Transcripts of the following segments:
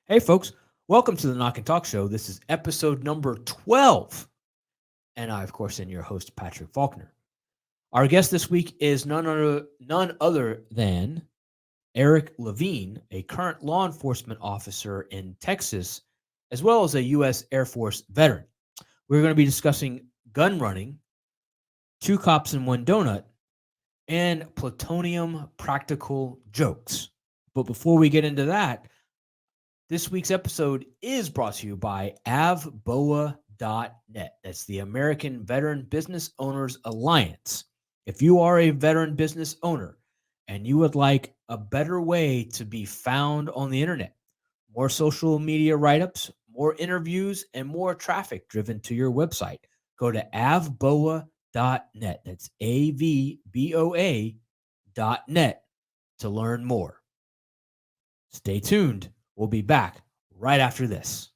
Hey, folks, welcome to the Knock and Talk Show. This is episode number 12. And I, of course, am your host, Patrick Faulkner. Our guest this week is none other than Erik Lavigne, a current law enforcement officer in Texas, as well as a U.S. Air Force veteran. We're going to be discussing gun running, two cops and one donut, and plutonium practical jokes. But before we get into that, this week's episode is brought to you by avboa.net. That's the American Veteran Business Owners Alliance. If you are a veteran business owner and you would like a better way to be found on the internet, more social media write-ups, more interviews, and more traffic driven to your website, go to avboa.net. That's avboa.net to learn more. Stay tuned. We'll be back right after this.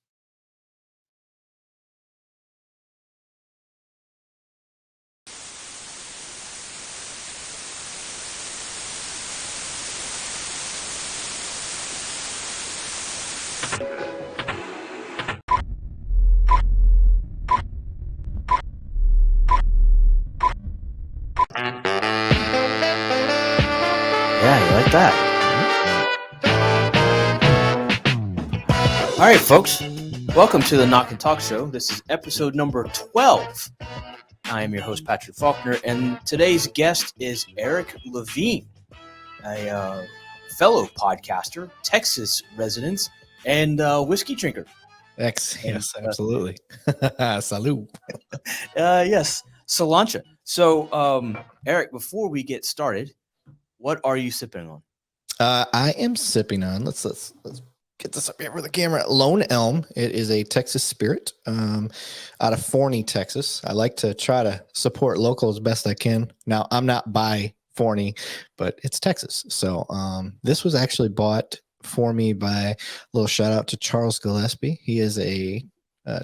Yeah, you like that? All right, folks, welcome to the Knock and Talk Show. This is episode number 12. I am your host, Patrick Faulkner, and today's guest is Erik Lavigne, a fellow podcaster, Texas resident, and whiskey drinker. Yes, absolutely. Salud. Yes, Salancha. So, Erik, before we get started, what are you sipping on? I am sipping on. Let's get this up here for the camera. Lone Elm. It is a Texas spirit out of Forney, Texas. I like to try to support local as best I can. Now, I'm not by Forney, but it's Texas. So this was actually bought for me by a little shout out to Charles Gillespie. He is a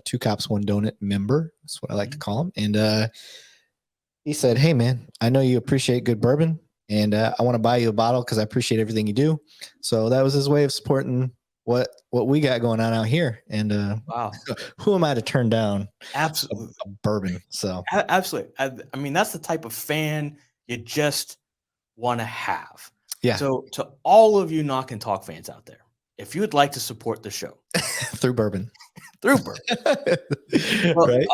Two Cops, One Donut member. That's what I like to call him. And he said, "Hey, man, I know you appreciate good bourbon, and I want to buy you a bottle because I appreciate everything you do." So that was his way of supporting what we got going on out here. And Wow, who am I to turn down absolutely a bourbon? So absolutely. I mean, that's the type of fan you just want to have. yeah. So to all of you Knock and Talk fans out there, if you would like to support the show through bourbon, well, right?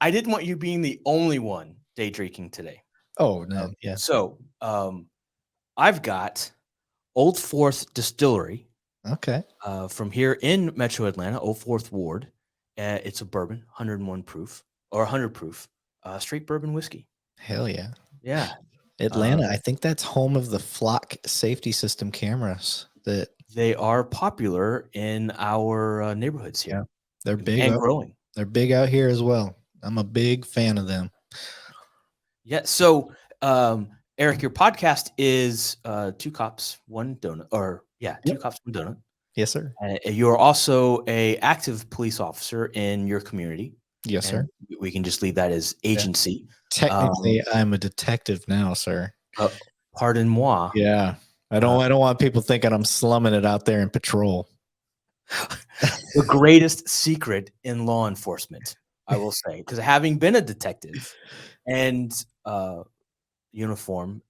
I didn't want you being the only one day drinking today. Oh no, yeah. So I've got Old Fourth Distillery. Okay. From here in Metro Atlanta, Old Fourth Ward. It's a bourbon, 101 proof or 100 proof, straight bourbon whiskey. Hell yeah. Yeah. Atlanta, I think that's home of the Flock safety system cameras. That they are popular in our neighborhoods here. Yeah, they're big and growing. They're big out here as well. I'm a big fan of them. Yeah. So, Erik, your podcast is Two Cops, One Donut, Two Cops, One Donut. Yes, sir. You're also a active police officer in your community. Yes, sir. We can just leave that as agency. Yeah. Technically, I'm a detective now, sir. Pardon moi. Yeah. I don't want people thinking I'm slumming it out there in patrol. The greatest secret in law enforcement, I will say, because having been a detective and the uniform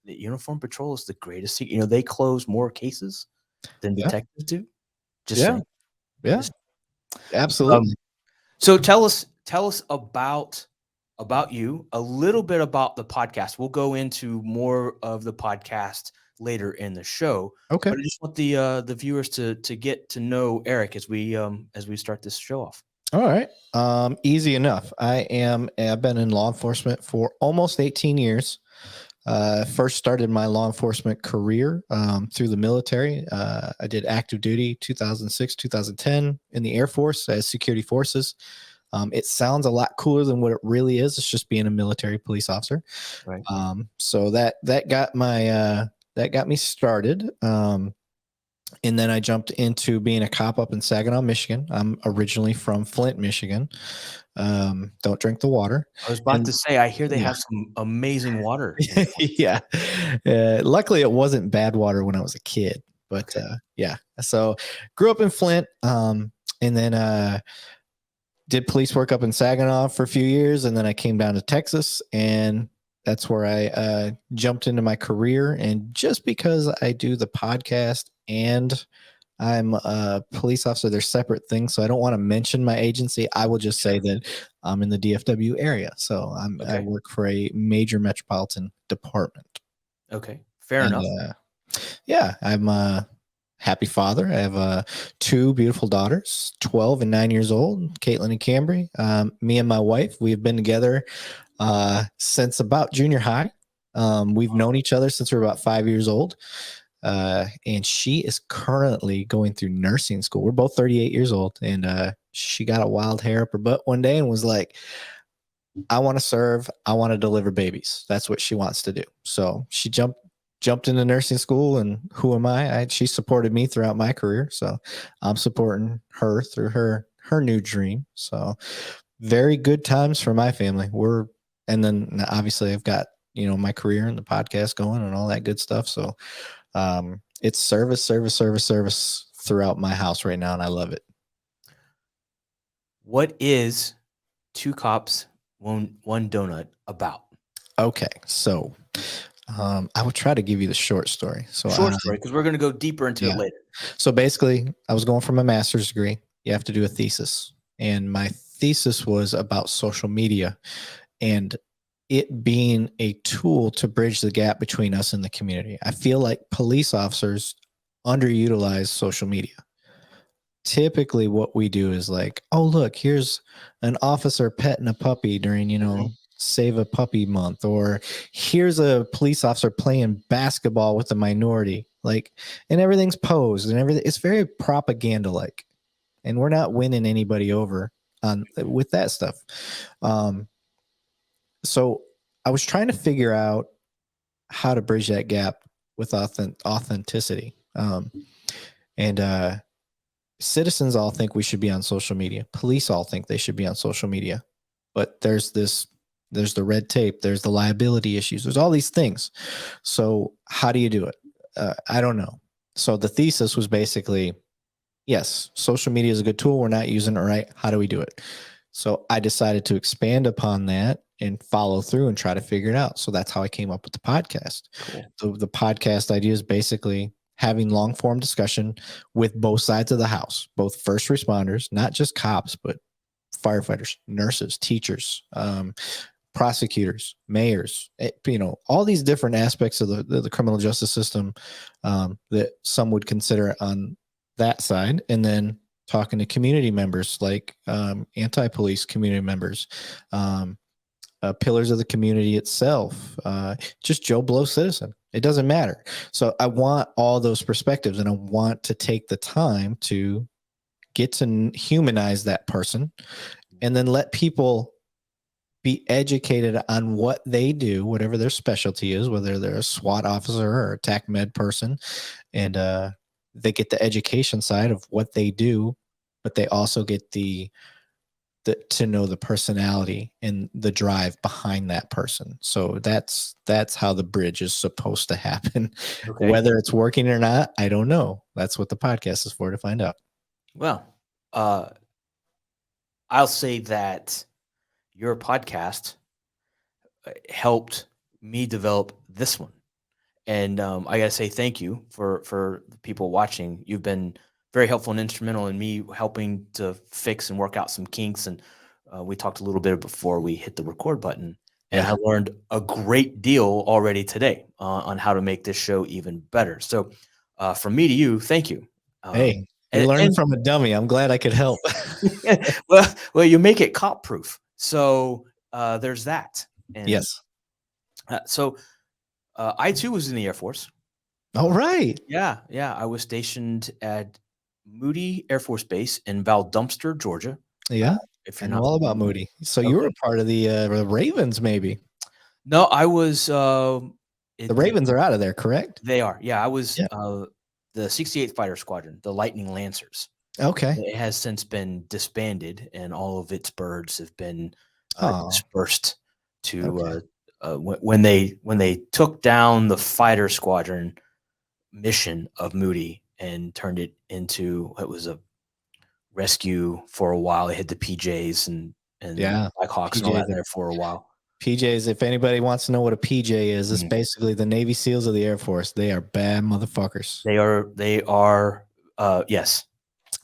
patrol is the greatest secret. You know, they close more cases than detectives do. Just saying. Yeah. Absolutely. So tell us about you, a little bit about the podcast. We'll go into more of the podcast later in the show. Okay. But I just want the viewers to get to know Erik as we start this show off. All right. Easy enough. I've been in law enforcement for almost 18 years. First started my law enforcement career through the military. I did active duty 2006, 2010 in the Air Force as Security Forces. It sounds a lot cooler than what it really is. It's just being a military police officer. Right. So that got me started. And then I jumped into being a cop up in Saginaw, Michigan. I'm originally from Flint, Michigan. Don't drink the water. I was about to say, I hear they have some amazing water. Yeah. Luckily, it wasn't bad water when I was a kid. But Okay. yeah, so grew up in Flint, and then did police work up in Saginaw for a few years, and then I came down to Texas, and that's where I jumped into my career. And just because I do the podcast and I'm a police officer, they're separate things, so I don't want to mention my agency. I will just say that I'm in the DFW area, so I Okay. work for a major metropolitan department. Okay. Fair And enough. yeah, I'm a happy father. I have 2 beautiful daughters, 12 and 9 years old, Caitlin and Cambry. Me and my wife, we've been together since about junior high. We've known each other since we were about 5 years old. And she is currently going through nursing school. We're both 38 years old, and she got a wild hair up her butt one day and was like, I want to serve. I want to deliver babies. That's what she wants to do. So she jumped into nursing school, and who am I? She supported me throughout my career. So I'm supporting her through her new dream. So very good times for my family. And then obviously I've got, my career and the podcast going and all that good stuff. So it's service throughout my house right now, and I love it. What is Two Cops, One Donut about? Okay, so I will try to give you the short story. So Short story, because we're going to go deeper into it yeah. later. So basically, I was going for my master's degree. You have to do a thesis, and my thesis was about social media and it being a tool to bridge the gap between us and the community. I feel like police officers underutilize social media. Typically what we do is like, oh, look, here's an officer petting a puppy during, save a puppy month, or here's a police officer playing basketball with a minority, like, and everything's posed and everything. It's very propaganda like, and we're not winning anybody over with that stuff. So I was trying to figure out how to bridge that gap with authenticity. And citizens all think we should be on social media. Police all think they should be on social media. But there's the red tape, there's the liability issues, there's all these things. So how do you do it? I don't know. So the thesis was basically, yes, social media is a good tool. We're not using it right. How do we do it? So I decided to expand upon that and follow through and try to figure it out. So that's how I came up with the podcast. Cool. So the podcast idea is basically having long form discussion with both sides of the house, both first responders, not just cops, but firefighters, nurses, teachers, prosecutors, mayors, all these different aspects of the criminal justice system that some would consider on that side. And then talking to community members like anti-police community members, pillars of the community itself, just Joe Blow citizen. It doesn't matter. So I want all those perspectives, and I want to take the time to get to humanize that person and then let people be educated on what they do, whatever their specialty is, whether they're a SWAT officer or a TAC med person, and they get the education side of what they do, but they also get to know the personality and the drive behind that person. So that's how the bridge is supposed to happen. Okay. Whether it's working or not, I don't know. That's what the podcast is for, to find out. Well, I'll say that your podcast helped me develop this one. And I got to say thank you for the people watching. You've been very helpful and instrumental in me helping to fix and work out some kinks. And we talked a little bit before we hit the record button. And Yeah. I learned a great deal already today on how to make this show even better. So from me to you, thank you. Hey, you're learning from a dummy. I'm glad I could help. well, you make it cop proof. So there's that. And yes. So I too was in the Air Force. All right. Yeah. I was stationed at Moody Air Force Base in Valdosta, Georgia. Yeah. If I you're know not all about Moody. So you were a part of the Ravens, maybe. No, I was. The Ravens are out of there, correct? They are. Yeah, I was the 68th Fighter Squadron, the Lightning Lancers. Okay. It has since been disbanded, and all of its birds have been dispersed to when they took down the fighter squadron mission of Moody. and turned it into, it was a rescue for a while. They had the PJs and Yeah. Blackhawks and all that there for a while. PJs, if anybody wants to know what a PJ is, it's basically the Navy SEALs of the Air Force. They are bad motherfuckers. They are, yes.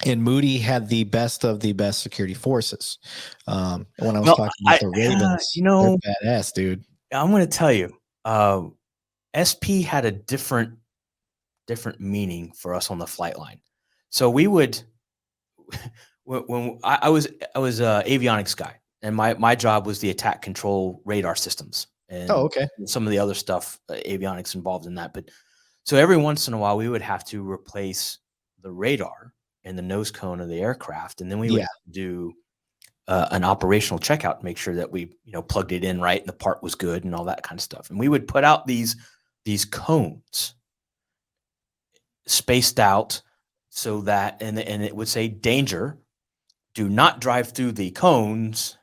And Moody had the best of the best security forces. When I was talking about the Ravens, they're badass, dude. I'm going to tell you, SP had a different meaning for us on the flight line. So we would, when I was avionics guy, and my job was the attack control radar systems and some of the other stuff, avionics involved in that. But so every once in a while we would have to replace the radar and the nose cone of the aircraft, and then we would do an operational checkout to make sure that we plugged it in right and the part was good and all that kind of stuff. And we would put out these cones spaced out so that, and it would say, danger, do not drive through the cones.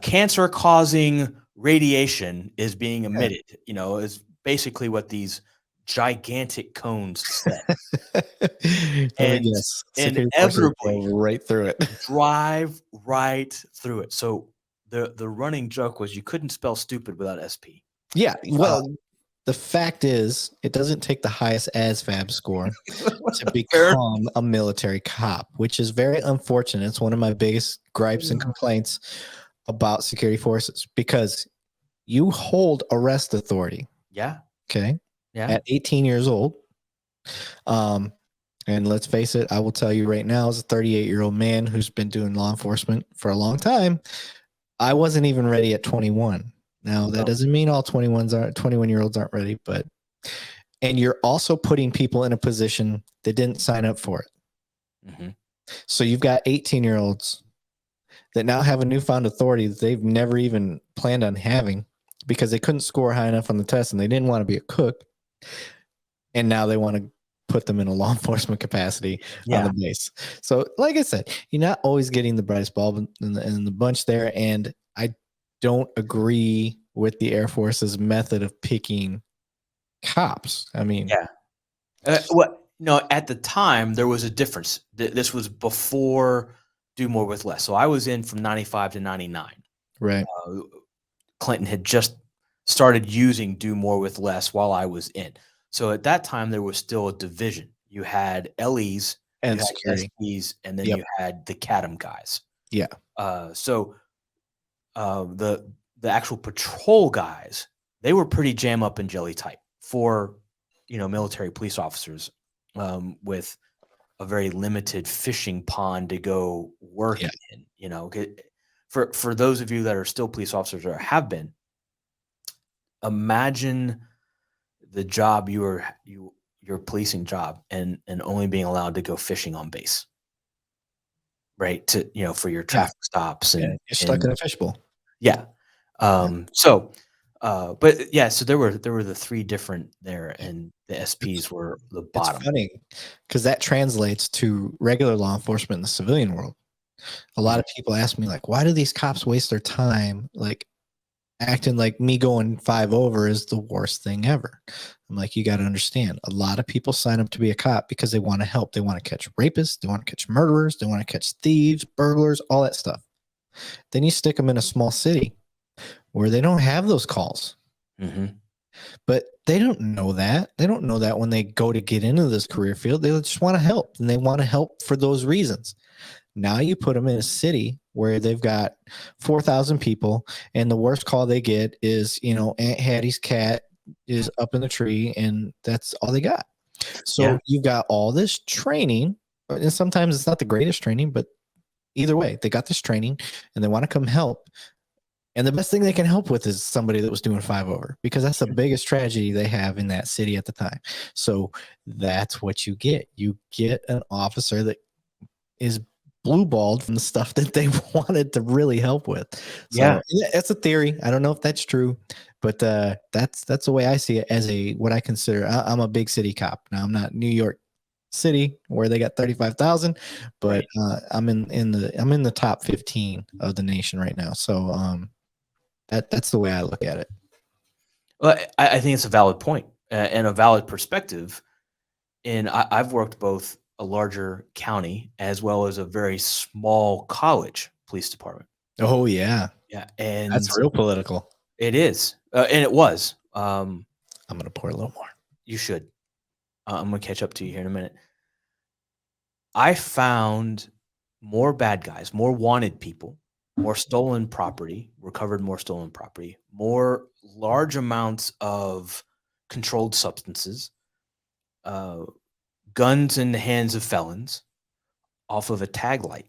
Cancer causing radiation is being emitted, is basically what these gigantic cones said. And inevitably right through it. Drive right through it. So the running joke was you couldn't spell stupid without SP. Yeah. Well, the fact is, it doesn't take the highest ASVAB score to become a military cop, which is very unfortunate. It's one of my biggest gripes and complaints about security forces, because you hold arrest authority. Yeah. Okay. Yeah. At 18 years old. And let's face it, I will tell you right now, as a 38-year-old man who's been doing law enforcement for a long time, I wasn't even ready at 21. Now, that doesn't mean all 21-year-olds aren't ready, and you're also putting people in a position that didn't sign up for it. Mm-hmm. So you've got 18-year-olds that now have a newfound authority that they've never even planned on having because they couldn't score high enough on the test and they didn't want to be a cook. And now they want to put them in a law enforcement capacity on the base. So like I said, you're not always getting the brightest bulb in the bunch there. And I don't agree with the Air Force's method of picking cops. I mean, at the time there was a difference. This was before Do More with Less. So I was in from 95 to 99. Right. Clinton had just started using Do More with Less while I was in. So at that time there was still a division. You had LEs and security, SPs, and then you had the CADM guys. Yeah. So the actual patrol guys, they were pretty jam up and jelly tight for military police officers with a very limited fishing pond to go work in. For those of you that are still police officers or have been, imagine the job your policing job and only being allowed to go fishing on base, right? To for your traffic stops and you're stuck in a fishbowl. Yeah. So there were the three different there, and the SPs were the bottom. It's funny because that translates to regular law enforcement in the civilian world. A lot of people ask me, like, why do these cops waste their time, like, acting like me going 5 over is the worst thing ever? I'm like, you got to understand, a lot of people sign up to be a cop because they want to help. They want to catch rapists. They want to catch murderers. They want to catch thieves, burglars, all that stuff. Then you stick them in a small city where they don't have those calls. Mm-hmm. But they don't know that. They don't know that when they go to get into this career field. They just want to help, and they want to help for those reasons. Now you put them in a city where they've got 4,000 people, and the worst call they get is, Aunt Hattie's cat is up in the tree, and that's all they got. So you've got all this training, and sometimes it's not the greatest training, but either way, they got this training, and they want to come help. And the best thing they can help with is somebody that was doing 5 over, because that's the biggest tragedy they have in that city at the time. So that's what you get. You get an officer that is blue-balled from the stuff that they wanted to really help with. So that's a theory. I don't know if that's true, but that's the way I see it as what I consider. I'm a big city cop. Now, I'm not New York City where they got 35,000, but I'm in the top 15 of the nation right now. So that's the way I look at it. Well, I think it's a valid point and a valid perspective. and I've worked both a larger county as well as a very small college police department. Oh yeah, Yeah, that's and real political. it is, and it was. I'm gonna pour a little more. You should. I'm gonna catch up to you here in a minute. I found more bad guys, more wanted people, more stolen property, recovered more stolen property, more large amounts of controlled substances, uh, guns in the hands of felons off of a tag light.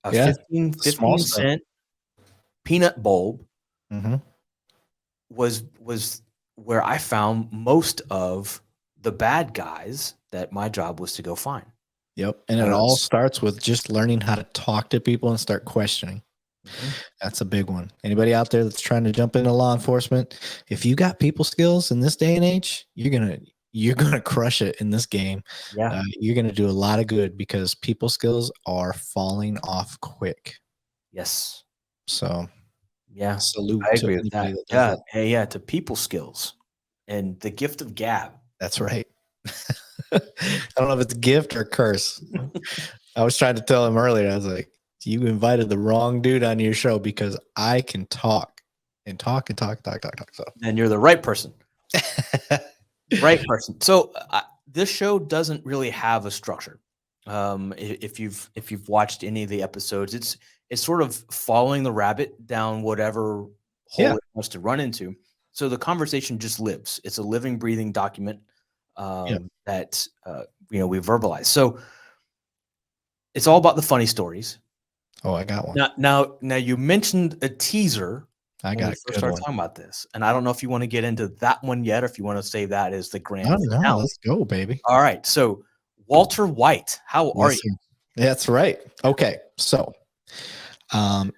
A Yeah, the small 15 stuff. cent peanut bulb Hmm. was where I found most of the bad guys that my job was to go find. Yep, and it all starts with just learning how to talk to people and start questioning. Mhm. That's a big one. Anybody out there that's trying to jump into law enforcement, if you got people skills in this day and age, you're gonna crush it in this game. Yeah. You're gonna do a lot of good because people skills are falling off quick. Yes. So Yeah. salute I to agree with anybody that. that does Yeah. that. Hey, yeah, to people skills and the gift of gab. That's right. I don't know if it's a gift or a curse. I was trying to tell him earlier. I was like, you invited the wrong dude on your show because I can talk and talk and talk, talk, talk, talk. So Then you're the right person. Right person. So this show doesn't really have a structure. If you've watched any of the episodes, it's sort of following the rabbit down whatever hole Yeah. it wants to run into. So the conversation just lives. It's a living, breathing document that we verbalize. So it's all about the funny stories. Oh, I got one. Now you mentioned a teaser I when got we a first good started one. talking about this, and I don't know if you want to get into that one yet, or if you want to save that as the grand No, finale. let's go, baby. All right, so Walter White, how are Yes, you? sir. That's right. Okay, so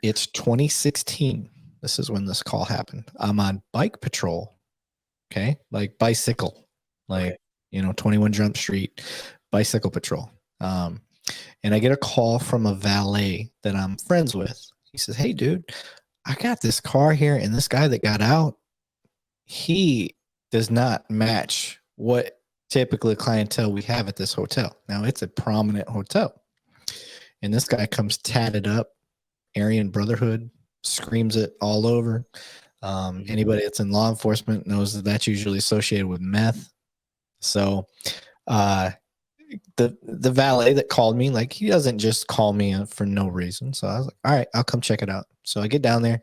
it's 2016. This is when this call happened. I'm on bike patrol. Okay, like bicycle, like Okay. 21 Jump Street, bicycle patrol. And I get a call from a valet that I'm friends with. He says, "Hey, dude, I got this car here, and this guy that got out, he does not match what typically clientele we have at this hotel. Now, it's a prominent hotel. And this guy comes tatted up, Aryan Brotherhood, screams it all over. Anybody that's in law enforcement knows that that's usually associated with meth. So the valet that called me, like, he doesn't just call me for no reason. So I was like, all right, I'll come check it out. So I get down there.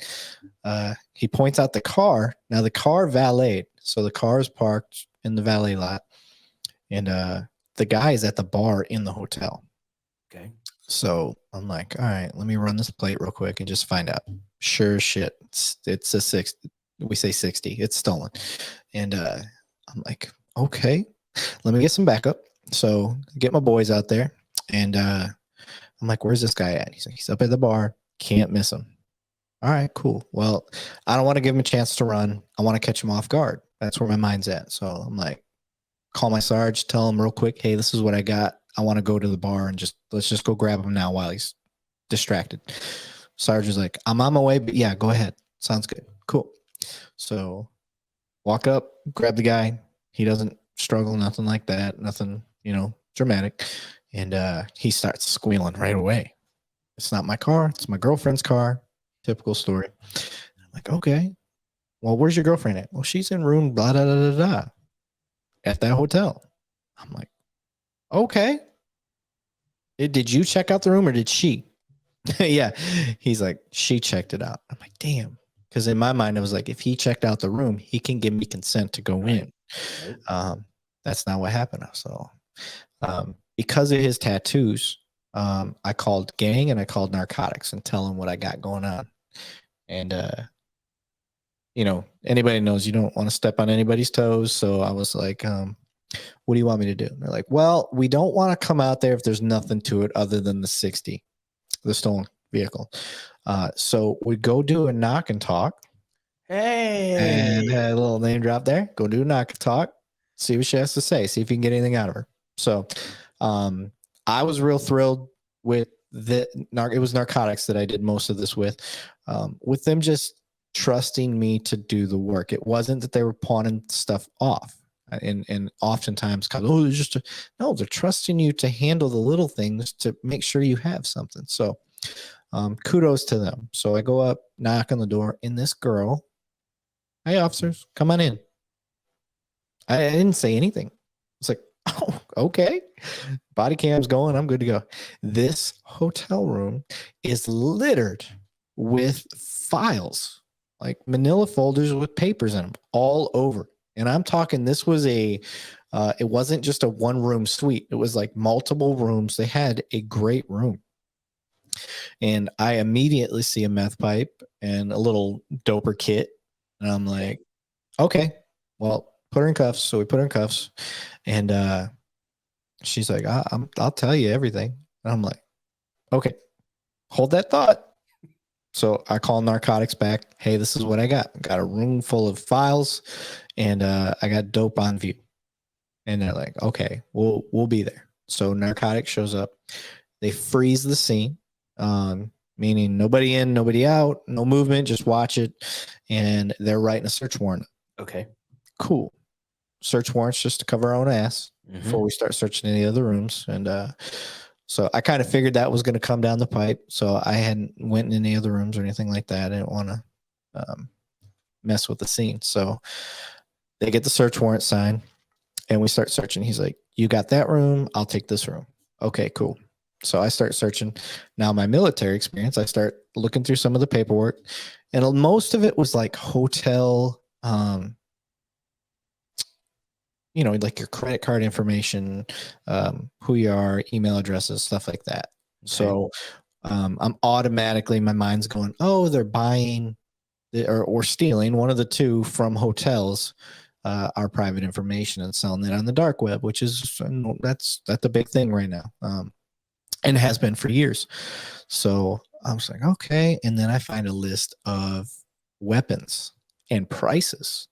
He points out the car. Now the car valeted. So the car is parked in the valet lot. And the guy is at the bar in the hotel. Okay. So I'm like, all right, let me run this plate real quick and just find out. Sure as shit. It's a 60. We say 60. It's stolen. And I'm like, okay, let me get some backup. So get my boys out there. And I'm like, where's this guy at? He's like, he's up at the bar. Can't miss him. All right, cool. Well, I don't want to give him a chance to run. I want to catch him off guard. That's where my mind's at. So I'm like, call my sarge, tell him real quick, hey, this is what I got. I want to go to the bar and let's just go grab him now while he's distracted. Sarge is like, I'm on my way, but yeah, go ahead. Sounds good. Cool. So walk up, grab the guy. He doesn't struggle, nothing like that, nothing, dramatic. And he starts squealing right away. It's not my car. It's my girlfriend's car. Typical story. I'm like, okay. Well, where's your girlfriend at? Well, she's in room blah, blah, blah, blah, blah at that hotel. I'm like, okay. Did you check out the room or did she? Yeah. He's like, she checked it out. I'm like, damn. Because in my mind, it was like, if he checked out the room, he can give me consent to go in. Right. That's not what happened. So because of his tattoos, I called gang and I called narcotics and tell him what I got going on. And, anybody knows you don't want to step on anybody's toes. So I was like, what do you want me to do? And they're like, well, we don't want to come out there if there's nothing to it other than the 60, the stolen vehicle. So we go do a knock and talk. Hey. And a little name drop there. Go do a knock and talk. See what she has to say. See if you can get anything out of her. So I was real thrilled with it was narcotics that I did most of this with them just trusting me to do the work. It wasn't that they were pawning stuff off. And oftentimes, oh, they're just no, they're trusting you to handle the little things to make sure you have something. So kudos to them. So I go up, knock on the door, and this girl, hey, officers, come on in. I didn't say anything. It's like, oh, okay. Body cam's going. I'm good to go. This hotel room is littered with files, like manila folders with papers in them all over. And I'm talking, this was it wasn't just a one room suite. It was like multiple rooms. They had a great room. And I immediately see a meth pipe and a little doper kit. And I'm like, okay, well, put her in cuffs. So we put her in cuffs. And she's like, I'll tell you everything. And I'm like, okay, hold that thought. So I call narcotics back. Hey, this is what I got. Got a room full of files, and I got dope on view. And they're like, okay, we'll be there. So narcotics shows up. They freeze the scene, meaning nobody in, nobody out, no movement, just watch it. And they're writing a search warrant. Okay. Cool. Search warrants just to cover our own ass before we start searching any other rooms. And so I kind of figured that was going to come down the pipe. So I hadn't went in any other rooms or anything like that. I didn't want to mess with the scene. So they get the search warrant signed and we start searching. He's like, you got that room. I'll take this room. Okay, cool. So I start searching. Now my military experience, I start looking through some of the paperwork, and most of it was like hotel, like your credit card information, who you are, email addresses, stuff like that. Okay. So I'm automatically, my mind's going, oh, they're buying or stealing, one of the two, from hotels, our private information and selling it on the dark web, which is, that's a big thing right now. And has been for years. So I was like, okay. And then I find a list of weapons and prices.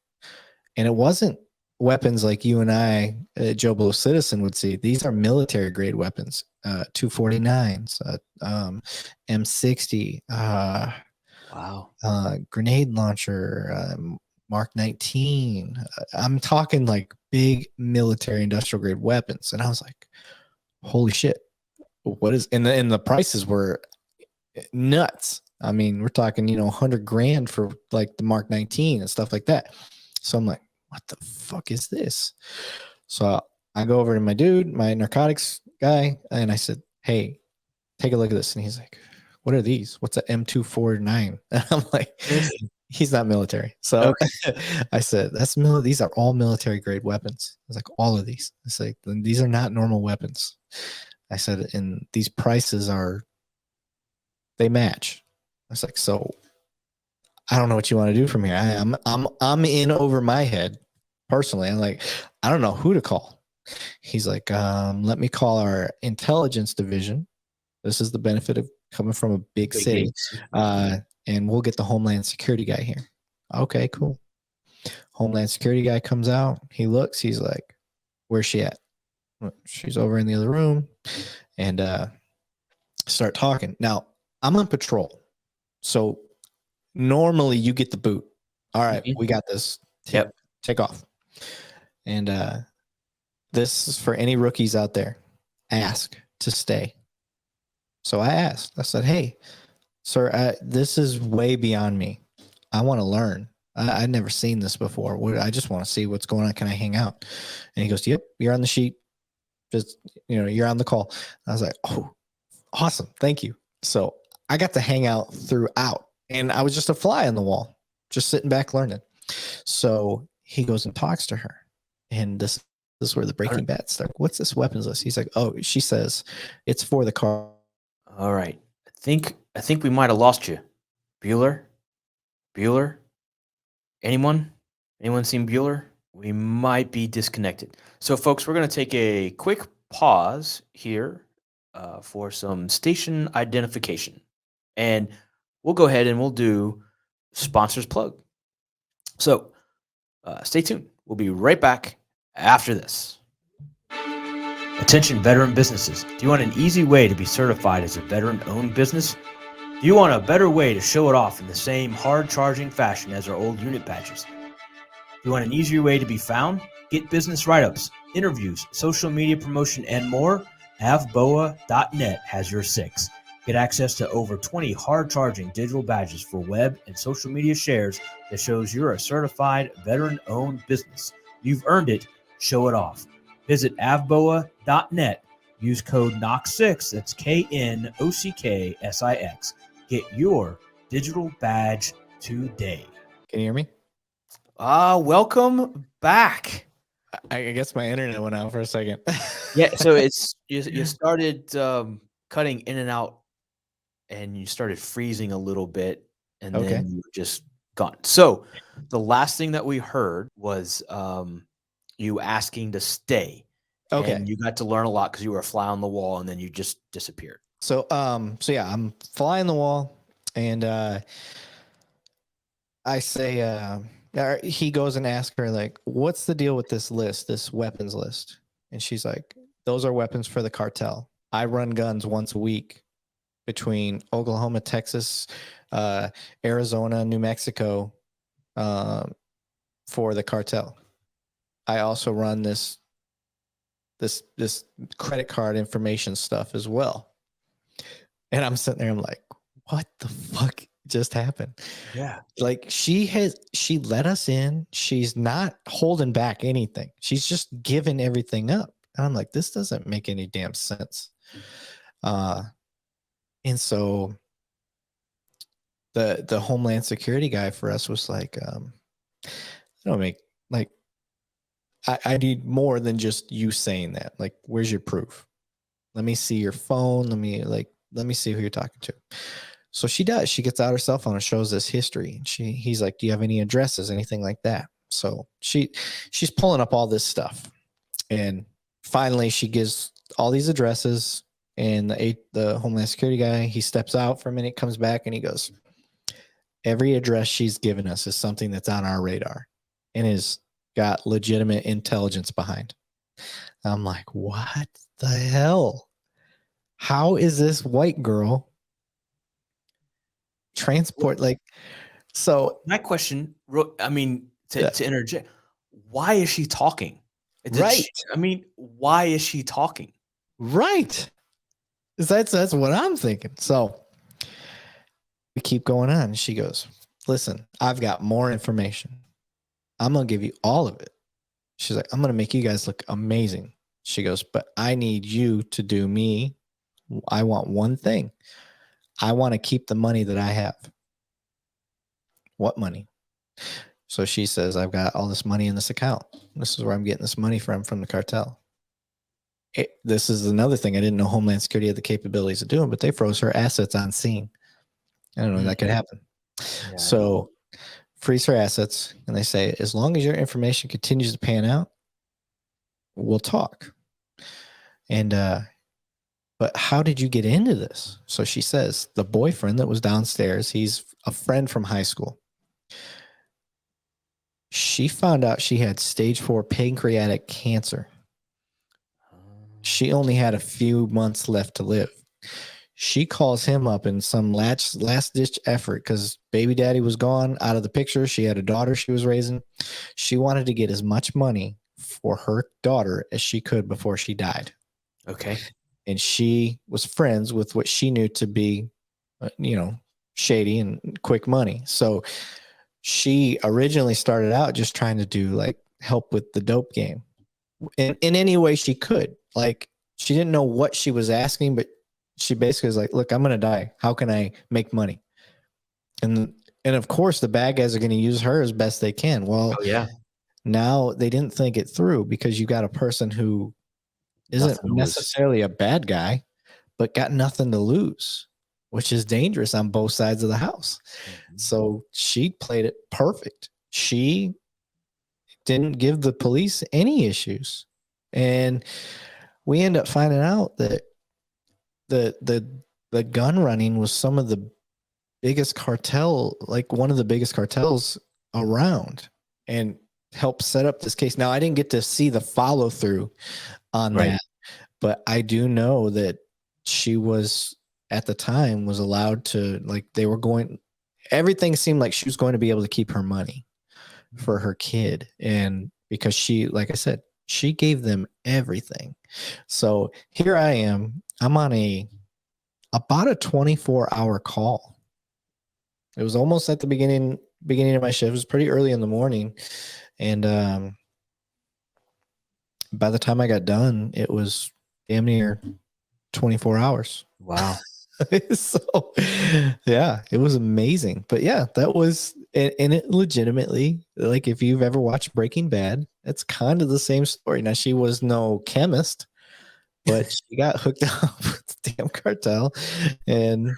And it wasn't weapons like you and I, Joe Blow citizen, would see. These are military grade weapons, 249s, M60, wow, grenade launcher, Mark 19. I'm talking like big military industrial grade weapons. And I was like, holy shit. What is, and the prices were nuts. I mean, we're talking, $100,000 for like the Mark 19 and stuff like that. So I'm like, what the fuck is this? So I go over to my dude, my narcotics guy, and I said, hey, take a look at this. And he's like, what are these? What's a M249? And I'm like, he's not military. So okay. I said, these are all military grade weapons. I was like, all of these. It's like, these are not normal weapons. I said, and these prices they match. I was like, so I don't know what you want to do from here. I'm in over my head personally. I'm like, I don't know who to call. He's like, let me call our intelligence division. This is the benefit of coming from a big city. And we'll get the Homeland Security guy here. Okay, cool. Homeland Security guy comes out. He looks, he's like, where's she at? She's over in the other room, and start talking. Now I'm on patrol. So normally you get the boot. All right, we got this. Take off. And this is for any rookies out there. Ask to stay. So I asked. I said, hey, sir, this is way beyond me. I want to learn. I'd never seen this before. I just want to see what's going on. Can I hang out? And he goes, yep, you're on the sheet. Just, you're on the call. I was like, oh, awesome. Thank you. So I got to hang out throughout, and I was just a fly on the wall, just sitting back learning. So he goes and talks to her, and this is where the Breaking Bad starts. What's this weapons list? He's like, oh, she says it's for the car. All right. I think we might have lost you. Bueller? Anyone seen Bueller? We might be disconnected. So, folks, we're going to take a quick pause here for some station identification. And we'll go ahead and we'll do sponsors plug. So, stay tuned. We'll be right back after this. Attention veteran businesses. Do you want an easy way to be certified as a veteran-owned business? Do you want a better way to show it off in the same hard-charging fashion as our old unit badges? Do you want an easier way to be found? Get business write-ups, interviews, social media promotion, and more? avboa.net has your six. Get access to over 20 hard-charging digital badges for web and social media shares that shows you're a certified veteran-owned business. You've earned it. Show it off. Visit avboa.net. Use code KNOCK6, that's KNOCKSIX. Get your digital badge today. Can you hear me? Welcome back. I guess my internet went out for a second. Yeah, so it's you started cutting in and out, and you started freezing a little bit, and Okay. then you were just gone. So the last thing that we heard was you asking to stay. Okay. And you got to learn a lot because you were a fly on the wall, and then you just disappeared. So yeah, I'm flying the wall, and I say, he goes and asks her, like, what's the deal with this list, this weapons list? And she's like, those are weapons for the cartel. I run guns once a week between Oklahoma, Texas, Arizona, New Mexico, for the cartel. I also run this credit card information stuff as well. And I'm sitting there, I'm like, what the fuck just happened? Yeah. Like she let us in. She's not holding back anything. She's just giving everything up. And I'm like, this doesn't make any damn sense. And so the Homeland Security guy for us was like, I need more than just you saying that. Like, where's your proof? Let me see your phone. Let me see who you're talking to. So she does. She gets out her cell phone and shows us history. And he's like, do you have any addresses, anything like that? So she's pulling up all this stuff. And finally she gives all these addresses, and the Homeland Security guy, he steps out for a minute, comes back, and he goes, every address she's given us is something that's on our radar and is got legitimate intelligence behind. I'm like, what the hell? How is this white girl transport? Like, so my question, to interject, why is she talking? Right. Why is she talking? Right. That's what I'm thinking. So we keep going on. She goes, listen, I've got more information. I'm going to give you all of it. She's like, I'm going to make you guys look amazing. She goes, but I need you to do me. I want one thing. I want to keep the money that I have. What money? So she says, I've got all this money in this account. This is where I'm getting this money from the cartel. This is another thing I didn't know Homeland Security had the capabilities of doing, but they froze her assets on scene. I don't know, that could happen. Yeah. So freeze her assets, and they say, as long as your information continues to pan out, we'll talk. And but how did you get into this? So she says, the boyfriend that was downstairs, he's a friend from high school. She found out she had stage 4 pancreatic cancer. She only had a few months left to live. She calls him up in some last-ditch effort because baby daddy was gone out of the picture. She had a daughter she was raising. She wanted to get as much money for her daughter as she could before she died. Okay. And she was friends with what she knew to be, shady and quick money. So she originally started out just trying to do like help with the dope game in any way she could. Like, she didn't know what she was asking, but she basically was like, look, I'm going to die. How can I make money? And of course the bad guys are going to use her as best they can. Well, now they didn't think it through, because you got a person who isn't necessarily a bad guy, but got nothing to lose, which is dangerous on both sides of the house. Mm-hmm. So she played it perfect. She didn't give the police any issues. And we end up finding out that the gun running was some of the biggest cartel, like one of the biggest cartels around, and helped set up this case. Now, I didn't get to see the follow through on that, but I do know that she was, at the time, was allowed to, like, everything seemed like she was going to be able to keep her money for her kid. And because she, like I said, she gave them everything. So here I am. I'm on about a 24-hour call. It was almost at the beginning of my shift. It was pretty early in the morning. And by the time I got done, it was damn near 24 hours. Wow. So yeah, it was amazing. But yeah, that was, and it legitimately, like, if you've ever watched Breaking Bad, it's kind of the same story. Now, she was no chemist, but she got hooked up with the damn cartel. And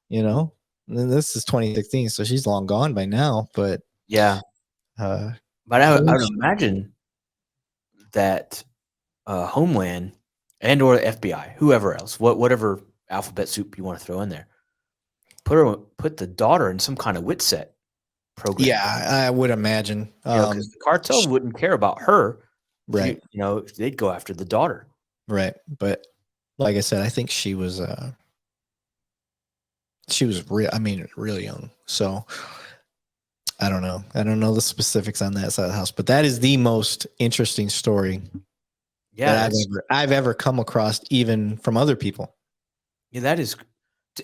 and then this is 2016, so she's long gone by now. But Yeah. uh But I would imagine that Homeland and or the FBI, whoever else, whatever alphabet soup you want to throw in there, put the daughter in some kind of WIT set program. yeah, I would imagine. Because the cartel wouldn't care about her. Right. They'd go after the daughter. Right. But like I said, I think she was really young. So I don't know. I don't know the specifics on that side of the house, but that is the most interesting story that I've ever come across, even from other people. Yeah, that is,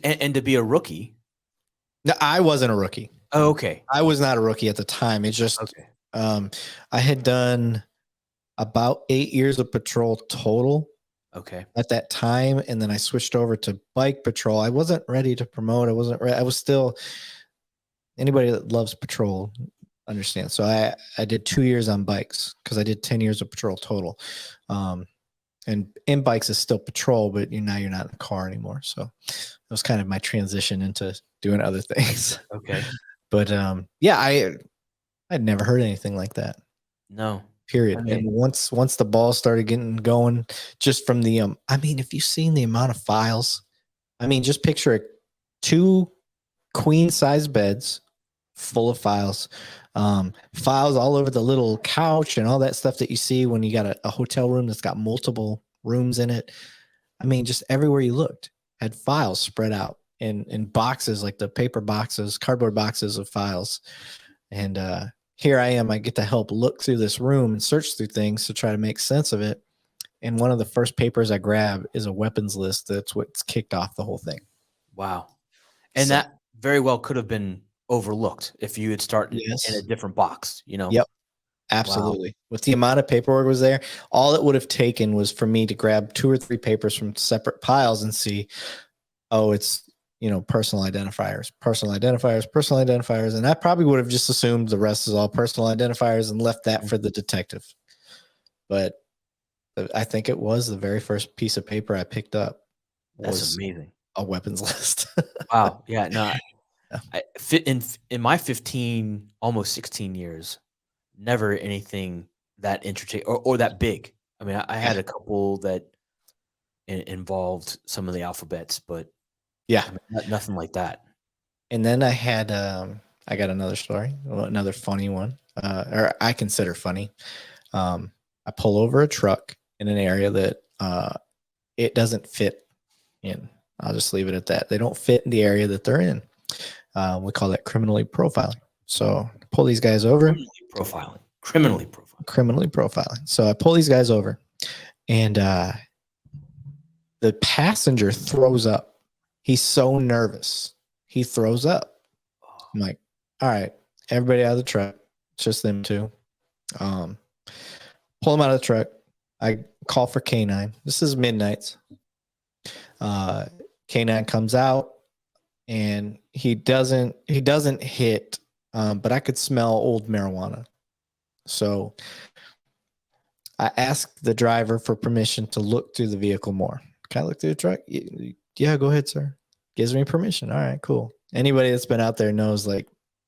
and to be a rookie. No, I wasn't a rookie. Oh, okay. I was not a rookie at the time. It's just, okay. I had done about 8 years of patrol total. Okay. At that time, and then I switched over to bike patrol. I wasn't ready to promote. I wasn't ready. I was still, anybody that loves patrol understands. So I did 2 years on bikes because I did 10 years of patrol total. And in bikes is still patrol, but now you're not in the car anymore. So it was kind of my transition into doing other things. Okay. But yeah, I'd never heard anything like that. No. Period. And once the ball started getting going, just from the if you've seen the amount of files, just picture 2 queen size beds full of files, files all over the little couch and all that stuff that you see when you got a hotel room that's got multiple rooms in it. Just everywhere you looked had files spread out in boxes, like the paper boxes, cardboard boxes of files. And here I am. I get to help look through this room and search through things to try to make sense of it. And one of the first papers I grab is a weapons list. That's what's kicked off the whole thing. Wow. And that very well could have been overlooked if you had started in a different box, Yep. Absolutely. Wow. With the amount of paperwork was there, all it would have taken was for me to grab 2 or 3 papers from separate piles and see, oh, it's personal identifiers. And I probably would have just assumed the rest is all personal identifiers and left that for the detective. But I think it was the very first piece of paper I picked up. That's amazing. A weapons list. Wow. Yeah. No, in my 15, almost 16 years, never anything that interesting or that big. I had a couple that involved some of the alphabets, but yeah, nothing like that. And then I had, I got another story, another funny one, or I consider funny. I pull over a truck in an area that it doesn't fit in. I'll just leave it at that. They don't fit in the area that they're in. We call that criminally profiling. So I pull these guys over. Criminally profiling. So I pull these guys over, and the passenger throws up. He's so nervous. He throws up. I'm like, all right, everybody out of the truck. It's just them 2. Pull them out of the truck. I call for K9. This is midnight. K9 comes out, and he doesn't hit, but I could smell old marijuana. So I asked the driver for permission to look through the vehicle more. Can I look through the truck? Yeah, go ahead, sir. Gives me permission. All right, cool. Anybody that's been out there knows, like,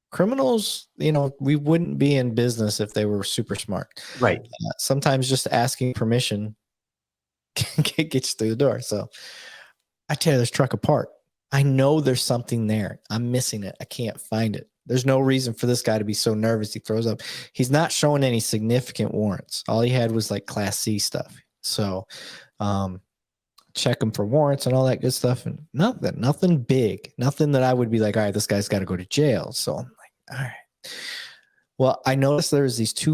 criminals, we wouldn't be in business if they were super smart. Right. Sometimes just asking permission can get you through the door. So I tear this truck apart. I know there's something there. I'm missing it. I can't find it. There's no reason for this guy to be so nervous. He throws up. He's not showing any significant warrants. All he had was like Class C stuff. So, check him for warrants and all that good stuff, and nothing big, nothing that I would be like, all right, this guy's got to go to jail. So I'm like, all right. Well, I noticed there's these 2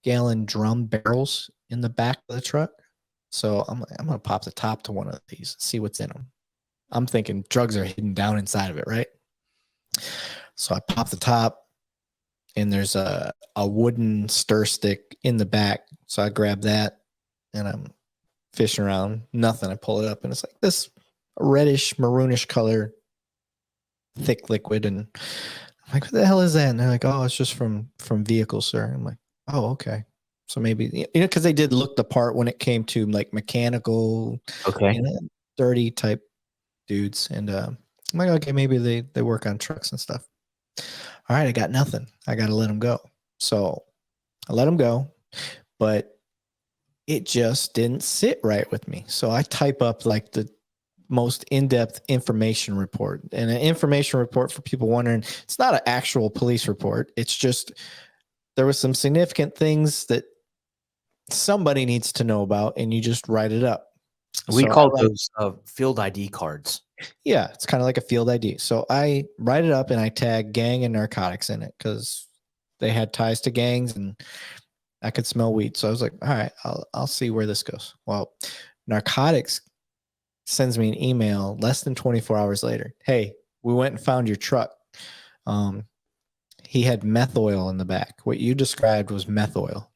gallon drum barrels in the back of the truck. So I'm going to pop the top to one of these, see what's in them. I'm thinking drugs are hidden down inside of it, right? So I pop the top, and there's a wooden stir stick in the back. So I grab that, and I'm fishing around. Nothing. I pull it up, and it's like this reddish, maroonish color, thick liquid. And I'm like, what the hell is that? And they're like, oh, it's just from vehicles, sir. I'm like, oh, okay. So maybe, because they did look the part when it came to like mechanical, Okay. dirty type dudes. And I'm like, okay, maybe they work on trucks and stuff. All right, I got nothing. I got to let them go. So I let them go, but it just didn't sit right with me. So I type up like the most in-depth information report. And an information report, for people wondering, it's not an actual police report. It's just there was some significant things that somebody needs to know about, and you just write it up. We call those field ID cards. Yeah, it's kind of like a field ID. So I write it up and I tag gang and narcotics in it because they had ties to gangs and I could smell weed. So I was like, all right, I'll see where this goes. Well, narcotics sends me an email less than 24 hours later. Hey, we went and found your truck. He had meth oil in the back. What you described was meth oil.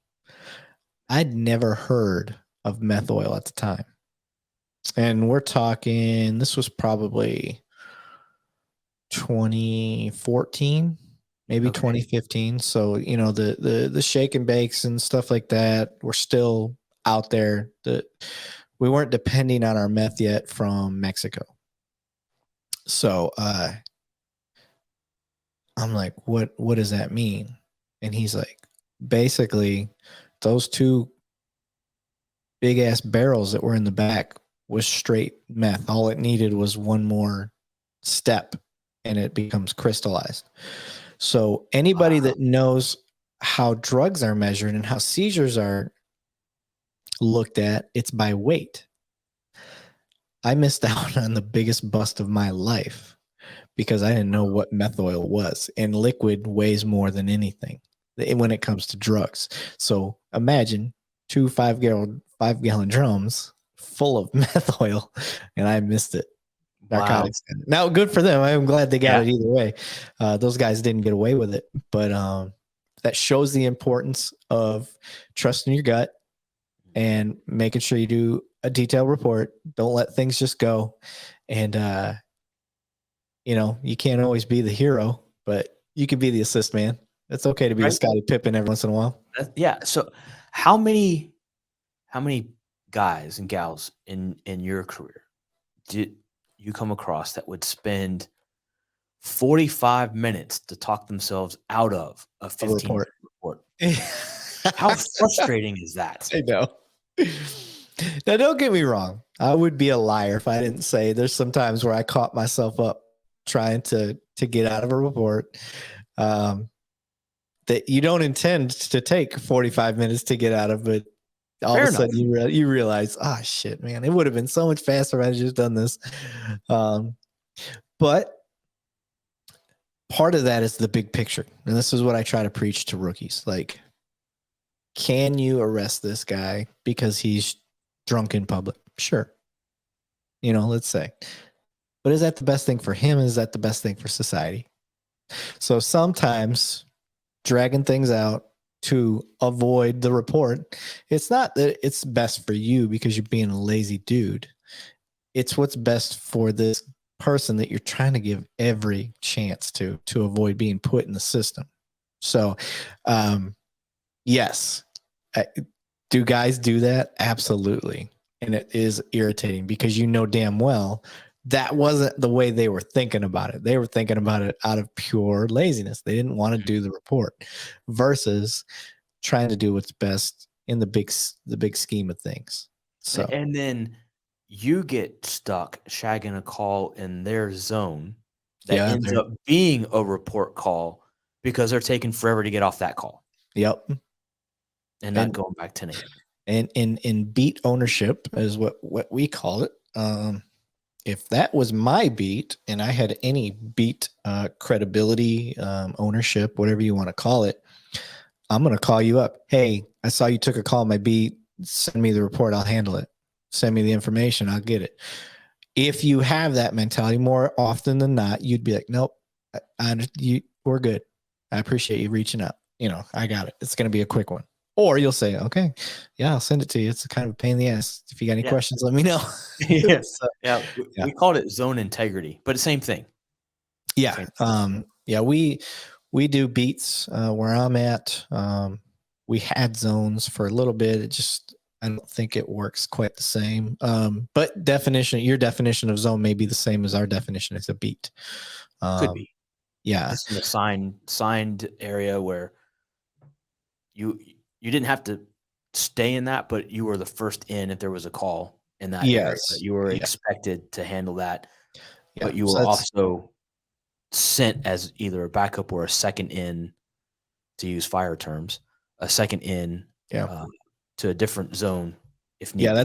I'd never heard of meth oil at the time. And we're talking, this was probably 2014, maybe 2015. So, the shake and bakes and stuff like that were still out there. We weren't depending on our meth yet from Mexico. So I'm like, what does that mean? And he's like, basically, those two big ass barrels that were in the back was straight meth. All it needed was one more step and it becomes crystallized. So anybody that knows how drugs are measured and how seizures are looked at, it's by weight. I missed out on the biggest bust of my life because I didn't know what meth oil was, and liquid weighs more than anything when it comes to drugs. So imagine 2 5-gallon drums full of meth oil, and I missed it. Narcotics. Wow. Now, good for them. I'm glad they got it either way. Those guys didn't get away with it, but that shows the importance of trusting your gut and making sure you do a detailed report. Don't let things just go. And, you can't always be the hero, but you can be the assist man. It's okay to be a Scottie Pippen every once in a while. Yeah. So how many guys and gals in your career did you come across that would spend 45 minutes to talk themselves out of a 15-minute report? How frustrating is that? I know. Now, don't get me wrong. I would be a liar if I didn't say there's some times where I caught myself up trying to get out of a report that you don't intend to take 45 minutes to get out of, but all of a sudden you realize, oh shit, man, it would have been so much faster if I had just done this. But part of that is the big picture. And this is what I try to preach to rookies. Like, can you arrest this guy because he's drunk in public? Sure. Let's say. But is that the best thing for him? Is that the best thing for society? So sometimes dragging things out to avoid the report, it's not that it's best for you because you're being a lazy dude. It's what's best for this person that you're trying to give every chance to avoid being put in the system. So, yes. Do guys do that? Absolutely. And it is irritating because damn well that wasn't the way they were thinking about it. They were thinking about it out of pure laziness. They didn't want to do the report versus trying to do what's best in the big scheme of things. So, and then you get stuck shagging a call in their zone that ends up being a report call because they're taking forever to get off that call. Yep. And not going back to name. And in beat ownership is what we call it. If that was my beat and I had any beat credibility, ownership, whatever you want to call it, I'm going to call you up. Hey, I saw you took a call on my beat. Send me the report. I'll handle it. Send me the information. I'll get it. If you have that mentality, more often than not, you'd be like, nope, we're good. I appreciate you reaching out. I got it. It's going to be a quick one. Or you'll say, okay, yeah, I'll send it to you. It's kind of a pain in the ass. If you got any questions, let me know. Yes. So, Yeah. We called it zone integrity, but the same thing. yeah. Yeah, we do beats where I'm at. We had zones for a little bit. I don't think it works quite the same. But your definition of zone may be the same as our definition as a beat. Could be. Yeah. It's an assigned area where you didn't have to stay in that, but you were the first in if there was a call in that area. Yes. You were Yeah. expected to handle that, Yeah. but you were also sent as either a backup or a second in, to use fire terms, a second in to a different zone if need. Yeah,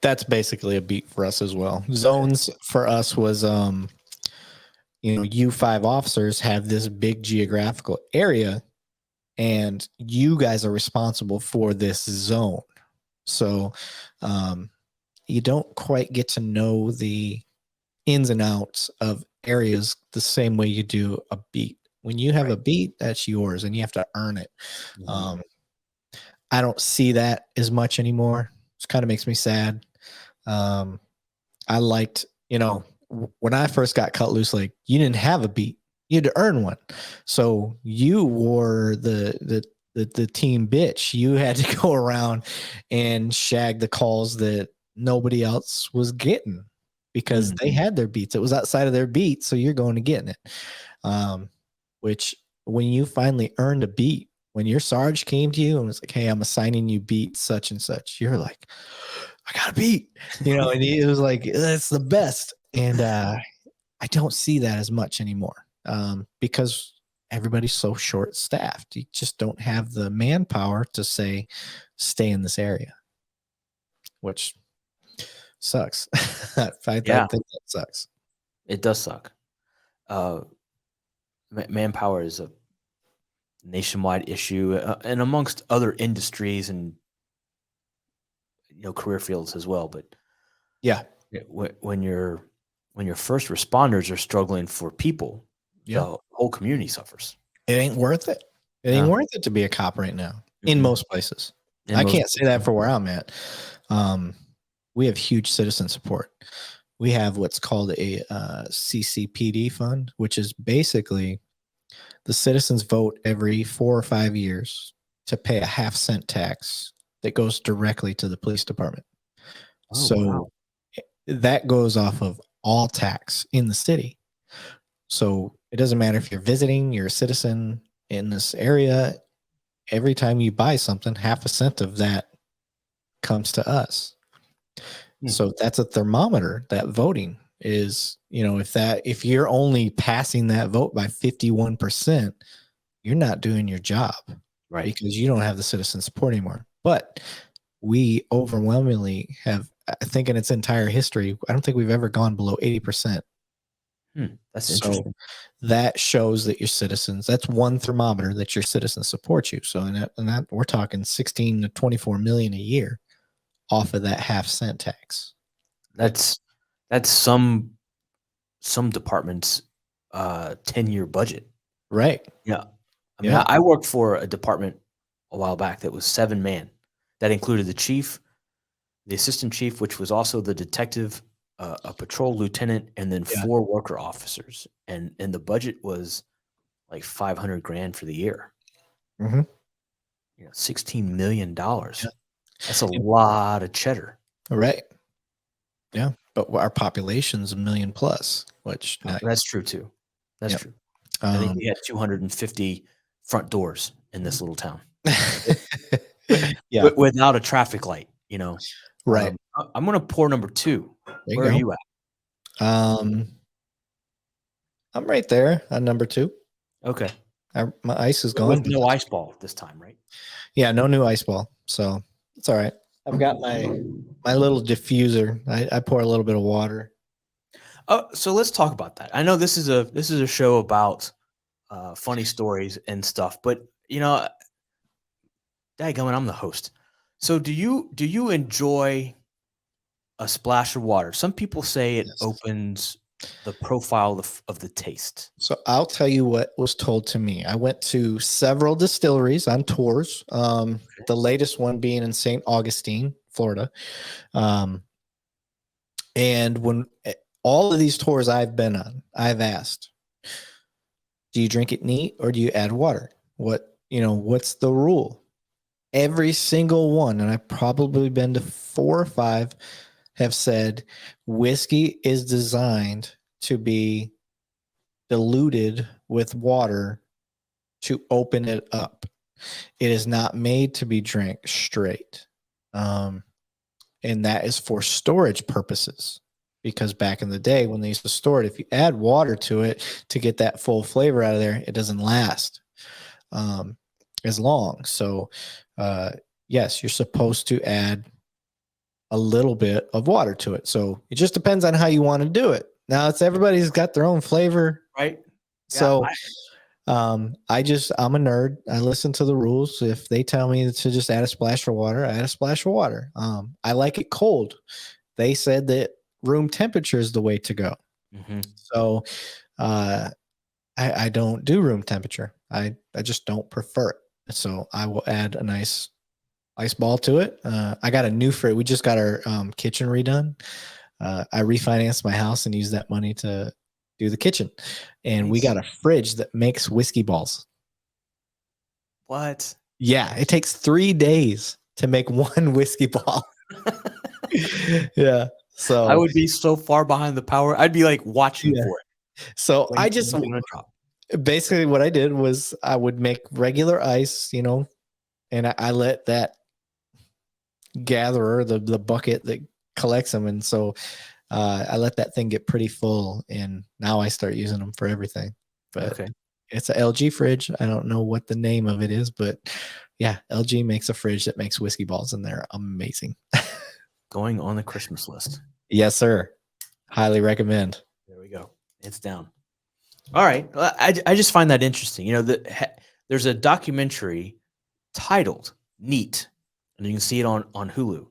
that's basically a beat for us as well. Zones for us was U5 officers have this big geographical area, and you guys are responsible for this zone. So you don't quite get to know the ins and outs of areas the same way you do a beat. When you have a beat, that's yours, and you have to earn it. Mm-hmm. I don't see that as much anymore. It kind of makes me sad. I liked, when I first got cut loose, like, you didn't have a beat, you had to earn one. So you were the team bitch. You had to go around and shag the calls that nobody else was getting because they had their beats. It was outside of their beat, so you're going to getting it. Which when you finally earned a beat, when your sarge came to you and was like, hey, I'm assigning you beat such and such, you're like, I got a beat, and it was like, that's the best. And I don't see that as much anymore because everybody's so short staffed. You just don't have the manpower to say, stay in this area, which sucks. I think that sucks. It does suck. Manpower is a nationwide issue, and amongst other industries and career fields as well. But yeah, when your first responders are struggling for people, the whole community suffers. It ain't worth it. It ain't worth it to be a cop right now in most places. I can't say that for where I'm at. We have huge citizen support. We have what's called a CCPD fund, which is basically the citizens vote every 4 or 5 years to pay a half-cent tax that goes directly to the police department. That goes off of all tax in the city. So it doesn't matter if you're visiting, you're a citizen in this area. Every time you buy something, half a cent of that comes to us. So that's a thermometer. That voting is, if you're only passing that vote by 51%, you're not doing your job, right? Because you don't have the citizen support anymore. But we overwhelmingly have, I think in its entire history, I don't think we've ever gone below 80%. That's interesting. That shows that your citizens, that's one thermometer that your citizens support you. So in that we're talking 16 to 24 million a year off of that half-cent tax. That's some departments' 10-year budget. Right. Yeah. I mean, I worked for a department a while back that was 7-man. That included the chief, the assistant chief, which was also the detective, a patrol lieutenant, and then 4 worker officers. And the budget was like $500,000 for the year. $16 million. That's a lot of cheddar. Right. Yeah. But our population's 1 million plus, which that's true too. That's true. I think we had 250 front doors in this little town. Without a traffic light, Right. I'm going to pour number 2. Where are you at? I'm right there on number 2. Okay. My ice is gone. With no ice ball this time, right? Yeah, no new ice ball. So it's all right. I've got my little diffuser. I pour a little bit of water. So let's talk about that. I know this is a show about funny stories and stuff, but Dadgummit, I'm the host. So do you enjoy a splash of water? Some people say it Yes. opens the profile of the taste. So I'll tell you what was told to me. I went to several distilleries on tours. The latest one being in St. Augustine, Florida. And when all of these tours I've been on, I've asked, do you drink it neat or do you add water? What's the rule? Every single one, and I've probably been to 4 or 5, have said whiskey is designed to be diluted with water to open it up. It is not made to be drank straight. And that is for storage purposes. Because back in the day when they used to store it, if you add water to it to get that full flavor out of there, it doesn't last as long. So, yes, you're supposed to add a little bit of water to it. So it just depends on how you want to do it. Now, everybody's got their own flavor, right? So, I'm a nerd. I listen to the rules. If they tell me to just add a splash of water, I add a splash of water. I like it cold. They said that room temperature is the way to go. Mm-hmm. So, I don't do room temperature. I just don't prefer it. So I will add a nice ice ball to it. I got a new fridge. We just got our kitchen redone. I refinanced my house and used that money to do the kitchen. And we got a fridge that makes whiskey balls. What? Yeah, it takes 3 days to make one whiskey ball. Yeah. So I would be so far behind the power. I'd be like watching Yeah. for it. So When I it's just gonna drop. basically what I did was I would make regular ice, and I let that gatherer, the bucket that collects them, and so I let that thing get pretty full, and now I start using them for everything. But Okay. it's a LG fridge. I don't know what the name of it is, but yeah, LG makes a fridge that makes whiskey balls, and they're amazing. Going on the Christmas list. Yes, sir. Highly recommend. There we go. It's down. All right. I just find that interesting. There's a documentary titled Neat, and you can see it on Hulu.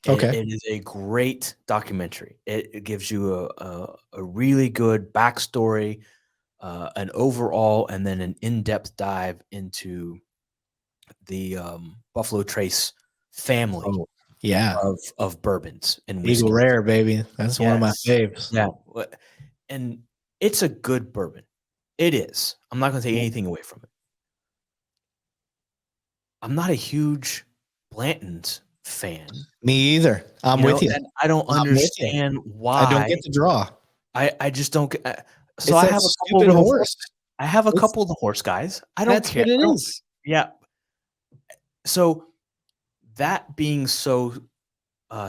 Okay. It is a great documentary. It gives you a really good backstory, an overall, and then an in-depth dive into the Buffalo Trace family Oh, yeah. of bourbons and whiskey. Eagle Rare, baby. That's one of my faves. Yeah. And it's a good bourbon. It is. I'm not going to take anything away from it. I'm not a huge Blanton's fan. Me either. I'm with you. And I don't understand why. I don't get the draw. I just don't get. So It's I that have a couple stupid of the horse. I have a couple of the horse guys. I don't That's care. what it is. Yeah. So that being so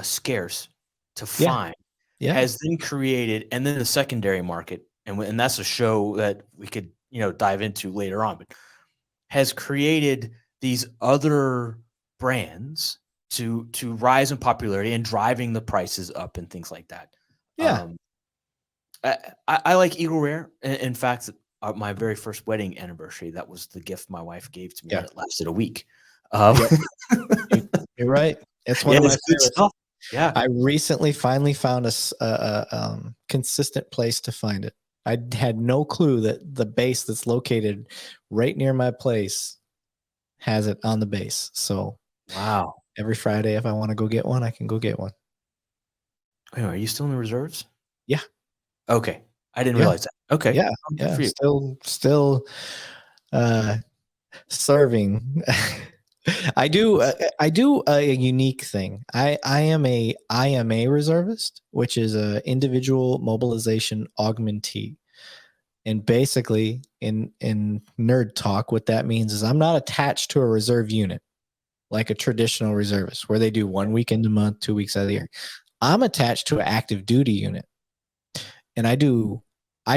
scarce to find Yeah. has then created, and then the secondary market, and that's a show that we could dive into later on, but has created these other brands to rise in popularity and driving the prices up and things like that. Yeah. I like Eagle Rare. In fact, my very first wedding anniversary, that was the gift my wife gave to me, and it lasted a week. You're right. It's one of my good stuff. Yeah. I recently finally found a consistent place to find it. I had no clue that the base that's located right near my place has it on the base. So Wow. every Friday, if I want to go get one, I can go get one. Wait, are you still in the reserves? Yeah. Okay. I didn't realize that. Okay. Yeah. Good for you. Still serving. I do a unique thing. I am a IMA reservist, which is a individual mobilization augmentee. And basically in nerd talk, what that means is I'm not attached to a reserve unit like a traditional reservist where they do 1 weekend a month, 2 weeks out of the year. I'm attached to an active duty unit. And I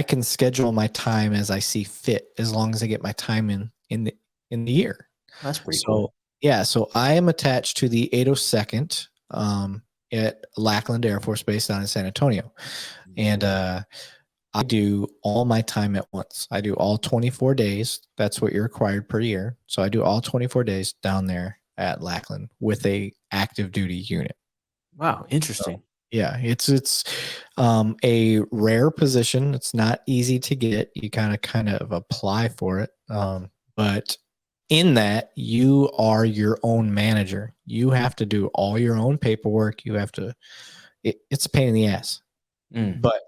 can schedule my time as I see fit as long as I get my time in the year. That's pretty cool. Yeah, so I am attached to the 802nd at Lackland Air Force Base down in San Antonio. And I do all my time at once. I do all 24 days. That's what you're required per year. So I do all 24 days down there at Lackland with a active duty unit. Wow, interesting. Yeah, it's a rare position. It's not easy to get. You kind of apply for it. But in that, you are your own manager. You have to do all your own paperwork. You have to. It's a pain in the ass, but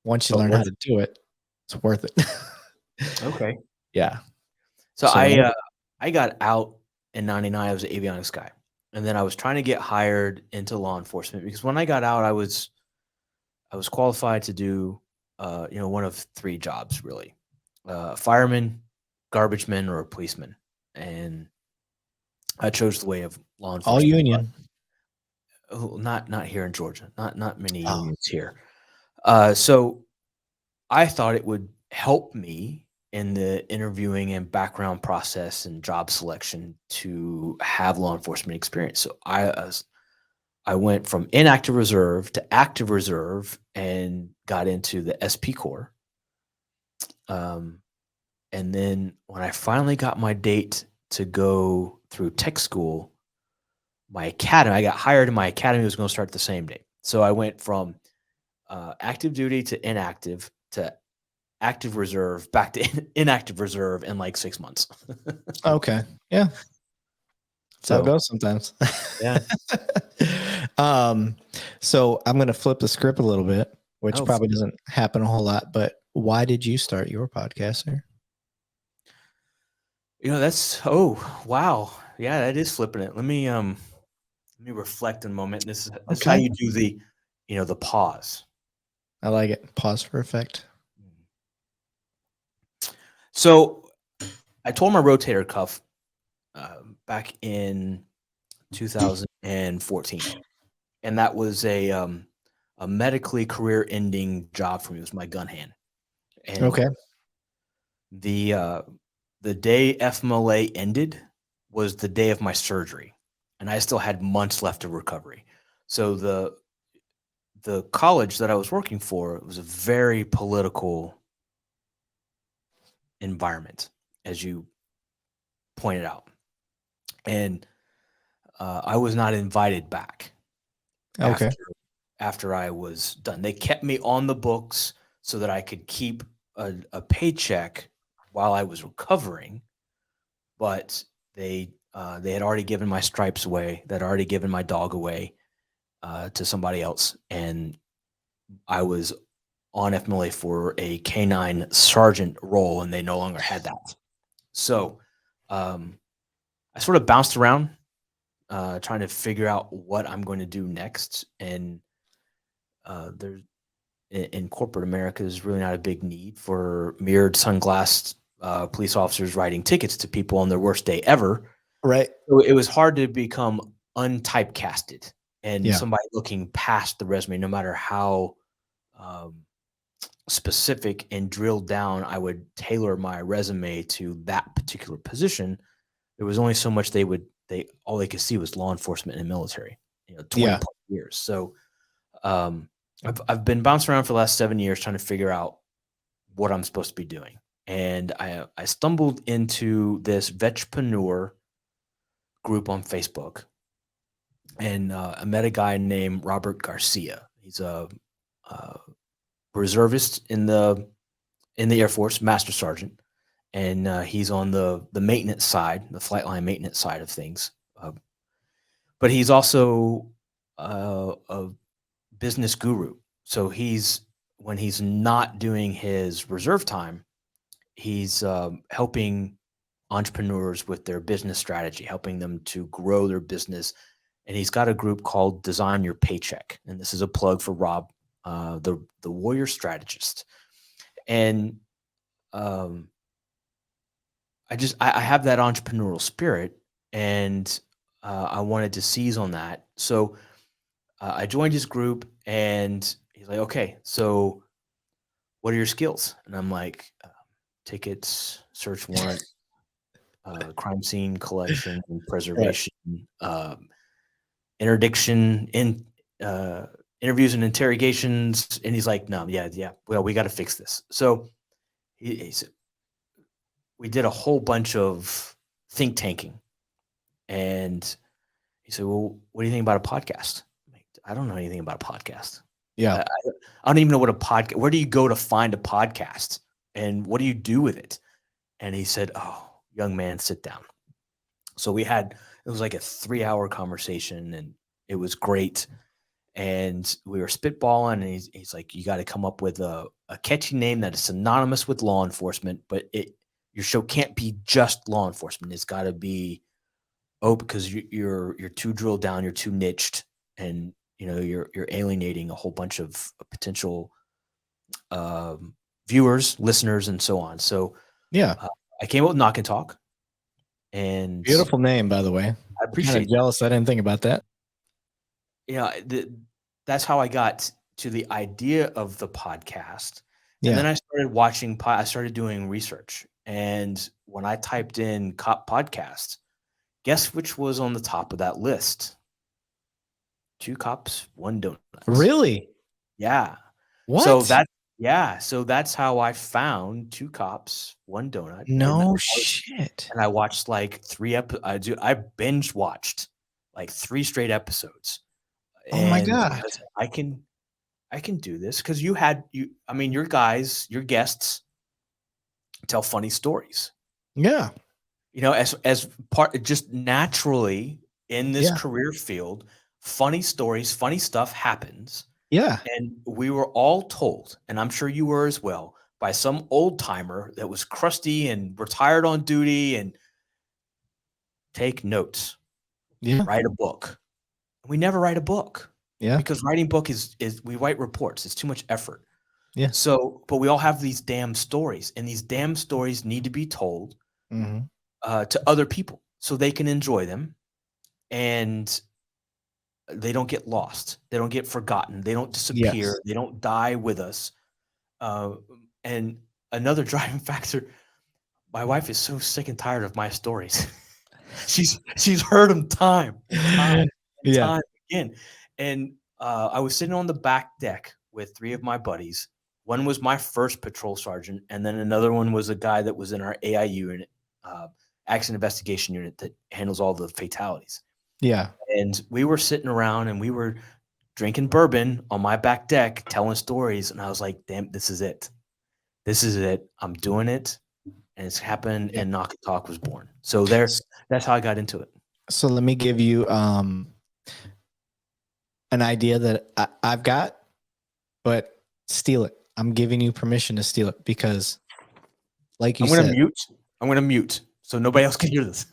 once you learn how to do it, it's worth it. Okay. Yeah. So I got out in '99. I was an avionics guy, and then I was trying to get hired into law enforcement because when I got out, I was qualified to do one of three jobs really: fireman, garbage man, or a policeman. And I chose the way of law enforcement. All union. Not here in Georgia. Not many unions here. So I thought it would help me in the interviewing and background process and job selection to have law enforcement experience. So I went from inactive reserve to active reserve and got into the SP Corps. And then when I finally got my date to go through tech school, my academy, I got hired and my academy was going to start the same day. So I went from active duty to inactive to active reserve back to inactive reserve in like 6 months. Okay. Yeah. That's how it goes sometimes. Yeah. So I'm going to flip the script a little bit, which probably doesn't happen a whole lot, but why did you start your podcast, sir? Wow. Yeah, that is flipping it. Let me reflect a moment. This is how you do the pause. I like it. Pause for effect. So I tore my rotator cuff back in 2014, and that was a medically career-ending job for me. It was my gun hand. And the day FMLA ended was the day of my surgery, and I still had months left of recovery. So the college that I was working for was a very political environment, as you pointed out, and I was not invited back. After I was done, they kept me on the books so that I could keep a paycheck while I was recovering, but they had already given my stripes away. They'd already given my dog away to somebody else, and I was on FMLA for a canine sergeant role, and they no longer had that. So I sort of bounced around trying to figure out what I'm going to do next. And there's in corporate America, there's really not a big need for mirrored sunglassed police officers writing tickets to people on their worst day ever. Right. So it was hard to become untypecasted and somebody looking past the resume, no matter how specific and drilled down I would tailor my resume to that particular position. There was only so much all they could see was law enforcement and military, 20 plus years. So I've been bouncing around for the last 7 years trying to figure out what I'm supposed to be doing. And I stumbled into this vetrepreneur group on Facebook, and I met a guy named Robert Garcia. He's a reservist in the Air Force, master sergeant, and he's on the maintenance side, the flight line maintenance side of things. But he's also a business guru. So when he's not doing his reserve time, he's helping entrepreneurs with their business strategy, helping them to grow their business. And he's got a group called Design Your Paycheck. And this is a plug for Rob, the warrior strategist. And I have that entrepreneurial spirit, and I wanted to seize on that. So I joined his group, and he's like, okay, so what are your skills? And I'm like, tickets, search warrant, crime scene collection and preservation, interdiction, interviews and interrogations. And he's like, no, well, we got to fix this. So we did a whole bunch of think tanking, And he said, well, what do you think about a podcast? I'm like, I don't know anything about a podcast. Yeah. I don't even know what a podcast, where do you go to find a podcast and what do you do with it? And he said, oh, young man, sit down. So it was like a 3-hour conversation and it was great. And we were spitballing and he's like, you got to come up with a catchy name that is synonymous with law enforcement, but your show can't be just law enforcement. It's got to be, because you're too drilled down, you're too niched, and you're alienating a whole bunch of potential viewers, listeners, and so on. So yeah, I came up with Knock&Talk, and beautiful name, by the way. I appreciate. Kind of jealous. I didn't think about that. That's how I got to the idea of the podcast. Yeah. And then I started watching. I started doing research, and when I typed in cop podcast, guess which was on the top of that list? 2 Cops, 1 Donut. Really? Yeah. What? So that's how I found 2 Cops, 1 Donut. No shit. And I watched like 3 episodes. I binge watched like 3 straight episodes. Oh my God. I can do this because your guests tell funny stories. Yeah. As part, just naturally in this career field, funny stories, funny stuff happens. Yeah. And we were all told, and I'm sure you were as well, by some old timer that was crusty and retired on duty, and take notes. Yeah. Write a book. We never write a book. Yeah. Because writing book is we write reports. It's too much effort. Yeah. So, but we all have these damn stories, and these damn stories need to be told to other people so they can enjoy them, and they don't get lost. They don't get forgotten. They don't disappear. Yes. They don't die with us. And another driving factor, my wife is so sick and tired of my stories. she's heard them time again. And I was sitting on the back deck with 3 of my buddies. One was my first patrol sergeant, and then another one was a guy that was in our AI unit, accident investigation unit that handles all the fatalities. Yeah. And we were sitting around and we were drinking bourbon on my back deck, telling stories. And I was like, damn, this is it. This is it. I'm doing it. And it's happened. And Knock&Talk was born. So that's how I got into it. So let me give you an idea that I've got, but steal it. I'm giving you permission to steal it because, like you said, I'm going to mute so nobody else can hear this.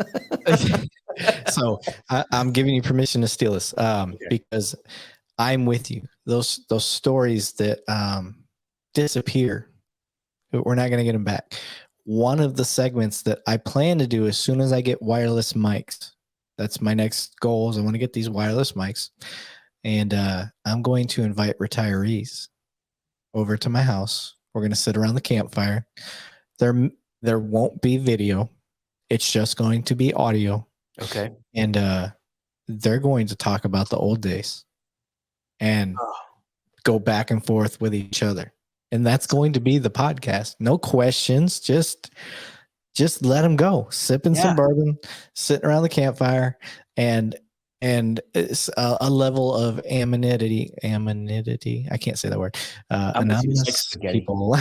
So I'm giving you permission to steal this because I'm with you. Those stories that disappear, we're not going to get them back. One of the segments that I plan to do as soon as I get wireless mics, that's my next goal, is I want to get these wireless mics, and I'm going to invite retirees over to my house. We're going to sit around the campfire. There won't be video. It's just going to be audio. Okay. And they're going to talk about the old days and go back and forth with each other. And that's going to be the podcast. No questions. Just let them go. Sipping some bourbon, sitting around the campfire, and it's a level of anonymity. I can't say that word. Anonymous people.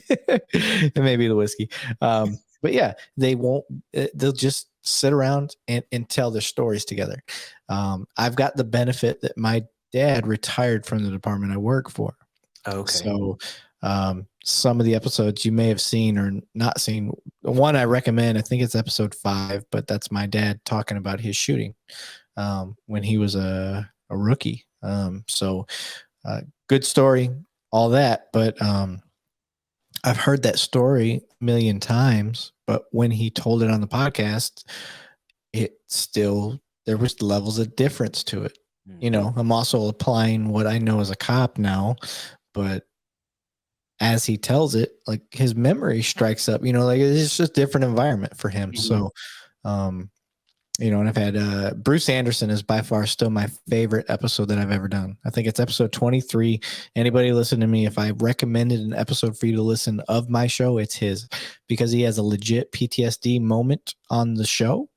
It may be the whiskey. But yeah, they'll just sit around and tell their stories together. I've got the benefit that my dad retired from the department I work for. Okay. So some of the episodes you may have seen or not seen. The one I recommend, I think it's episode 5, but that's my dad talking about his shooting when he was a rookie. So good story, all that. But I've heard that story a million times, but when he told it on the podcast, there was levels of difference to it. I'm also applying what I know as a cop now, but as he tells it, like his memory strikes up, like it's just a different environment for him. So, and I've had Bruce Anderson is by far still my favorite episode that I've ever done. I think it's episode 23. Anybody listen to me, if I recommended an episode for you to listen of my show, it's his, because he has a legit PTSD moment on the show.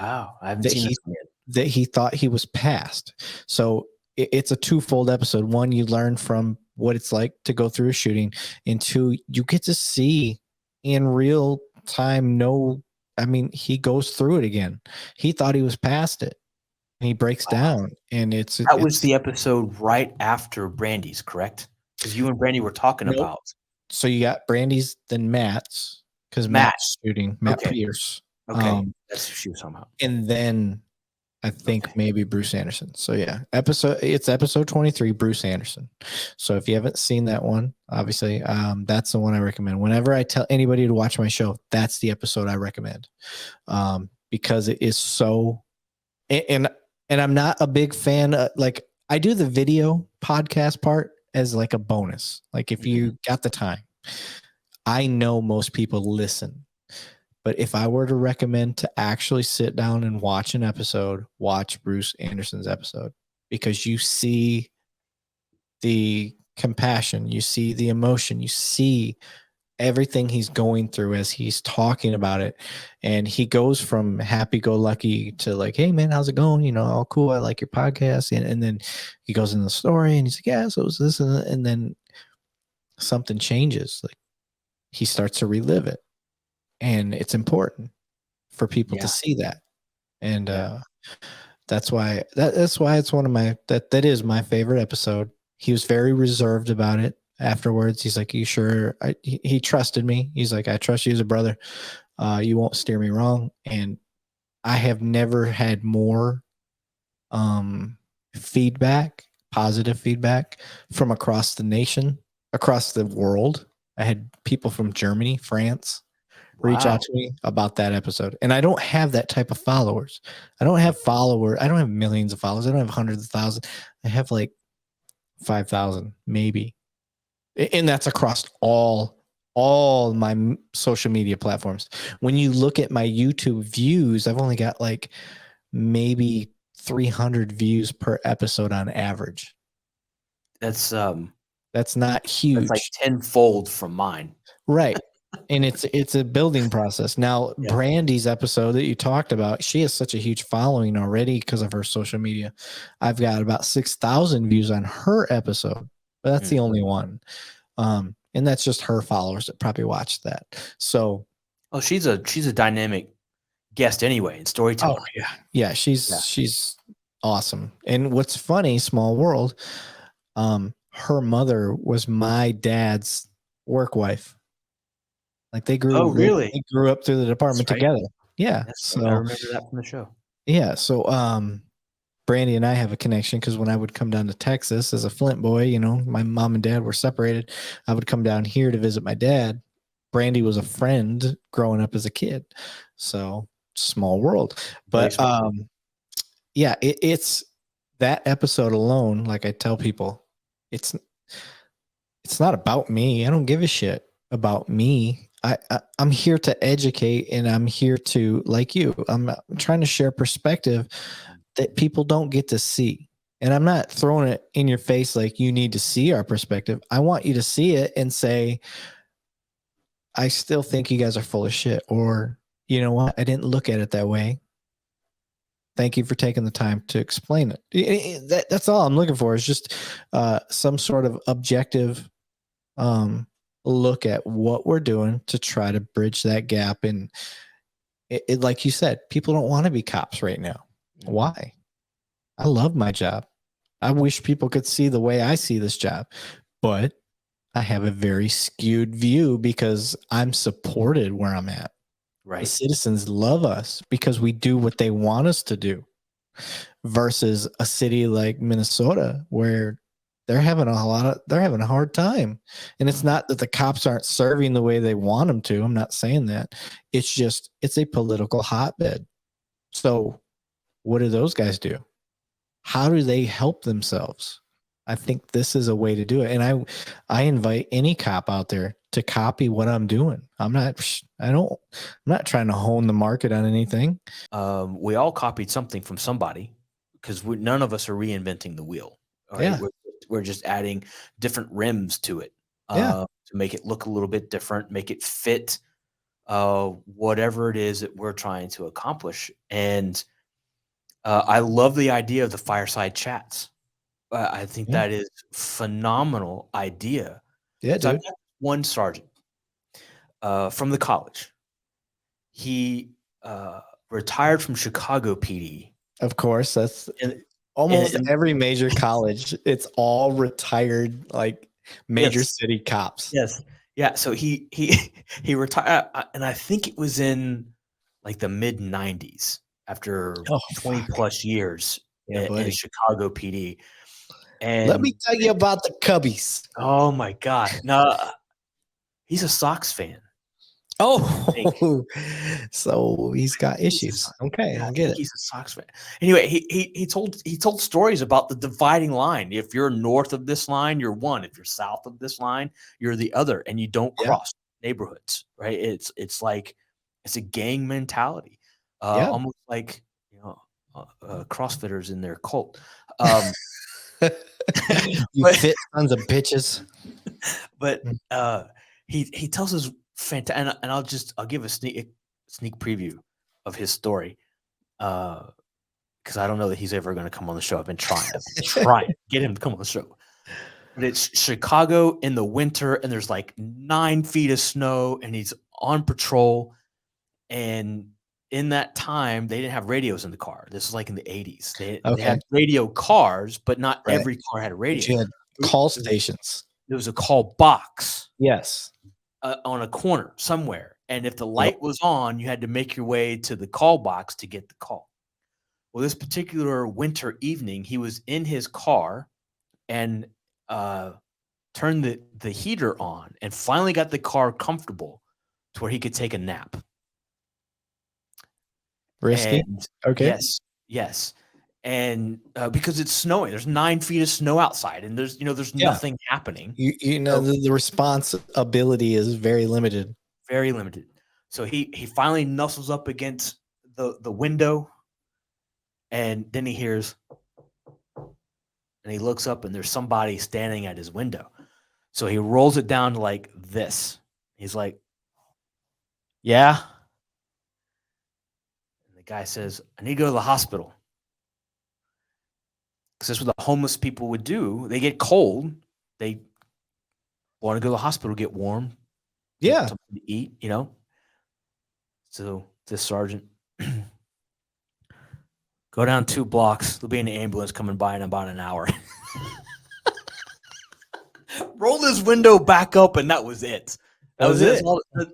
Wow, I haven't that seen he this one yet. that he thought he was past. So it's a twofold episode. One, you learn from what it's like to go through a shooting, and two, you get to see in real time. He goes through it again. He thought he was past it, and he breaks down, and That was the episode right after Brandy's, correct? Because you and Brandy were talking Nope. about So you got Brandy's, then Matt's, because Matt. Matt's shooting, Matt Okay. Pierce. Okay, that's who she was talking about. And then I think maybe Bruce Anderson. So yeah, it's episode 23, Bruce Anderson. So if you haven't seen that one, obviously, that's the one I recommend. Whenever I tell anybody to watch my show, that's the episode I recommend, because it is so. And I'm not a big fan. Like, I do the video podcast part as like a bonus. Like, if you got the time, I know most people listen. But if I were to recommend to actually sit down and watch an episode, watch Bruce Anderson's episode, because you see the compassion, you see the emotion, you see everything he's going through as he's talking about it. And he goes from happy-go-lucky to like, hey man, how's it going? You know, oh cool, I like your podcast. And then he goes into the story and he's like, yeah, so it was this, and then something changes. Like, he starts to relive it. And it's important for people to see that. And that's why it's one of my that is my favorite episode. He was very reserved about it afterwards. He's like, you sure? He trusted me. He's like, I trust you as a brother. You won't steer me wrong. And I have never had more feedback, positive feedback from across the nation, across the world. I had people from Germany, France, reach out to me about that episode. And I don't have that type of followers. I don't have millions of followers. I don't have hundreds of thousands. I have like 5,000 maybe. And that's across all my social media platforms. When you look at my YouTube views, I've only got like maybe 300 views per episode on average. That's not huge. That's like tenfold from mine. Right. And it's a building process. Now, Brandy's episode that you talked about, she has such a huge following already because of her social media. I've got about 6,000 views on her episode, but that's the only one. And that's just her followers that probably watched that. So, she's a dynamic guest anyway in storytelling. Oh yeah, she's awesome. And what's funny, small world, her mother was my dad's work wife. Like, they grew. Oh, really? They grew up through the department together. Yeah. So I remember that from the show. Yeah. So, Brandy and I have a connection because when I would come down to Texas as a Flint boy, you know, my mom and dad were separated. I would come down here to visit my dad. Brandy was a friend growing up as a kid. So, small world. But, yeah, it's that episode alone. Like I tell people, it's not about me. I don't give a shit about me. I'm here to educate, and I'm here to, like you, I'm trying to share perspective that people don't get to see. And I'm not throwing it in your face like you need to see our perspective. I want you to see it and say, I still think you guys are full of shit, or, you know what? I didn't look at it that way. Thank you for taking the time to explain it. That's all I'm looking for, is just some sort of objective look at what we're doing to try to bridge that gap. And it like you said, people don't want to be cops right now. Why? I love my job. I wish people could see the way I see this job, but I have a very skewed view because I'm supported where I'm at. Right. The citizens love us because we do what they want us to do, versus a city like Minnesota where they're having a hard time. And it's not that the cops aren't serving the way they want them to. I'm not saying that. It's just, it's a political hotbed. So what do those guys do? How do they help themselves? I think this is a way to do it. And I invite any cop out there to copy what I'm doing. I'm not trying to hone the market on anything. We all copied something from somebody, because none of us are reinventing the wheel. Right? Yeah. We're just adding different rims to it to make it look a little bit different, make it fit whatever it is that we're trying to accomplish. And I love the idea of the fireside chats. I think Yeah. that is phenomenal idea. Yeah, So I've dude. got one sergeant from the college. He retired from Chicago PD, Of course, that's and, almost and every major college. It's all retired, like major yes, city cops. yes, yeah. So he he retired, and I think it was in like the mid '90s after Oh 20 fuck. plus years Yeah, in buddy. Chicago PD. Let me And tell you about the Cubbies. oh my god, no, he's a Sox fan. I think. Oh, so he's got He's a issues. Sox Okay, Yeah, I I get think it. he's a Sox fan. Anyway, he told stories about the dividing line. If you're north of this line, you're one. If you're south of this line, you're the other, and you don't Yeah, cross neighborhoods, right? It's like it's a gang mentality, yeah. almost like CrossFitters in their cult. Um, You but fit sons of bitches. but he tells us fantastic, and I'll give a sneak preview of his story. Because I don't know that he's ever going to come on the show. I've been trying to get him to come on the show. But it's Chicago in the winter, and there's like 9 feet of snow, and he's on patrol. And in that time, they didn't have radios in the car. This is like in the 80s. They Okay, had radio cars, but not right. every car had a But radio. you had There call was stations. there was a call box Yes. on a corner somewhere. And if the Yep. light was on, you had to make your way to the call box to get the call. Well, this particular winter evening, he was in his car and turned the heater on and finally got the car comfortable to where he could take a nap. Risky. And Okay. yes. And because it's snowing, there's 9 feet of snow outside, and there's Yeah. nothing happening. You know So the responsibility is very limited. very limited. So he finally nuzzles up against the window, and then he hears, and he looks up, and there's somebody standing at his window. So he rolls it down to like this. He's like, "Yeah." And the guy says, "I need to go to the hospital." Because that's what the homeless people would do. They get cold. They want to go to the hospital, get warm, get Yeah. something to eat. So this sergeant, go down 2 blocks. There'll be an ambulance coming by in about an hour. Rolled his window back up, and that was it. That was it.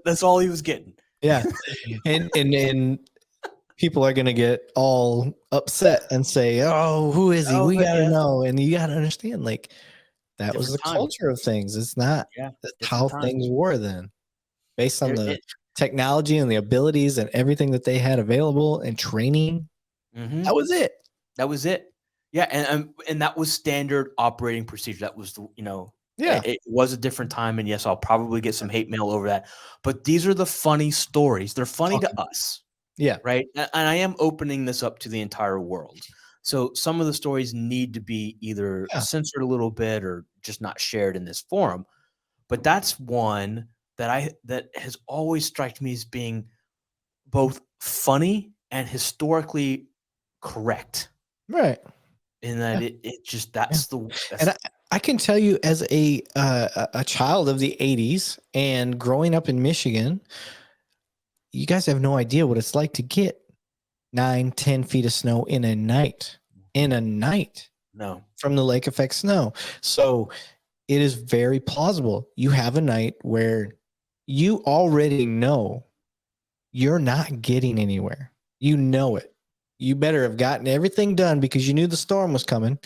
That's all he was getting. Yeah. And people are gonna get all upset and say, "Oh, who is he? Oh, We but gotta yeah, know." And you gotta understand, like that was the different time. culture of things. It's not Yeah, that's how different time. things were then, based on the It, technology and the abilities and everything that they had available and training. mm-hmm. That was it. That was it. Yeah, and that was standard operating procedure. That was Yeah. it was a different time, and yes, I'll probably get some hate mail over that. But these are the funny stories. They're funny Okay. to us, Yeah. right? And I am opening this up to the entire world. So some of the stories need to be either Yeah. censored a little bit or just not shared in this forum. But that's one that has always struck me as being both funny and historically correct. Right. In that Yeah. it just Yeah. that's And I can tell you as a child of the 80s and growing up in Michigan, you guys have no idea what it's like to get 9-10 feet of snow in a night no. from the lake effect snow. So it is very plausible you have a night where you already know you're not getting anywhere. You know it. You better have gotten everything done because you knew the storm was coming.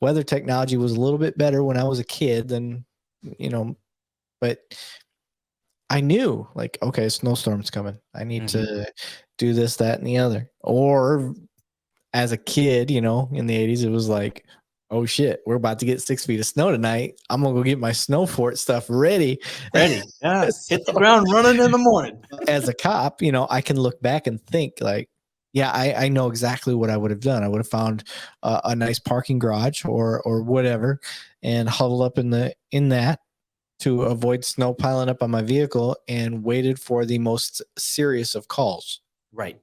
Weather technology was a little bit better when I was a kid than, but I knew, like, okay, snowstorm's coming. I need to do this, that, and the other. Or as a kid, in the 80s, it was like, oh shit, we're about to get 6 feet of snow tonight. I'm gonna go get my snow fort stuff ready. Yeah. So, Hit the ground running in the morning. as a cop, I can look back and think like, yeah, I know exactly what I would have done. I would have found a nice parking garage or whatever, and huddled up in that, to avoid snow piling up on my vehicle and waited for the most serious of calls. Right.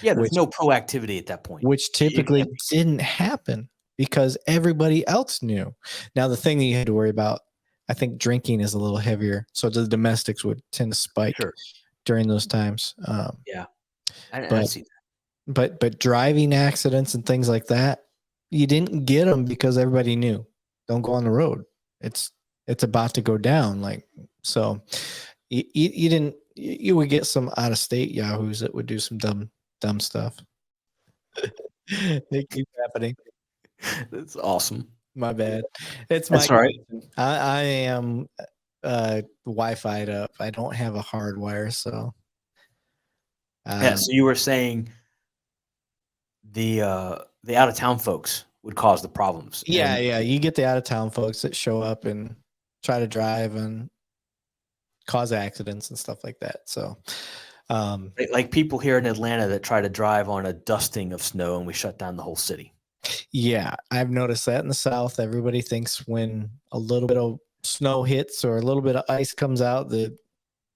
Yeah, there's Which- no proactivity at that point. Which typically didn't happen because everybody else knew. Now, the thing that you had to worry about, I think drinking is a little heavier. So the domestics would tend to spike during those times. Yeah. I see that. But driving accidents and things like that, you didn't get them because everybody knew. Don't go on the road. It's about to go down. Like, so you didn't, you would get some out of state yahoos that would do some dumb stuff. They keep happening. That's awesome. My bad. That's all right. I am Wi-Fi'd up. I don't have a hard wire, so Yeah, so you were saying the out of town folks would cause the problems. Yeah, you get the out of town folks that show up and try to drive and cause accidents and stuff like that. So like people here in Atlanta that try to drive on a dusting of snow and we shut down the whole city. Yeah, I've noticed that in the South. Everybody thinks when a little bit of snow hits or a little bit of ice comes out that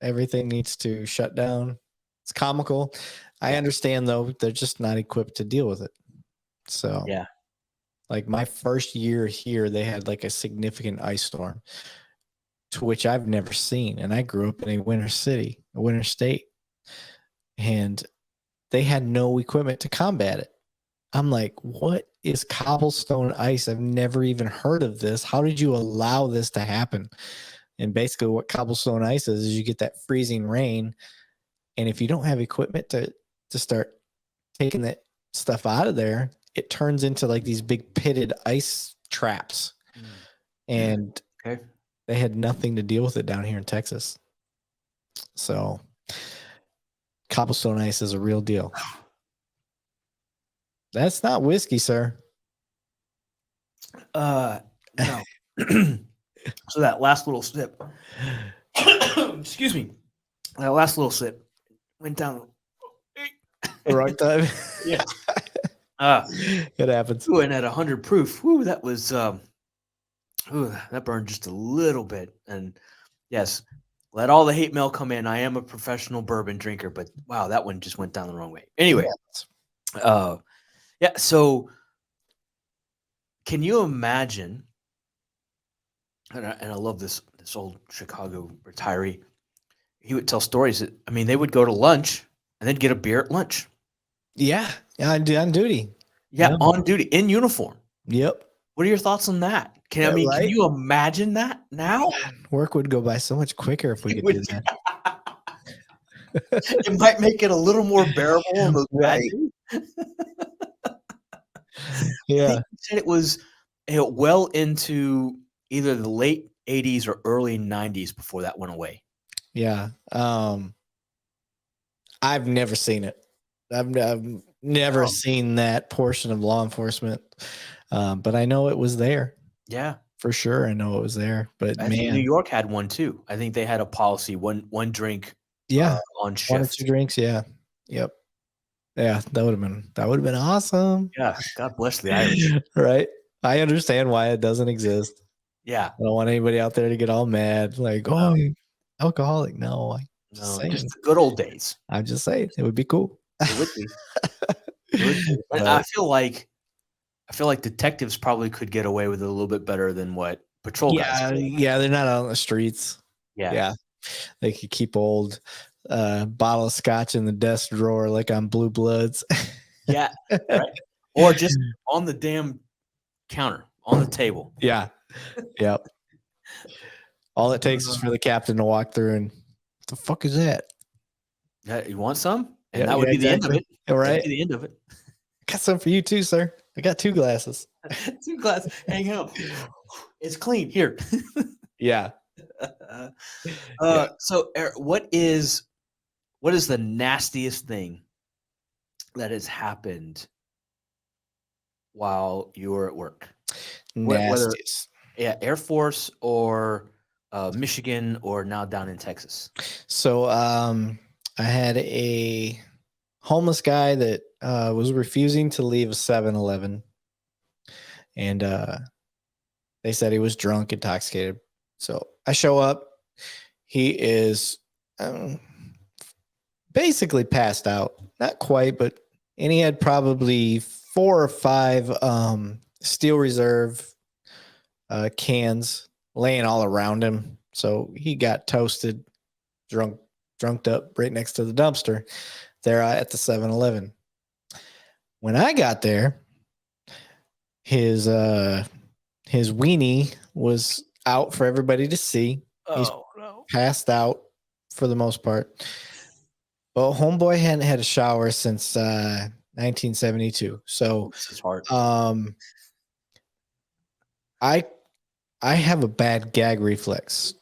everything needs to shut down. It's comical. I understand, though, they're just not equipped to deal with it. So, yeah, like my first year here, they had like a significant ice storm, to which I've never seen. And I grew up in a winter state, and they had no equipment to combat it. I'm like, what is cobblestone ice? I've never even heard of this. How did you allow this to happen? And basically what cobblestone ice is you get that freezing rain. And if you don't have equipment to start taking that stuff out of there, it turns into like these big pitted ice traps. And they had nothing to deal with it down here in Texas. So cobblestone ice is a real deal. That's not whiskey, sir. No. So that last little sip, excuse me, that last little sip went down the wrong time. Yeah. It happens. And at 100 proof, whoo, that was that burned just a little bit. And yes, let all the hate mail come in. I am a professional bourbon drinker, but wow, that one just went down the wrong way. Anyway, yeah. So, can you imagine? And I love this old Chicago retiree. He would tell stories that, I mean, they would go to lunch and they'd get a beer at lunch. Yeah, on duty. Yeah, on duty in uniform. Yep. What are your thoughts on that? Can you imagine that now? Work would go by so much quicker if we could do that. It might make it a little more bearable. Right. Yeah. I think he said it was well into either the late 80s or early 90s before that went away. Yeah. I've never seen it. I've never seen that portion of law enforcement. But I know it was there. Yeah. For sure. I know it was there. But I think New York had one too. I think they had a policy, one drink on shift. 1 or 2 drinks, yeah. Yep. Yeah, that would have been awesome. Yeah. God bless the Irish. Right. I understand why it doesn't exist. Yeah. I don't want anybody out there to get all mad, like, oh, alcoholic. No, just the good old days. I'm just saying it would be cool. It would be. It would be. But I feel like detectives probably could get away with it a little bit better than what patrol guys could. Yeah, they're not out on the streets. Yeah. They could keep old bottle of scotch in the desk drawer like on Blue Bloods. Yeah. Right. Or just on the damn counter, on the table. Yeah. Yep. All it takes is for the captain to walk through and what the fuck is that? You want some? And that would be the end of it. Right. That would be the end of it. Got some for you too, sir. I got 2 glasses. 2 glasses. Hang out. It's clean. Here. Yeah. So Eric, what is the nastiest thing that has happened while you were at work? Nastiest. Whether Air Force or Michigan or now down in Texas. So I had a homeless guy that was refusing to leave a 7-Eleven, and they said he was drunk, intoxicated. So I show up. He is basically passed out. Not quite, but and he had probably 4 or 5 Steel Reserve cans laying all around him. So he got toasted, drunked up right next to the dumpster there at the 7-Eleven. When I got there, his weenie was out for everybody to see. He's no. passed out for the most part. Well, homeboy hadn't had a shower since 1972. So This is hard. I have a bad gag reflex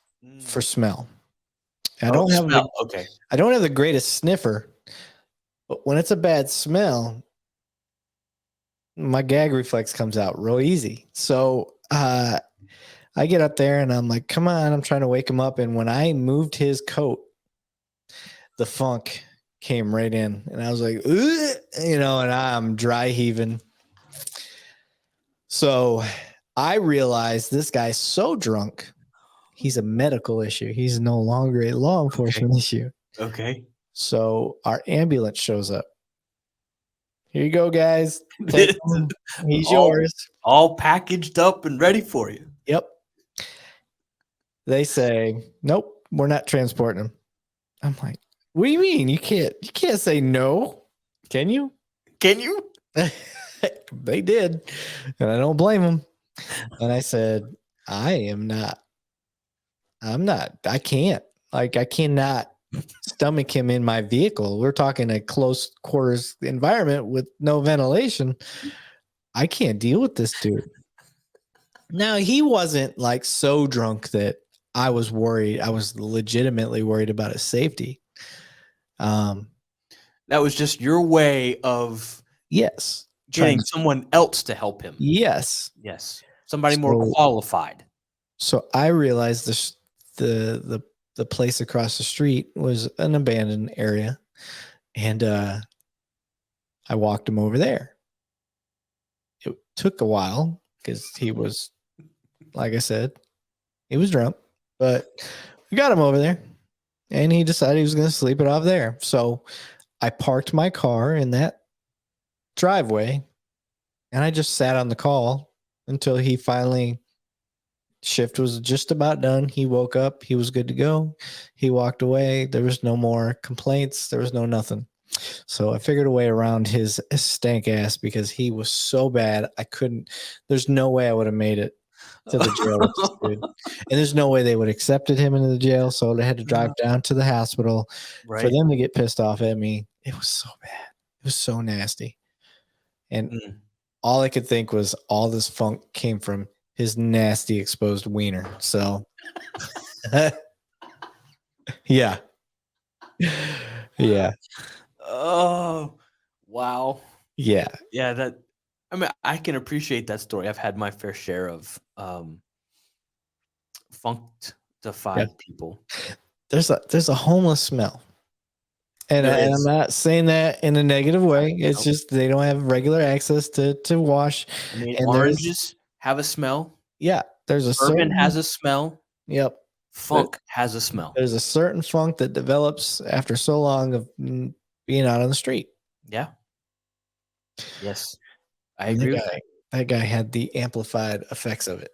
for smell. I don't have the greatest sniffer, but when it's a bad smell, my gag reflex comes out real easy. So I get up there and I'm like, come on, I'm trying to wake him up. And when I moved his coat, the funk came right in. And I was like, and I'm dry heaving. So I realized this guy's so drunk, he's a medical issue. He's no longer a law enforcement issue. Okay. So our ambulance shows up. Here you go, guys. He's yours. All packaged up and ready for you. Yep. They say, nope, we're not transporting him. I'm like, what do you mean? You can't say no. Can you? Can you? They did. And I don't blame them. And I said, I'm not. I can't. Like, I cannot stomach him in my vehicle. We're talking a close quarters environment with no ventilation. I can't deal with this dude. Now, he wasn't like so drunk that I was worried. I was legitimately worried about his safety. That was just your way of getting someone else to help him. Yes. Somebody more qualified. So I realized the place across the street was an abandoned area, and I walked him over there. It took a while because he was, like I said, he was drunk, but we got him over there, and he decided he was going to sleep it off there. So I parked my car in that driveway, and I just sat on the call until he finally, shift was just about done. He woke up. He was good to go. He walked away. There was no more complaints. There was no nothing. So I figured a way around his stank ass because he was so bad. There's no way I would have made it to the jail with this dude. And there's no way they would have accepted him into the jail. So they had to drive down to the hospital for them to get pissed off at me. It was so bad. It was so nasty. And all I could think was all this funk came from his nasty exposed wiener. So yeah. Oh, wow. Yeah. I can appreciate that story. I've had my fair share of funked-defied people. There's a homeless smell. And I'm not saying that in a negative way. It's just they don't have regular access to wash. I mean, oranges have a smell. Yeah. Bourbon has a smell. Yep. Funk has a smell. There's a certain funk that develops after so long of being out on the street. Yeah. Yes. I agree. That guy had the amplified effects of it.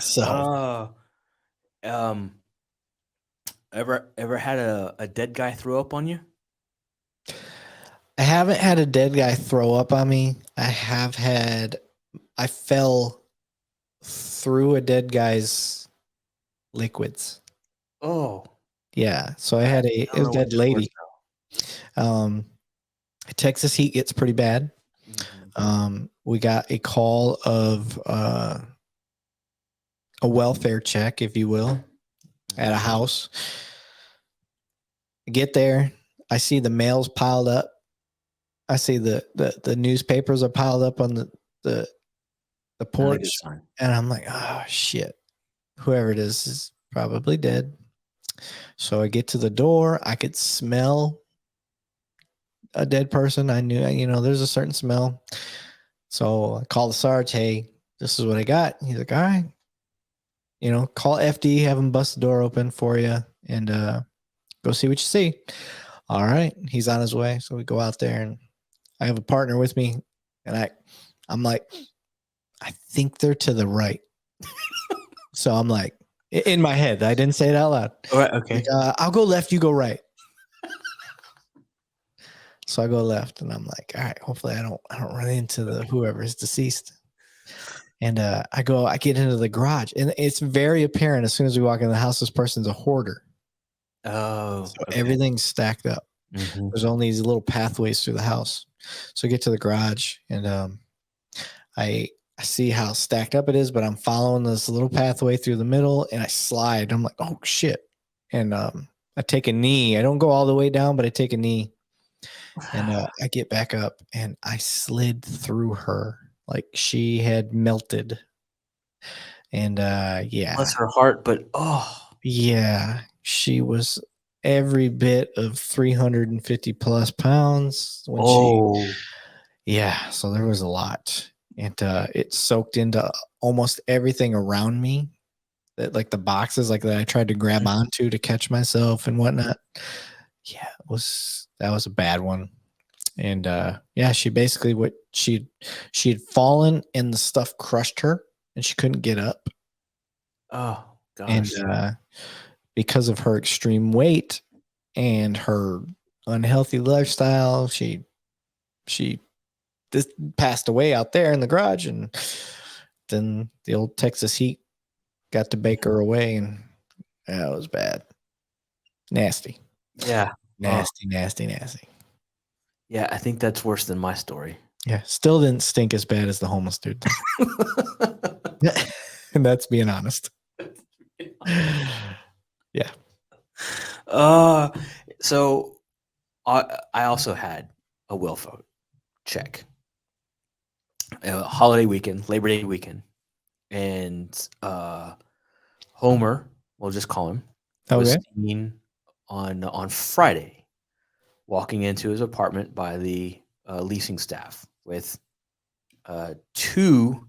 So, ever had a dead guy throw up on you? I haven't had a dead guy throw up on me. I fell through a dead guy's liquids. Oh. Yeah. So I had it was a dead lady. Texas heat gets pretty bad. We got a call of a welfare check, if you will, at a house. I get there. I see the mails piled up. I see the newspapers are piled up on the porch. And I'm like, oh, shit. Whoever it is probably dead. So I get to the door. I could smell a dead person. I knew, there's a certain smell. So I call the Sarge. Hey, this is what I got. He's like, all right, call FD, have him bust the door open for you, and go see what you see. All right, he's on his way. So we go out there, and I have a partner with me, and I'm like, I think they're to the right. So I'm like, in my head, I didn't say it out loud. All right. Okay. Like, I'll go left, you go right. So I go left, and I'm like, all right, hopefully I don't run into the whoever is deceased. And I get into the garage, and it's very apparent as soon as we walk in the house, this person's a hoarder. Oh, So okay. everything's stacked up. Mhm. There's only these little pathways through the house. So I get to the garage, and I see how stacked up it is, but I'm following this little pathway through the middle, and I slide. I'm like, oh shit. And I take a knee. I don't go all the way down, but I take a knee, and I get back up, and I slid through her like she had melted. And yeah, Bless her heart, but yeah, she was every bit of 350 plus pounds when yeah, so there was a lot. And it soaked into almost everything around me. That, like, the boxes like that I tried to grab onto to catch myself and whatnot. Yeah, that was a bad one. And yeah, she basically she had fallen and the stuff crushed her and she couldn't get up. oh And gosh. because of her extreme weight and her unhealthy lifestyle, she just passed away out there in the garage. And then the old Texas heat got to bake her away, and that was bad. Nasty. Yeah. Nasty. Yeah, I think that's worse than my story. Yeah, still didn't stink as bad as the homeless dude. And that's being honest. Yeah. So I also had a will vote check. Holiday weekend, Labor Day weekend, and Homer, we'll just call him, was Okay. seen on Friday walking into his apartment by the leasing staff with two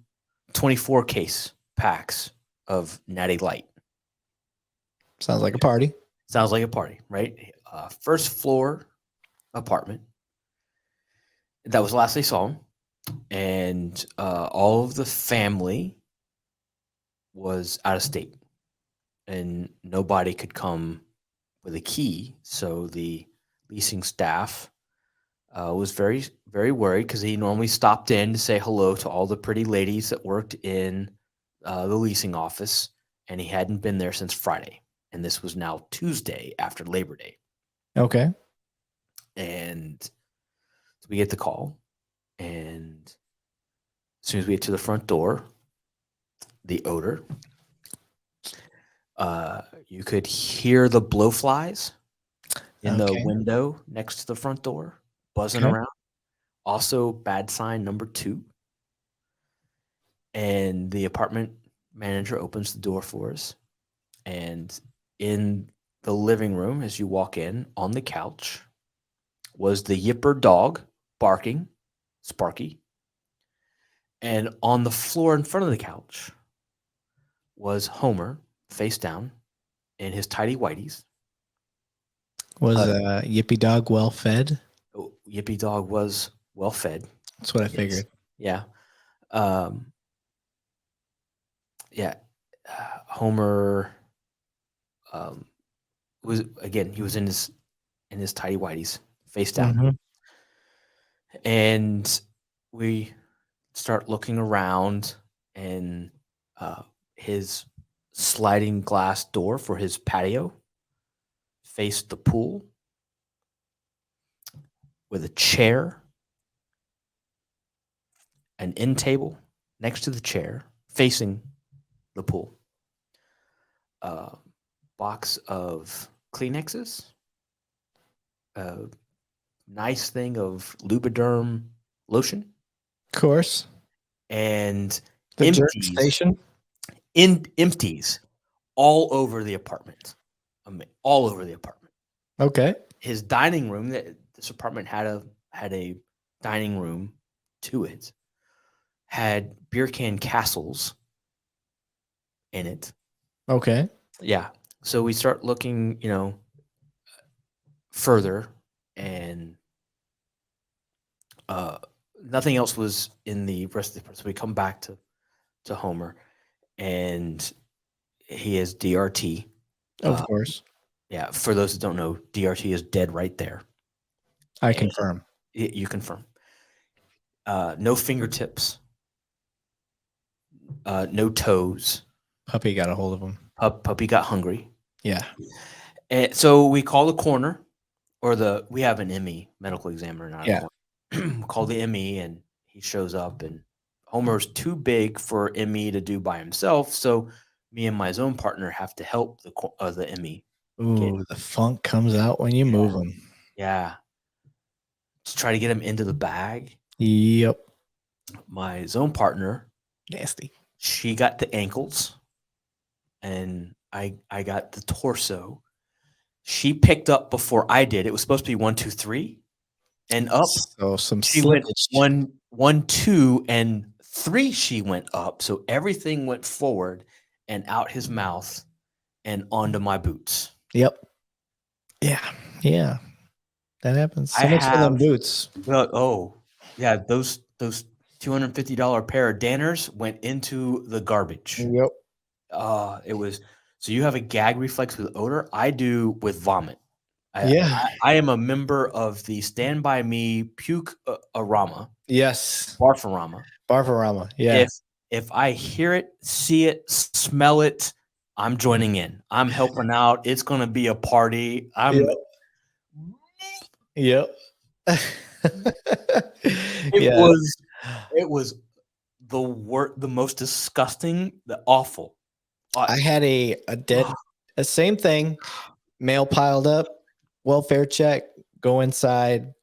24 case packs of Natty Light. Sounds like a party. Sounds like a party, right? First floor apartment. That was the last they saw him. And all of the family was out of state. And nobody could come with a key. So the leasing staff was very, very worried because he normally stopped in to say hello to all the pretty ladies that worked in the leasing office. And he hadn't been there since Friday. And this was now Tuesday after Labor Day. Okay. And so we get the call. And as soon as we get to the front door, the odor, you could hear the blowflies in the Okay. window next to the front door buzzing Okay. around. Also, bad sign number 2. And the apartment manager opens the door for us. And in the living room, as you walk in, on the couch, was the Yipper dog barking, Sparky. And on the floor in front of the couch was Homer, face down, in his tidy whities. Was Yippy Dog well fed? Yippy dog was well fed. That's what I Yes. figured. Yeah. Yeah. Homer he was in his tidy whities, face down. Mhm. And we start looking around, and his sliding glass door for his patio faced the pool with a chair, an end table next to the chair facing the pool, a box of Kleenexes, a nice thing of Lubriderm lotion, Of course. The and jerk empties station. empties all over the apartment. All over the apartment. Okay. His dining room, this apartment had a dining room to it, had beer can castles in it. Okay. Yeah. So we start looking, further, and uh, nothing else was in the rest of the. So we come back to Homer, and he has DRT. Of course. Yeah. For those that don't know, DRT is dead right there. I And confirm. you confirm. No fingertips. No toes. Puppy got a hold of him. Puppy got hungry. Yeah. And so we call the coroner, or we have an ME, medical examiner, not a Yeah. coroner. Call the ME, and he shows up, and Homer's too big for ME to do by himself. So me and my zone partner have to help the ME get, Ooh, the funk comes out when you move them. yeah, to try to get him into the bag. Yep. My zone partner, Nasty. she got the ankles, and I got the torso. She picked up before I did. It was supposed to be 1, 2, 3, and up. So some She went slippage. 1, 2, and 3. She went up, so everything went forward and out his mouth and onto my boots. Yep. Yeah. Yeah. That happens. I So much for them have, boots. yeah, those $250 pair of Danners went into the garbage. Yep. It was, so you have a gag reflex with odor. I do with vomit. Yeah. I am a member of the Stand By Me Puke Arama, Yes. Barfarama. Barbarama. Yeah. If I hear it, see it, smell it, I'm joining in. I'm helping out. It's gonna be a party. Yep. Yep. It Yeah. was it was the most disgusting, the awful. I had a dead, a same thing, mail piled up, welfare check, go inside.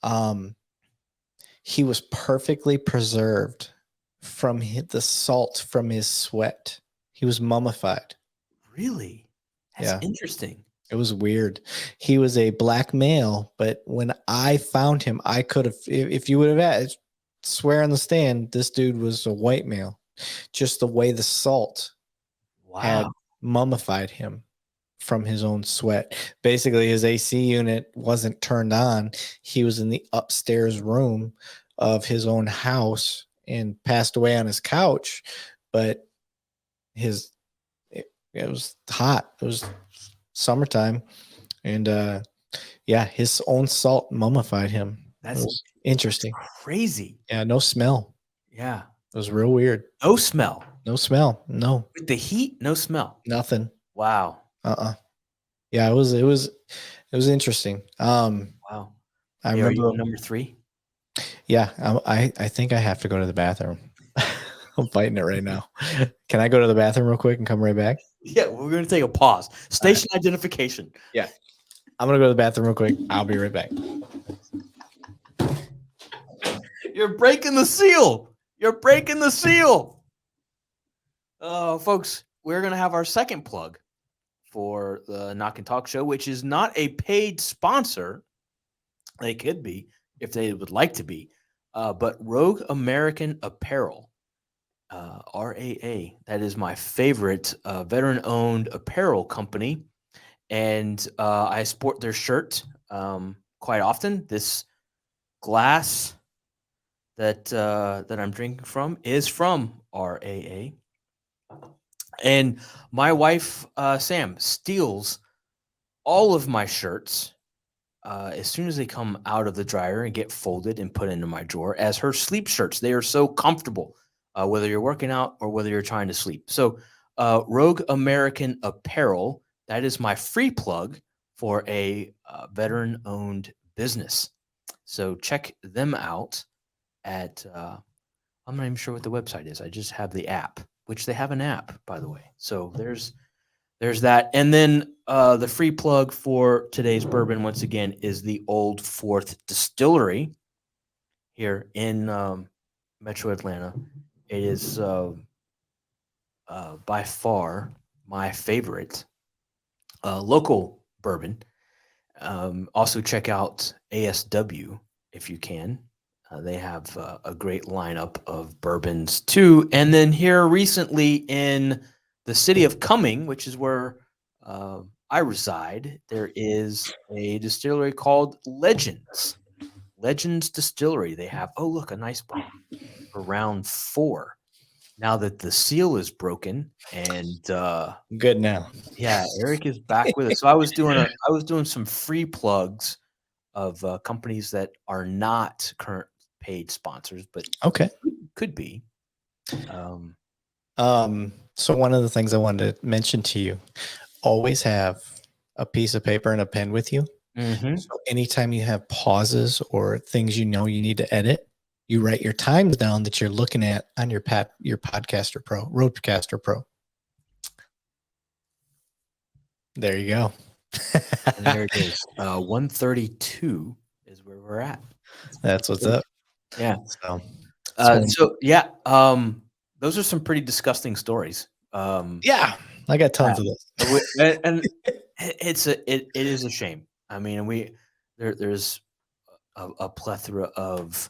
Um, he was perfectly preserved from the salt from his sweat. He was mummified. Really? That's Yeah. interesting. It was weird. He was a black male, but when I found him, I could have, if you would have asked, swear on the stand, this dude was a white male. Just the way the salt had Wow. mummified him from his own sweat. Basically, his AC unit wasn't turned on. He was in the upstairs room of his own house and passed away on his couch, but it was hot. It was summertime, and yeah, his own salt mummified him. It That's was interesting. crazy. Yeah, no smell. Yeah. It was real weird. No smell. No smell. No, With the heat, no smell. nothing. Wow. Yeah, it was interesting. Wow. I Hey, are you remember. on number 3? Yeah, I think I have to go to the bathroom. I'm fighting it right now. Can I go to the bathroom real quick and come right back? Yeah, we're going to take a pause. Station identification. Yeah, I'm gonna go to the bathroom real quick. I'll be right back. You're breaking the seal. You're breaking the seal. Folks, we're going to have our second plug for the Knock and Talk show, which is not a paid sponsor. They could be if they would like to be. But Rogue American Apparel, RAA, that is my favorite veteran-owned apparel company. And I sport their shirt quite often. This glass that I'm drinking from is from RAA. And my wife, Sam, steals all of my shirts as soon as they come out of the dryer and get folded and put into my drawer as her sleep shirts. They are so comfortable, whether you're working out or whether you're trying to sleep. So, Rogue American Apparel, that is my free plug for a veteran owned business. So, check them out at, I'm not even sure what the website is. I just have the app, which they have an app, by the way. So, there's that. And then the free plug for today's bourbon, once again, is the Old Fourth Distillery here in Metro Atlanta. It is by far my favorite local bourbon. Also, check out ASW if you can. They have a great lineup of bourbons too. And then here recently in the city of Cumming, which is where I reside, there is a distillery called Legends. Legends Distillery. They have, oh, look, a nice bottle for round 4. Now that the seal is broken, and Good now. yeah, Erik is back with us. So I was doing some free plugs of companies that are not current paid sponsors, but Okay. could be. So one of the things I wanted to mention to you, always have a piece of paper and a pen with you. So anytime you have pauses or things you know you need to edit, you write your times down that you're looking at on your Podcaster Pro, Roadcaster Pro. There you go. And there it is. 132 is where we're at. That's what's up. Yeah. So yeah, those are some pretty disgusting stories. yeah, I got tons of those. And it is a shame. I mean, there's a plethora of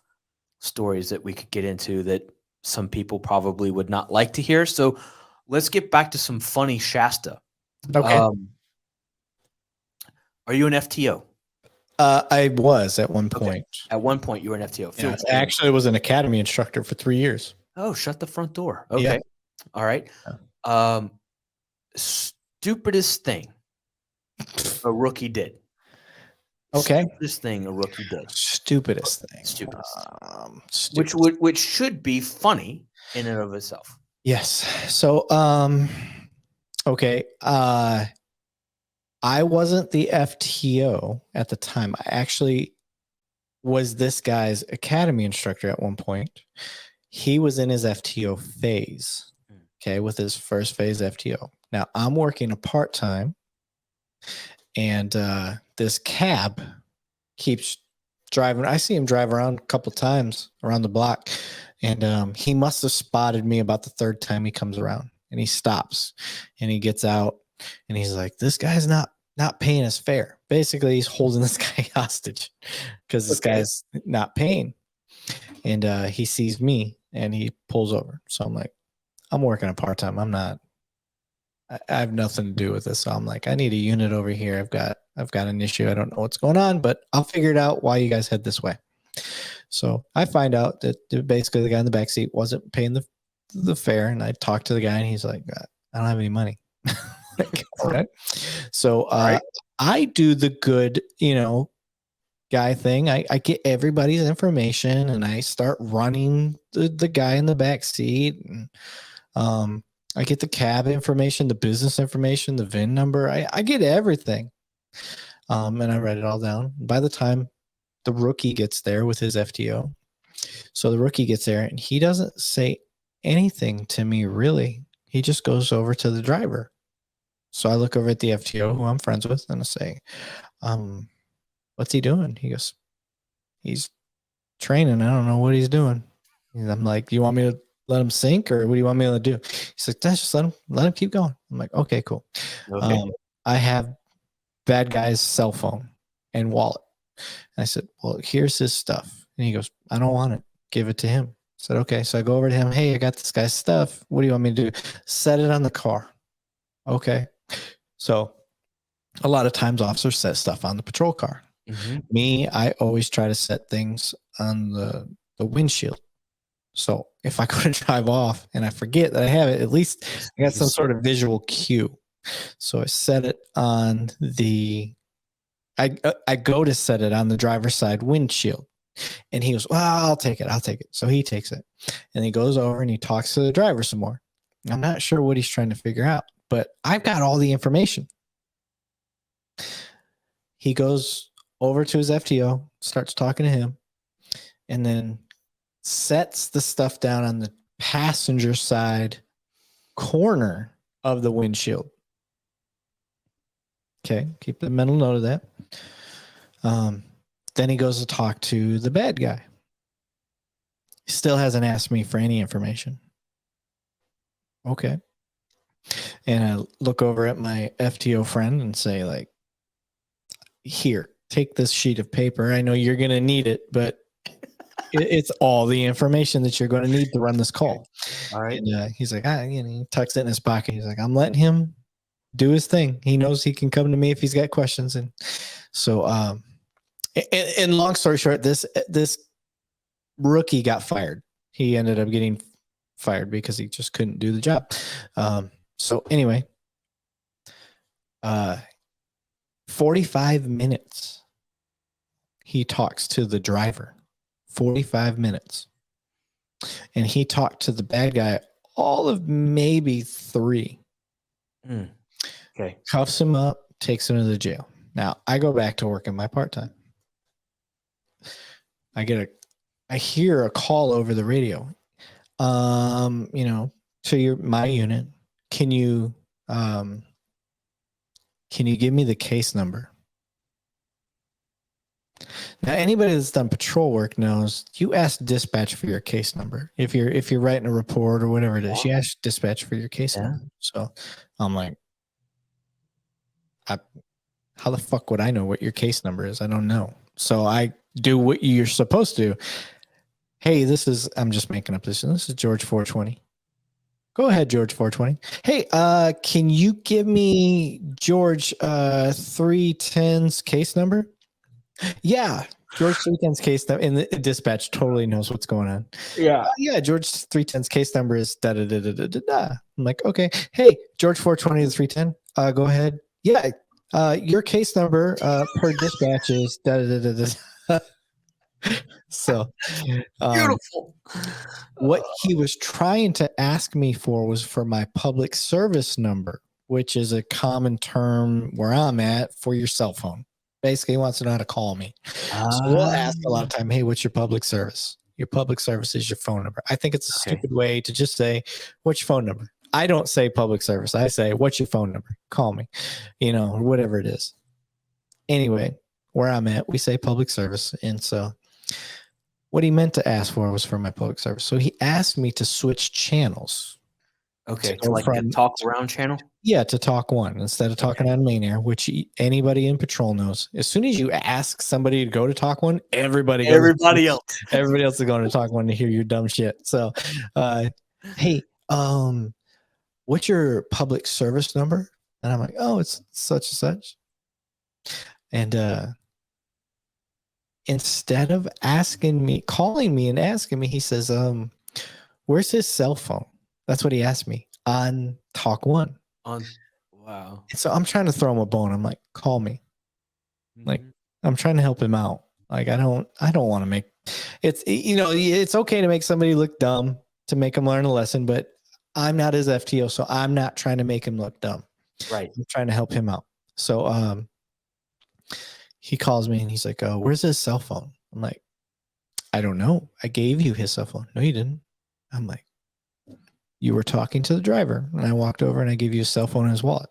stories that we could get into that some people probably would not like to hear. So let's get back to some funny Shasta. Okay. Are you an FTO? I was at one point. Okay. At one point, you were an FTO. Yeah, I actually was an academy instructor for 3 years. Oh, shut the front door. Okay. Yeah. All right. Stupidest thing a rookie did. Okay. Stupidest thing a rookie did. Stupidest thing. Stupidest. Which should be funny in and of itself. Yes. So, okay. I wasn't the FTO at the time. I actually was this guy's academy instructor at one point. He was in his FTO phase, okay, with his first phase FTO. Now I'm working a part-time, and this cab keeps driving. I see him drive around a couple times around the block, and he must have spotted me about the 3rd time he comes around, and he stops and he gets out. And he's like, this guy's not paying his fare. Basically, he's holding this guy hostage because this guy's not paying. And he sees me and he pulls over. So I'm like, I'm working a part-time. I have nothing to do with this. So I'm like, I need a unit over here. I've got an issue. I don't know what's going on, but I'll figure it out why you guys head this way. So I find out that basically the guy in the backseat wasn't paying the fare. And I talked to the guy and he's like, I don't have any money. All right. So I do the good, guy thing. I get everybody's information and I start running the guy in the back seat. And I get the cab information, the business information, the VIN number. I get everything. And I write it all down. By the time the rookie gets there with his FTO, so the rookie gets there and he doesn't say anything to me really. He just goes over to the driver. So I look over at the FTO who I'm friends with and I say, what's he doing? He goes, he's training. I don't know what he's doing. And I'm like, do you want me to let him sink or what do you want me to do? He's like, just let him keep going. I'm like, okay, cool. Okay. I have bad guy's cell phone and wallet. And I said, well, here's his stuff. And he goes, I don't want it. Give it to him. I said, okay. So I go over to him. Hey, I got this guy's stuff. What do you want me to do? Set it on the car. Okay. So a lot of times officers set stuff on the patrol car. Me, I always try to set things on the windshield. So if I go to drive off and I forget that I have it, at least I got some sort of visual cue. So I set it on I go to set it on the driver's side windshield. And he goes, well, I'll take it. So he takes it. And he goes over and he talks to the driver some more. I'm not sure what he's trying to figure out, but I've got all the information. He goes over to his FTO, starts talking to him, and then sets the stuff down on the passenger side corner of the windshield. Okay, keep the mental note of that. Then he goes to talk to the bad guy. He still hasn't asked me for any information. Okay. And I look over at my FTO friend and say, like, here, take this sheet of paper. I know you're going to need it, but It's all the information that you're going to need to run this call. All right. And he's like, he tucks it in his pocket. He's like, I'm letting him do his thing. He knows he can come to me if he's got questions. And so, and long story short, this rookie got fired. He ended up getting fired because he just couldn't do the job. So anyway, 45 minutes he talks to the driver. 45 minutes. And he talked to the bad guy all of maybe 3. Okay. Cuffs him up, takes him to the jail. Now, I go back to working my part-time. I hear a call over the radio. To my unit, can you give me the case number? Now, anybody that's done patrol work knows you ask dispatch for your case number. If you're writing a report or whatever it is, you ask dispatch for your case number. So I'm like, how the fuck would I know what your case number is? I don't know. So I do what you're supposed to. Hey, I'm just making up this. This is George 420. Go ahead, George 420. Hey, can you give me George 310's case number? Yeah, George 310's case number. And the dispatch totally knows what's going on. Yeah. George 310's case number is da da da da da da. I'm like, okay. Hey, George 420 to 310. Go ahead. Yeah. Your case number per dispatch is da da da da da. So Beautiful. What he was trying to ask me for was for my public service number, which is a common term where I'm at for your cell phone. Basically, he wants to know how to call me. So we'll ask a lot of time, hey, what's your public service? Your public service is your phone number. I think it's a stupid way to just say, what's your phone number? I don't say public service. I say, what's your phone number? Call me, or whatever it is. Anyway, where I'm at, we say public service. And so what he meant to ask for was for my public service. So he asked me to switch channels. Okay. To like the talk around channel? Yeah, to talk 1 instead of talking on main air, which anybody in patrol knows. As soon as you ask somebody to go to talk 1, everybody else is going to talk 1 to hear your dumb shit. So, hey, what's your public service number? And I'm like, oh, it's such and such. And instead of calling me and asking me, he says, where's his cell phone? That's what he asked me on talk 1. Wow. So I'm trying to throw him a bone. I'm like, call me. Like, I'm trying to help him out. Like, I don't want to make it's okay to make somebody look dumb to make them learn a lesson, but I'm not his FTO, so I'm not trying to make him look dumb. Right. I'm trying to help him out. So he calls me and he's like, oh, where's his cell phone? I'm like, I don't know. I gave you his cell phone. No, you didn't. I'm like, you were talking to the driver, and I walked over and I gave you his cell phone and his wallet.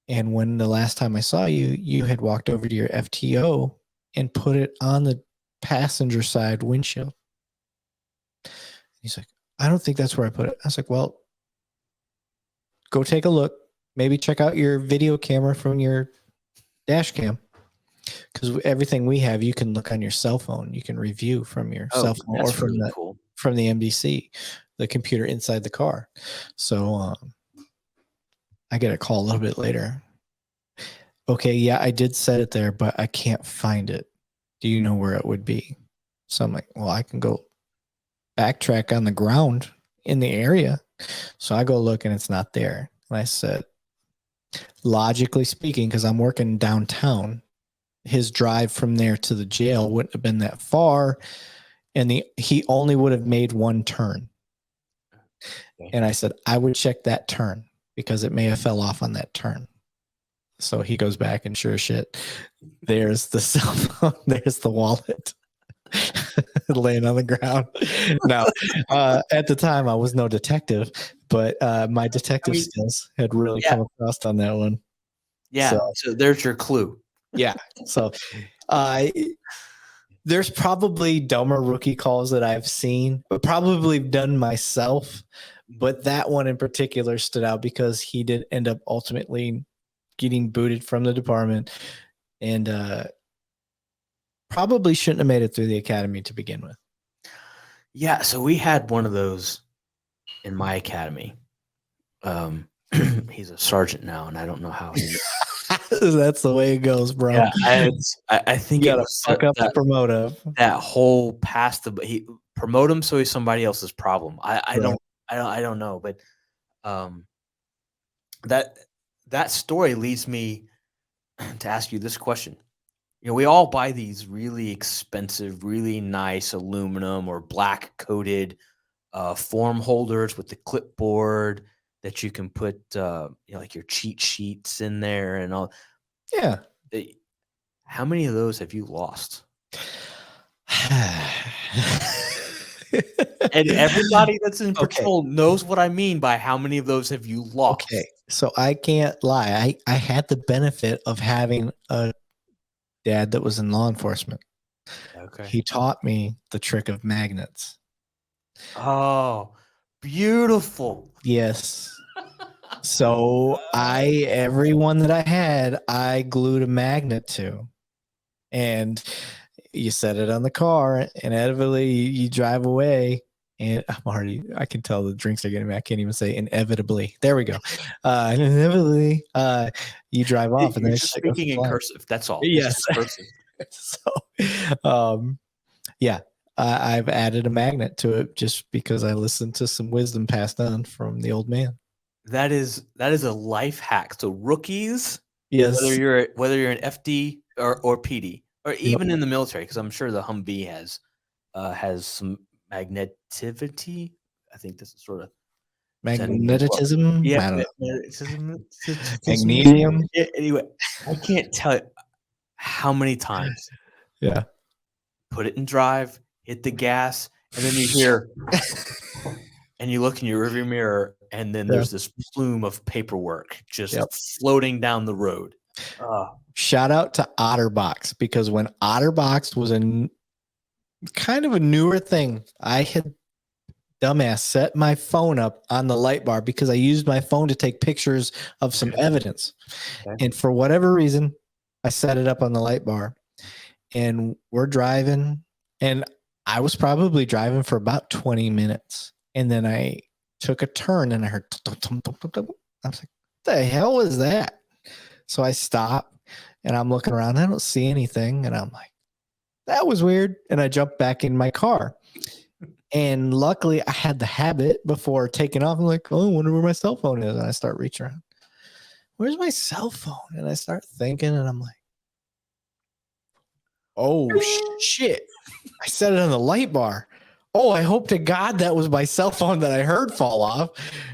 And when the last time I saw you, you had walked over to your FTO and put it on the passenger side windshield. He's like, I don't think that's where I put it. I was like, well, go take a look. Maybe check out your video camera from your dash cam. Because everything we have, you can look on your cell phone. You can review from your cell phone or from from the MDC, the computer inside the car. So I get a call a little bit later. Okay, yeah, I did set it there, but I can't find it. Do you know where it would be? So I'm like, well, I can go backtrack on the ground in the area. So I go look and it's not there. And I said, logically speaking, because I'm working downtown, his drive from there to the jail wouldn't have been that far. And he only would have made 1 turn. Okay. And I said, I would check that turn because it may have fell off on that turn. So he goes back and sure shit, there's the cell phone, there's the wallet laying on the ground. Now, at the time, I was no detective, but my detective skills had really come across on that one. Yeah, so there's your clue. Yeah, so there's probably dumber rookie calls that I've seen, but probably done myself. But that one in particular stood out because he did end up ultimately getting booted from the department and probably shouldn't have made it through the academy to begin with. Yeah, so we had one of those in my academy. He's a sergeant now, and I don't know how he. That's the way it goes, bro. Yeah, I think You it gotta was fuck up to promote up. that whole past the he promote him so he's somebody else's problem. I don't know, but that story leads me to ask you this question. You know, we all buy these really expensive, really nice aluminum or black coated form holders with the clipboard that you can put, like your cheat sheets in there and all. Yeah. How many of those have you lost? And everybody that's in patrol knows what I mean by how many of those have you lost. Okay, so I can't lie. I had the benefit of having a dad that was in law enforcement. Okay. He taught me the trick of magnets. Oh, beautiful. Yes. So every one that I had, I glued a magnet to. And you set it on the car, and inevitably you drive away. And I can tell the drinks are getting me. I can't even say inevitably. There we go. Inevitably, you drive off. And You're then just speaking in cursive. That's all. Yes. Cursive. So, yeah, I've added a magnet to it just because I listened to some wisdom passed on from the old man. That is a life hack. So rookies, yes, whether you're an FD or PD or even in the military, because I'm sure the Humvee has some magnetivity. I think this is sort of magnetism. Yeah, I don't know. Magnesium. Yeah, anyway, I can't tell you how many times. Yeah. Put it in drive, hit the gas, and then you hear, and you look in your rearview mirror, and then there's this plume of paperwork just floating down the road. Shout out to OtterBox, because when OtterBox was kind of a newer thing, I had dumbass set my phone up on the light bar because I used my phone to take pictures of some evidence. Okay. And for whatever reason, I set it up on the light bar, and we're driving, and I was probably driving for about 20 minutes. And then I took a turn and I heard, I was like, what the hell is that? So I stopped and I'm looking around. I don't see anything. And I'm like, that was weird. And I jumped back in my car. And luckily I had the habit before taking off. I'm like, oh, I wonder where my cell phone is. And I start reaching around. Where's my cell phone? And I start thinking, and I'm like, oh shit. I set it on the light bar. Oh, I hope to God that was my cell phone that I heard fall off.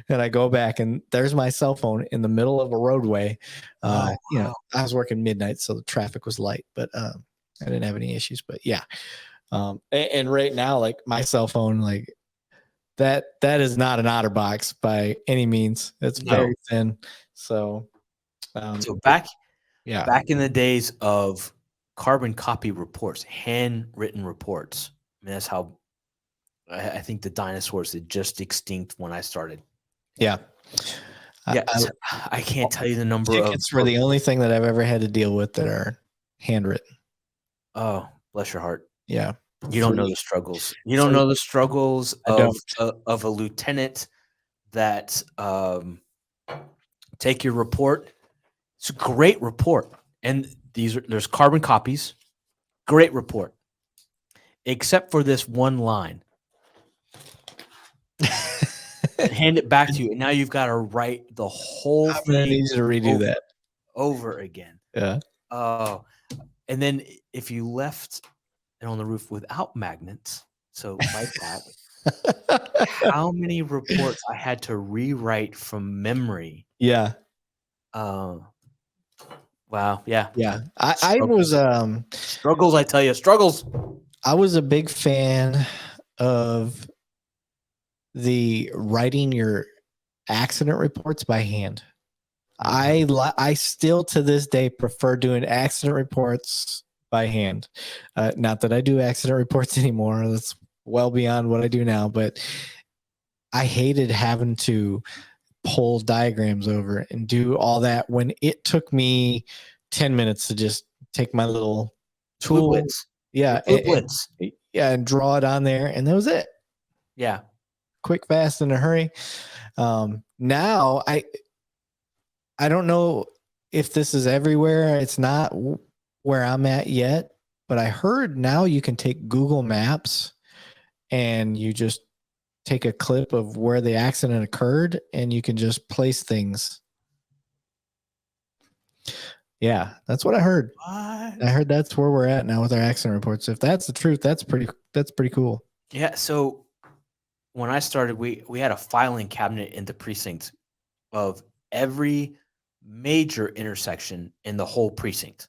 And I go back, and there's my cell phone in the middle of a roadway. You know, I was working midnight, so the traffic was light, but I didn't have any issues. But yeah. And right now, like, my cell phone, like, that is not an OtterBox by any means. It's very thin. So back in the days of carbon copy reports, handwritten reports, I mean, that's how I think the dinosaurs had just extinct when I started. Yeah. Yeah. I can't tell you the number of tickets were the only thing that I've ever had to deal with that are handwritten. Oh, bless your heart. Yeah. You don't know the struggles. You don't know the struggles of a lieutenant that take your report. It's a great report. And there's carbon copies. Great report. Except for this one line. Hand it back to you, and now you've got to write the whole thing. I need you to redo that over again. Yeah. Oh, and then if you left it on the roof without magnets, so like that, how many reports I had to rewrite from memory? Yeah. Wow. Yeah. Yeah. I was struggles. I tell you, struggles. I was a big fan of the writing your accident reports by hand. I still to this day prefer doing accident reports by hand. Not that I do accident reports anymore. That's well beyond what I do now, but I hated having to pull diagrams over and do all that when it took me 10 minutes to just take my little tool, Yeah. Blue blitz. Yeah, and draw it on there, and that was it. Yeah. Quick, fast, in a hurry. Now I don't know if this is everywhere. It's not where I'm at yet, but I heard now you can take Google Maps and you just take a clip of where the accident occurred and you can just place things. Yeah, that's what I heard. What? I heard that's where we're at now with our accident reports. If that's the truth, that's pretty cool. Yeah. So when I started, we had a filing cabinet in the precinct of every major intersection in the whole precinct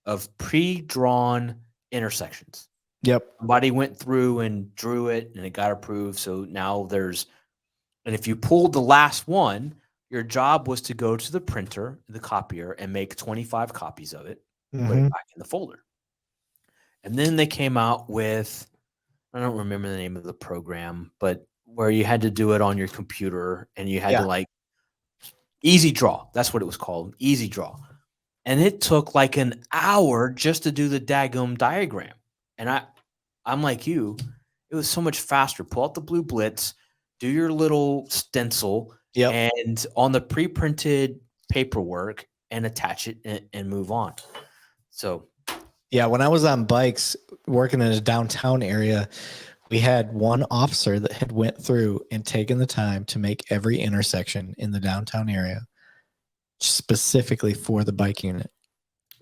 of pre-drawn intersections. Yep. Somebody went through and drew it and it got approved. So now and if you pulled the last one, your job was to go to the printer, the copier, and make 25 copies of it, put it back in the folder. And then they came out with, I don't remember the name of the program, but where you had to do it on your computer and you had to like Easy Draw. That's what it was called, Easy Draw. And it took like an hour just to do the daggum diagram. And I'm like you, it was so much faster. Pull out the blue blitz, do your little stencil, and on the pre-printed paperwork and attach it and move on. So, yeah, when I was on bikes working in a downtown area, we had one officer that had went through and taken the time to make every intersection in the downtown area specifically for the bike unit.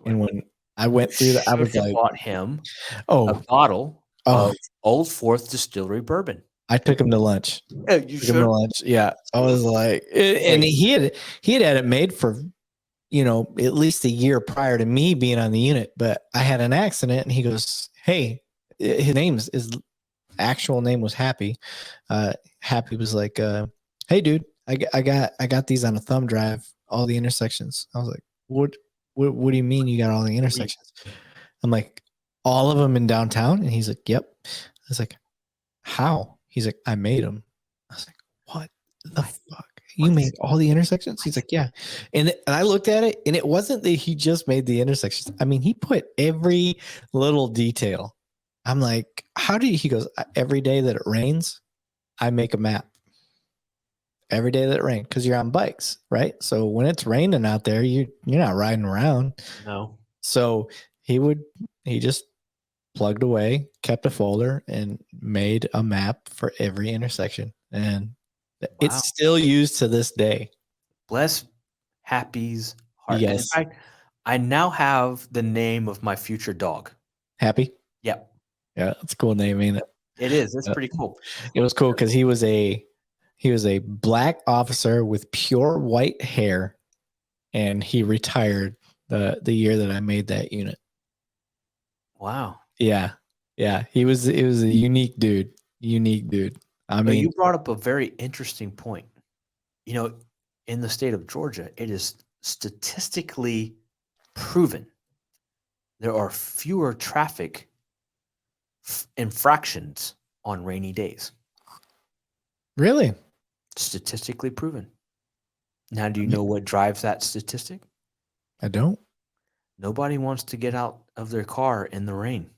And when I went through that, I was like, bought him a bottle of Old Fourth Distillery bourbon. I took him to lunch. Yeah, you took him to lunch. Yeah, I was like, and he had it made for, at least a year prior to me being on the unit. But I had an accident, and he goes, "Hey," his actual name was Happy. Happy was like, "Hey, dude, I got these on a thumb drive, all the intersections." I was like, "What do you mean you got all the intersections?" I'm like, "All of them in downtown?" And he's like, "Yep." I was like, "How?" He's like, "I made them." I was like, "What the fuck? You made all the intersections?" He's like, "Yeah." And I looked at it, and it wasn't that he just made the intersections. I mean, he put every little detail. I'm like, "How do you?" He goes, "Every day that it rains, I make a map. Every day that it rains, because you're on bikes, right? So when it's raining out there, you're not riding around." No. So he just plugged away, kept a folder, and made a map for every intersection. And it's still used to this day. Bless Happy's heart. Yes. In fact, I now have the name of my future dog. Happy? Yep. Yeah, that's a cool name, ain't it? It is. It's pretty cool. It was cool because he was a black officer with pure white hair, and he retired the year that I made that unit. Wow. Yeah. It was a unique dude. I mean, you brought up a very interesting point. In the state of Georgia, it is statistically proven there are fewer traffic infractions on rainy days. Really? Statistically proven. Now, do you know what drives that statistic? I don't. Nobody wants to get out of their car in the rain.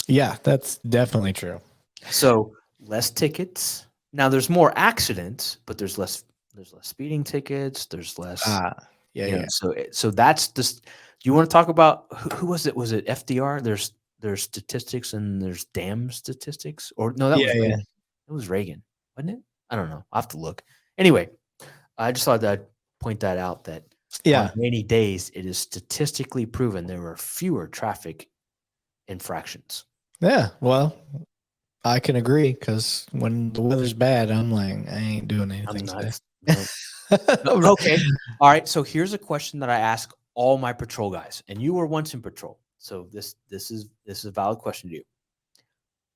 Yeah, that's definitely true. So less tickets. Now there's more accidents, but there's less speeding tickets. There's less. Yeah. So that's just. Do you want to talk about who was it? Was it FDR? There's statistics and there's damn statistics. Or no, that was Reagan. It was Reagan, wasn't it? I don't know. I'll have to look. Anyway, I just thought that I'd point that out that on rainy days it is statistically proven there are fewer traffic infractions. Yeah, well, I can agree because when the weather's bad, I'm like, I ain't doing anything today. No. Okay. All right. So here's a question that I ask all my patrol guys, and you were once in patrol, so this is a valid question to you.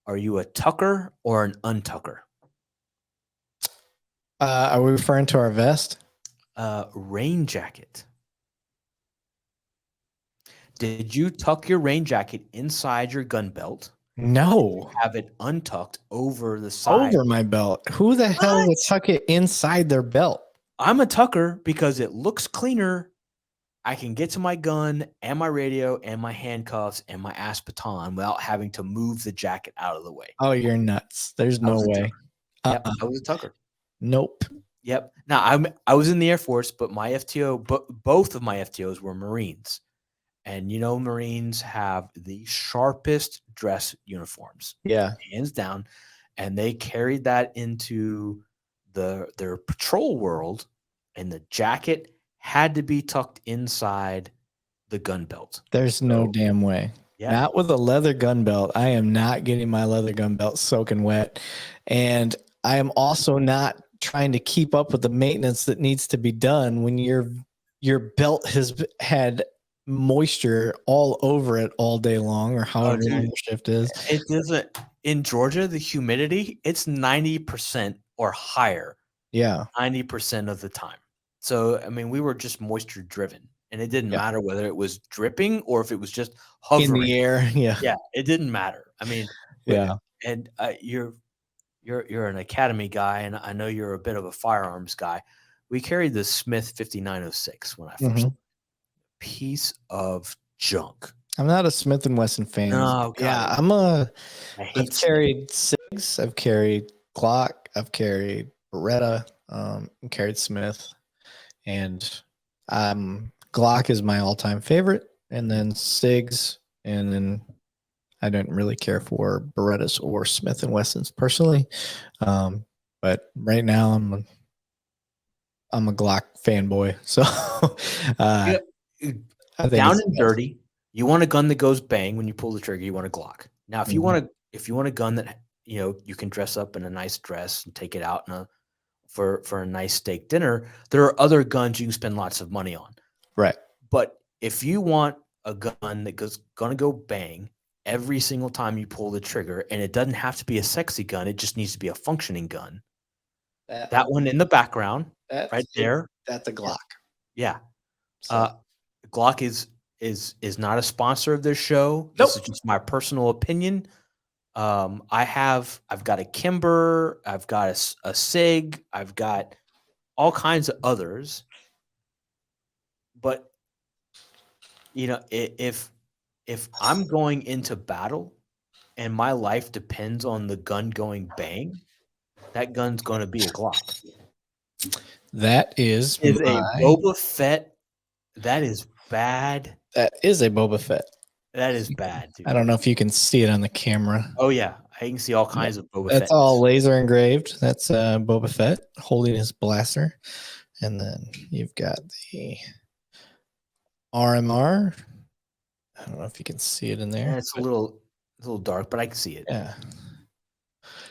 Are you a tucker or an untucker? Are we referring to our vest? Rain jacket. Did you tuck your rain jacket inside your gun belt? No. Have it untucked over the side. Over my belt. Who the hell would tuck it inside their belt? I'm a tucker because it looks cleaner I can get to my gun and my radio and my handcuffs and my ass baton without having to move the jacket out of the way. Oh, you're nuts. There's I no was a way. tucker. Yep, I was a tucker. Nope. Yep. Now I was in the Air Force, but my FTO, both of my FTOs were Marines, and Marines have the sharpest dress uniforms, Yeah. hands down, and they carried that into their patrol world, and the jacket had to be tucked inside the gun belt. There's no damn way. Yeah. Not with a leather gun belt. I am not getting my leather gun belt soaking wet. And I am also not trying to keep up with the maintenance that needs to be done when your belt has had moisture all over it all day long, or however long your shift is. It doesn't. In Georgia, the humidity, it's 90% or higher. Yeah. 90% of the time. So, I mean, we were just moisture driven, and it didn't matter whether it was dripping or if it was just hovering in the air. Yeah. Yeah, it didn't matter. I mean, Yeah. And you're an academy guy, and I know you're a bit of a firearms guy. We carried the Smith 5906 when I first. Piece of junk. I'm not a Smith & Wesson fan. No, God, I've carried SIGs, I've carried Glock, I've carried Beretta, carried Smith, and Glock is my all-time favorite, and then SIGs, and then I don't really care for Berettas or Smith & Wessons personally, but right now I'm a Glock fanboy, so down and dirty. You want a gun that goes bang when you pull the trigger. You want a Glock. Now, if you want a gun that you can dress up in a nice dress and take it out for a nice steak dinner, there are other guns you can spend lots of money on. Right. But if you want a gun that gonna go bang every single time you pull the trigger, and it doesn't have to be a sexy gun, it just needs to be a functioning gun. That one in the background, right there. That's a Glock. Yeah. Glock is not a sponsor of this show. This is just my personal opinion. I've got a Kimber, I've got a SIG, I've got all kinds of others. But if I'm going into battle and my life depends on the gun going bang, that gun's going to be a Glock. That is a Boba Fett. That is bad. That is a Boba Fett. That is bad, dude. I don't know if you can see it on the camera. Oh, yeah. I can see all kinds of Boba Fett. That's all laser engraved. That's Boba Fett holding his blaster. And then you've got the RMR. I don't know if you can see it in there. Yeah, it's a little dark, but I can see it. Yeah.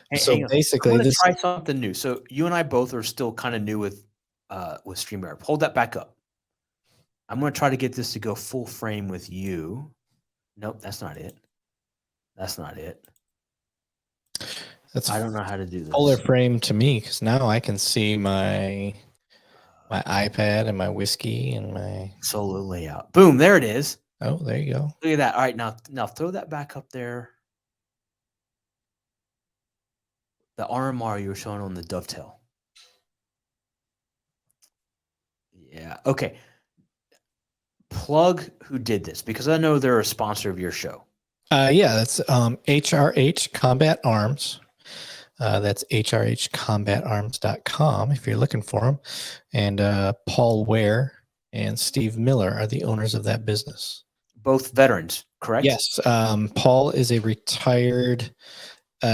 Hey, so basically, I'm gonna try something new. So you and I both are still kind of new with StreamYard. Hold that back up. I'm going to try to get this to go full frame with you. Nope, that's not it. That's not it. I don't know how to do this. Fuller frame to me, because now I can see my iPad and my whiskey and my solo layout. Boom, there it is. Oh, there you go. Look at that. All right, now throw that back up there. The RMR you were showing on the dovetail. Yeah. Okay. Plug who did this, because I know they're a sponsor of your show. Yeah, that's HRH Combat Arms. That's hrhcombatarms.com if you're looking for them. And Paul Ware and Steve Miller are the owners of that business. Both veterans, correct? Yes. Paul is a retired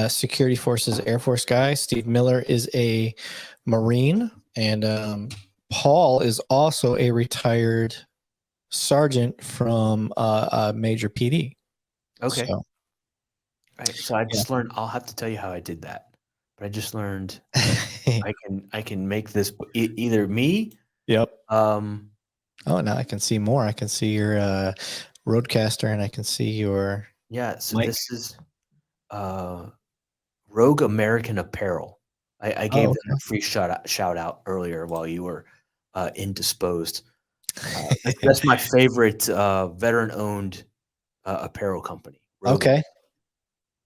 Security Forces Air Force guy. Steve Miller is a Marine. And Paul is also a retired sergeant from a major PD. Okay. So I just learned. I'll have to tell you how I did that. But I just learned I can make this either me. Yep. Oh, now I can see more. I can see your Roadcaster, and I can see your So mic. This is Rogue American Apparel. I gave them a free shout out earlier while you were indisposed. That's my favorite veteran owned apparel company. Rogue. Okay.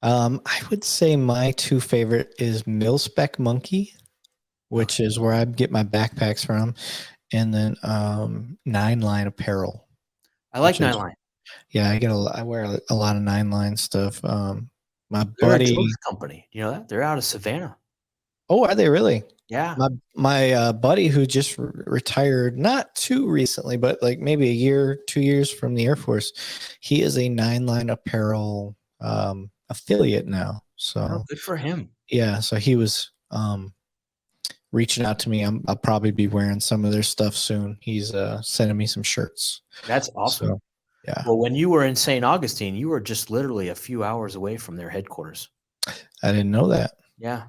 I would say my two favorite is Mil-Spec Monkey, which is where I get my backpacks from, and then 9 Line Apparel. I like which is- 9 Line. Yeah, I wear a lot of 9 Line stuff. My They're a buddy. Georgia company. You know that? They're out of Savannah. Oh, are they really? Yeah. My buddy who just retired not too recently, but like maybe a year, 2 years from the Air Force, he is a 9 Line Apparel affiliate now. Oh, So good for him. yeah, so he was reaching out to me. I'll probably be wearing some of their stuff soon. He's sending me some shirts. That's awesome. So yeah, Well, when you were in St. Augustine, you were just literally a few hours away from their headquarters. I didn't know that. Yeah.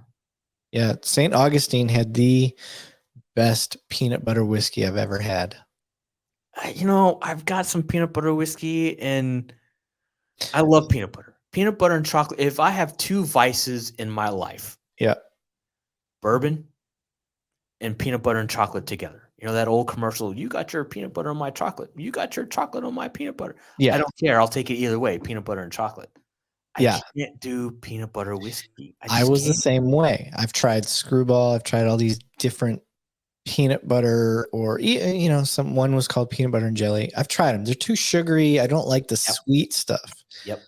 Yeah, St. Augustine had the best peanut butter whiskey I've ever had. You know, I've got some peanut butter whiskey, and I love peanut butter. Peanut butter and chocolate. If I have two vices in my life, Yeah, bourbon and peanut butter and chocolate together. You know that old commercial, you got your peanut butter on my chocolate. You got your chocolate on my peanut butter. yeah, I don't care. I'll take it either way, peanut butter and chocolate. I yeah. can't do peanut butter whiskey. I just was the can't. same way. I've tried Screwball. I've tried all these different peanut butter, or one was called peanut butter and jelly. I've tried them. They're too sugary. I don't like the Yep. sweet stuff. Yep.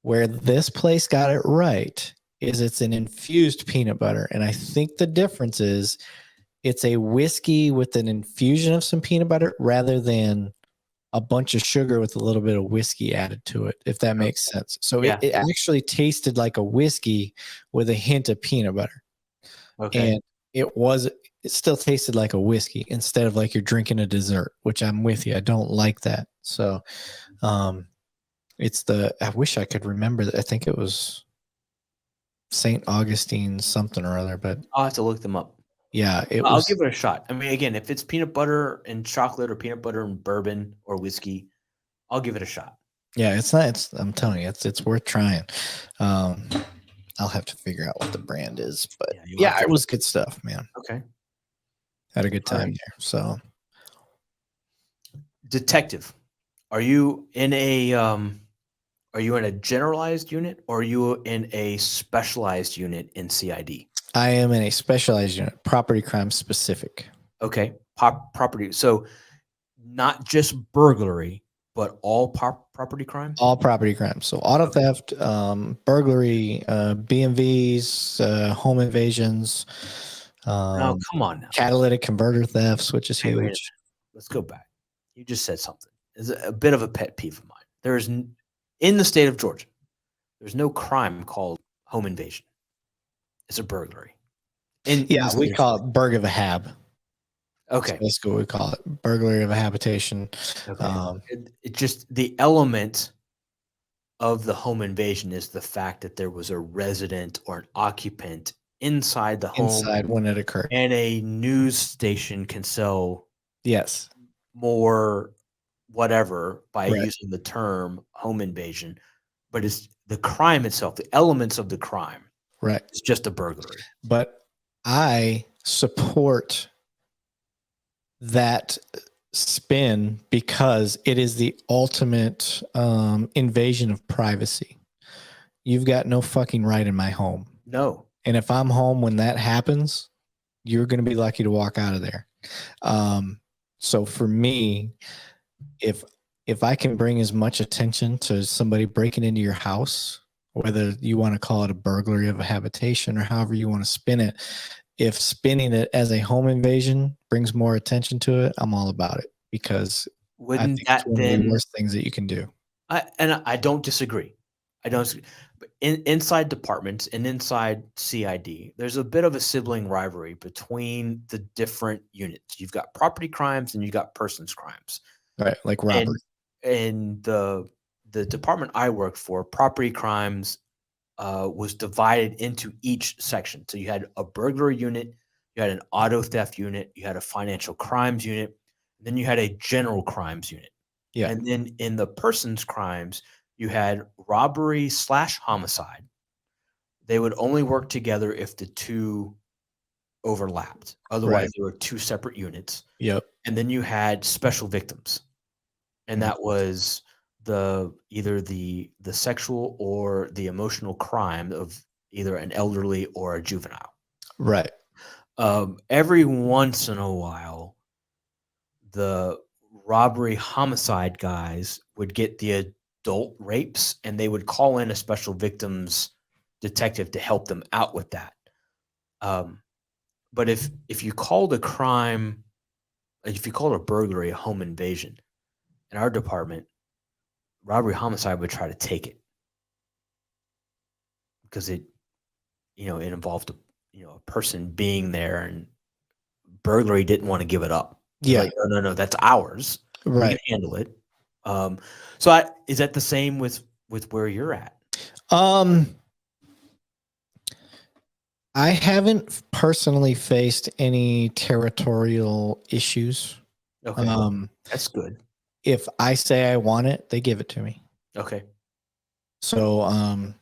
Where this place got it right is it's an infused peanut butter, and I think the difference is it's a whiskey with an infusion of some peanut butter rather than a bunch of sugar with a little bit of whiskey added to it, if that makes sense. So Yeah. it actually tasted like a whiskey with a hint of peanut butter. Okay. And it still tasted like a whiskey instead of like you're drinking a dessert, which I'm with you. I don't like that. So I wish I could remember that. I think it was St. Augustine something or other, but I'll have to look them up. yeah, I'll give it a shot. I mean, again, if it's peanut butter and chocolate or peanut butter and bourbon or whiskey, I'll give it a shot. Yeah, I'm telling you, it's worth trying. I'll have to figure out what the brand is, but yeah, it was good stuff, man. Okay. Had a good time there. So, detective, are you in a generalized unit, or are you in a specialized unit in CID? I am in a specialized unit, property crime specific. Okay. Property. So not just burglary, but all property crime? All property crimes. So auto theft, burglary, BMVs, home invasions, Oh, come on now. catalytic converter thefts, which is Wait a minute. huge. Let's go back. You just said something. It's a bit of a pet peeve of mine. There's in the state of Georgia, there's no crime called home invasion. It's a burglary. We call it burg of a hab. Okay. So that's what we call it. Burglary of a habitation. Okay. It just, the element of the home invasion is the fact that there was a resident or an occupant inside the home. Inside when it occurred. And a news station can sell yes more whatever by using the term home invasion. But it's the crime itself, the elements of the crime. Right. It's just a burglary. But I support that spin because it is the ultimate invasion of privacy. You've got no fucking right in my home. No. And if I'm home when that happens, you're going to be lucky to walk out of there. So for me, if I can bring as much attention to somebody breaking into your house, whether you want to call it a burglary of a habitation or however you want to spin it, if spinning it as a home invasion brings more attention to it, I'm all about it, because I think it's one of the worst things that you can do. I don't disagree. But inside departments and inside CID, there's a bit of a sibling rivalry between the different units. You've got property crimes and you've got persons crimes. Right, like robbery. And the department I worked for, property crimes was divided into each section. So you had a burglary unit, you had an auto theft unit, you had a financial crimes unit, and then you had a general crimes unit. Yeah. And then in the persons crimes, you had robbery / homicide. They would only work together if the two overlapped. Otherwise, they were two separate units. Yep. And then you had special victims. And that was either the sexual or the emotional crime of either an elderly or a juvenile. Right. Every once in a while, the robbery homicide guys would get the adult rapes, and they would call in a special victims detective to help them out with that. But if you called a crime, if you called a burglary a home invasion, in our department, robbery homicide would try to take it because it involved a person being there, and burglary didn't want to give it up. Yeah. Like, no, that's ours. We Right. can handle it. Is that the same with where you're at? I haven't personally faced any territorial issues. Okay. That's good. If I say I want it, they give it to me. Okay. So,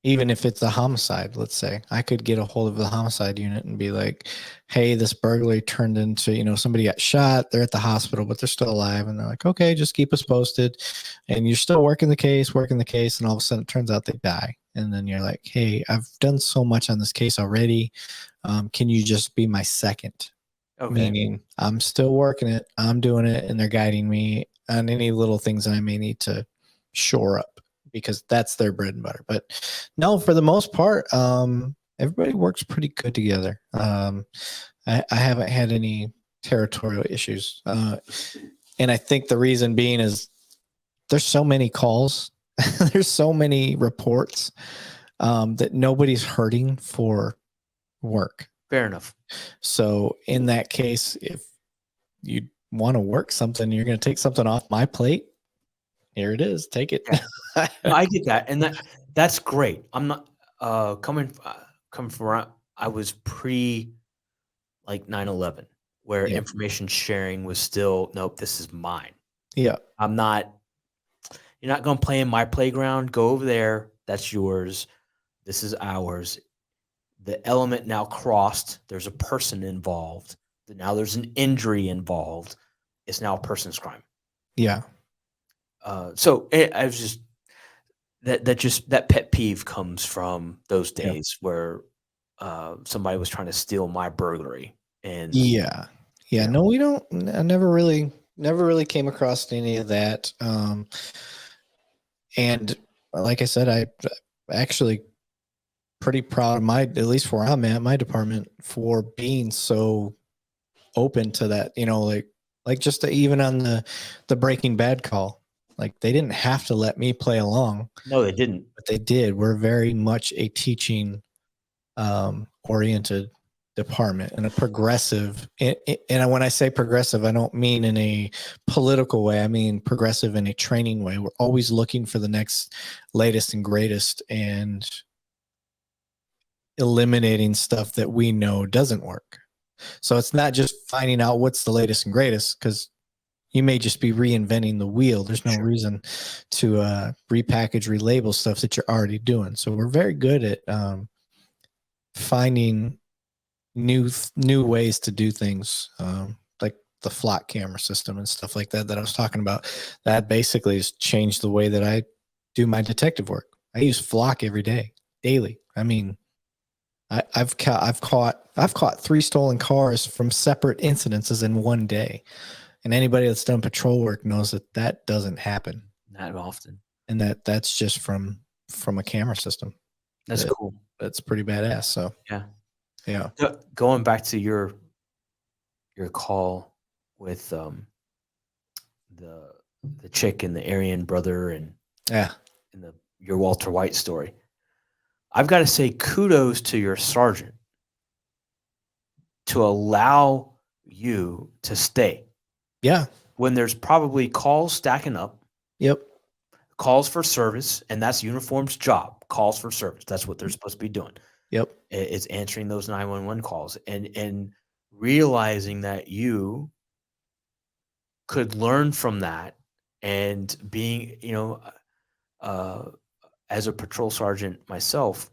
even if it's a homicide, let's say, I could get a hold of the homicide unit and be like, hey, this burglary turned into, somebody got shot. They're at the hospital, but they're still alive. And they're like, okay, just keep us posted. And you're still working the case. And all of a sudden it turns out they die. And then you're like, hey, I've done so much on this case already. Can you just be my second? Okay. Meaning I'm still working it. I'm doing it. And they're guiding me on any little things that I may need to shore up, because that's their bread and butter. But no, for the most part, everybody works pretty good together. I haven't had any territorial issues. And I think the reason being is there's so many calls, there's so many reports, that nobody's hurting for work. Fair enough. So in that case, if you want to work something, you're going to take something off my plate. Here it is. Take it. Yeah. No, I get that, and that's great. I'm not coming from where I was pre like 9/11, where information sharing was still, nope, this is mine. Yeah. I'm not. You're not going to play in my playground. Go over there. That's yours. This is ours. The element now crossed. There's a person involved. Now there's an injury involved. It's now a person's crime. Yeah. So I was just that pet peeve comes from those days where somebody was trying to steal my burglary. And no, we don't. I never really came across any of that. And like I said, I actually pretty proud of at least where I'm at, my department, for being so open to that. Like just even on the Breaking Bad call, like they didn't have to let me play along. No, they didn't. But they did. We're very much a teaching oriented department and a progressive. And when I say progressive, I don't mean in a political way. I mean progressive in a training way. We're always looking for the next latest and greatest and eliminating stuff that we know doesn't work. So it's not just finding out what's the latest and greatest, because you may just be reinventing the wheel. There's no reason to repackage, relabel stuff that you're already doing. So we're very good at finding new ways to do things, like the flock camera system and stuff like that I was talking about. That basically has changed the way that I do my detective work. I use flock every day, daily. I mean, I've caught 3 stolen cars from separate incidences in one day. And anybody that's done patrol work knows that doesn't happen. Not often. And that's just from a camera system. That's cool. That's pretty badass. So yeah. Going back to your call with the chick and the Aryan brother and your Walter White story, I've got to say kudos to your sergeant to allow you to stay. Yeah. When there's probably calls stacking up. Yep. Calls for service, and that's uniform's job. Calls for service. That's what they're supposed to be doing. Yep. It's answering those 911 calls and realizing that you could learn from that, and being, as a patrol sergeant myself,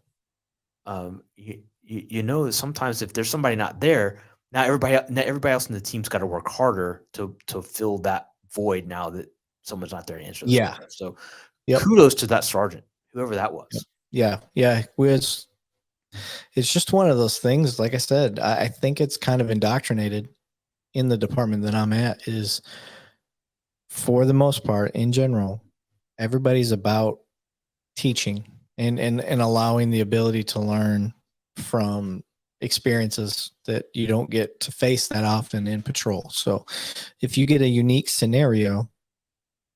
you know that sometimes if there's somebody not there, not everybody else in the team's got to work harder to fill that void now that someone's not there to answer. So kudos to that sergeant, whoever that was. Yeah. It's just one of those things. Like I said, I think it's kind of indoctrinated in the department that I'm at is, for the most part, in general, everybody's about teaching and allowing the ability to learn from experiences that you don't get to face that often in patrol. So if you get a unique scenario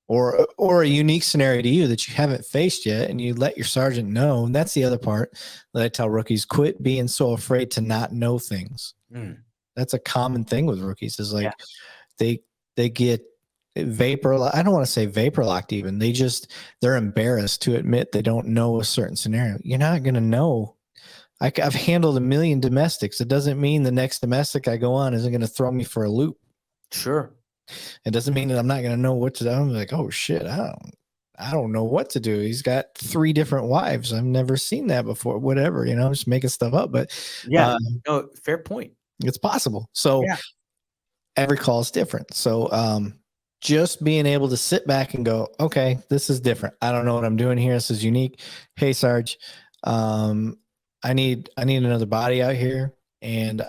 or a unique scenario to you that you haven't faced yet, and you let your sergeant know, and that's the other part that I tell rookies: quit being so afraid to not know things. That's a common thing with rookies, is like they get vapor. I don't want to say vapor locked even. They're embarrassed to admit they don't know a certain scenario. You're not going to know. I've handled a million domestics. It doesn't mean the next domestic I go on isn't going to throw me for a loop. Sure. It doesn't mean that I'm not going to know what to do. I'm like, oh shit, I don't know what to do. He's got 3 different wives. I've never seen that before. Whatever, just making stuff up. But yeah, no, fair point. It's possible. So every call is different. So just being able to sit back and go, okay, this is different. I don't know what I'm doing here. This is unique. Hey, Sarge, I need another body out here, and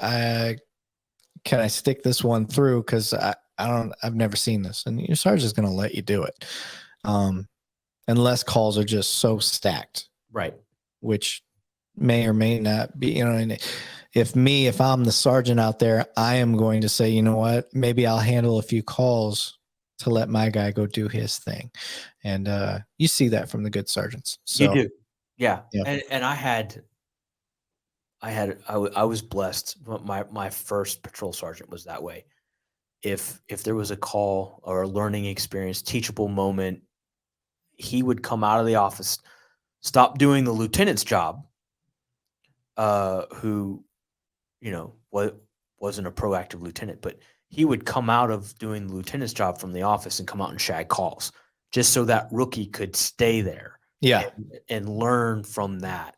can I stick this one through? Because I've never seen this, and your Sarge is going to let you do it, unless calls are just so stacked, right? Which may or may not be. And if I'm the sergeant out there, I am going to say, you know what, maybe I'll handle a few calls to let my guy go do his thing. And you see that from the good sergeants. So, you do. Yeah. And I was blessed. My first patrol sergeant was that way. If there was a call or a learning experience, teachable moment, he would come out of the office, stop doing the lieutenant's job, who, wasn't a proactive lieutenant, but he would come out of doing the lieutenant's job from the office and come out and shag calls, just so that rookie could stay there. Yeah. And learn from that.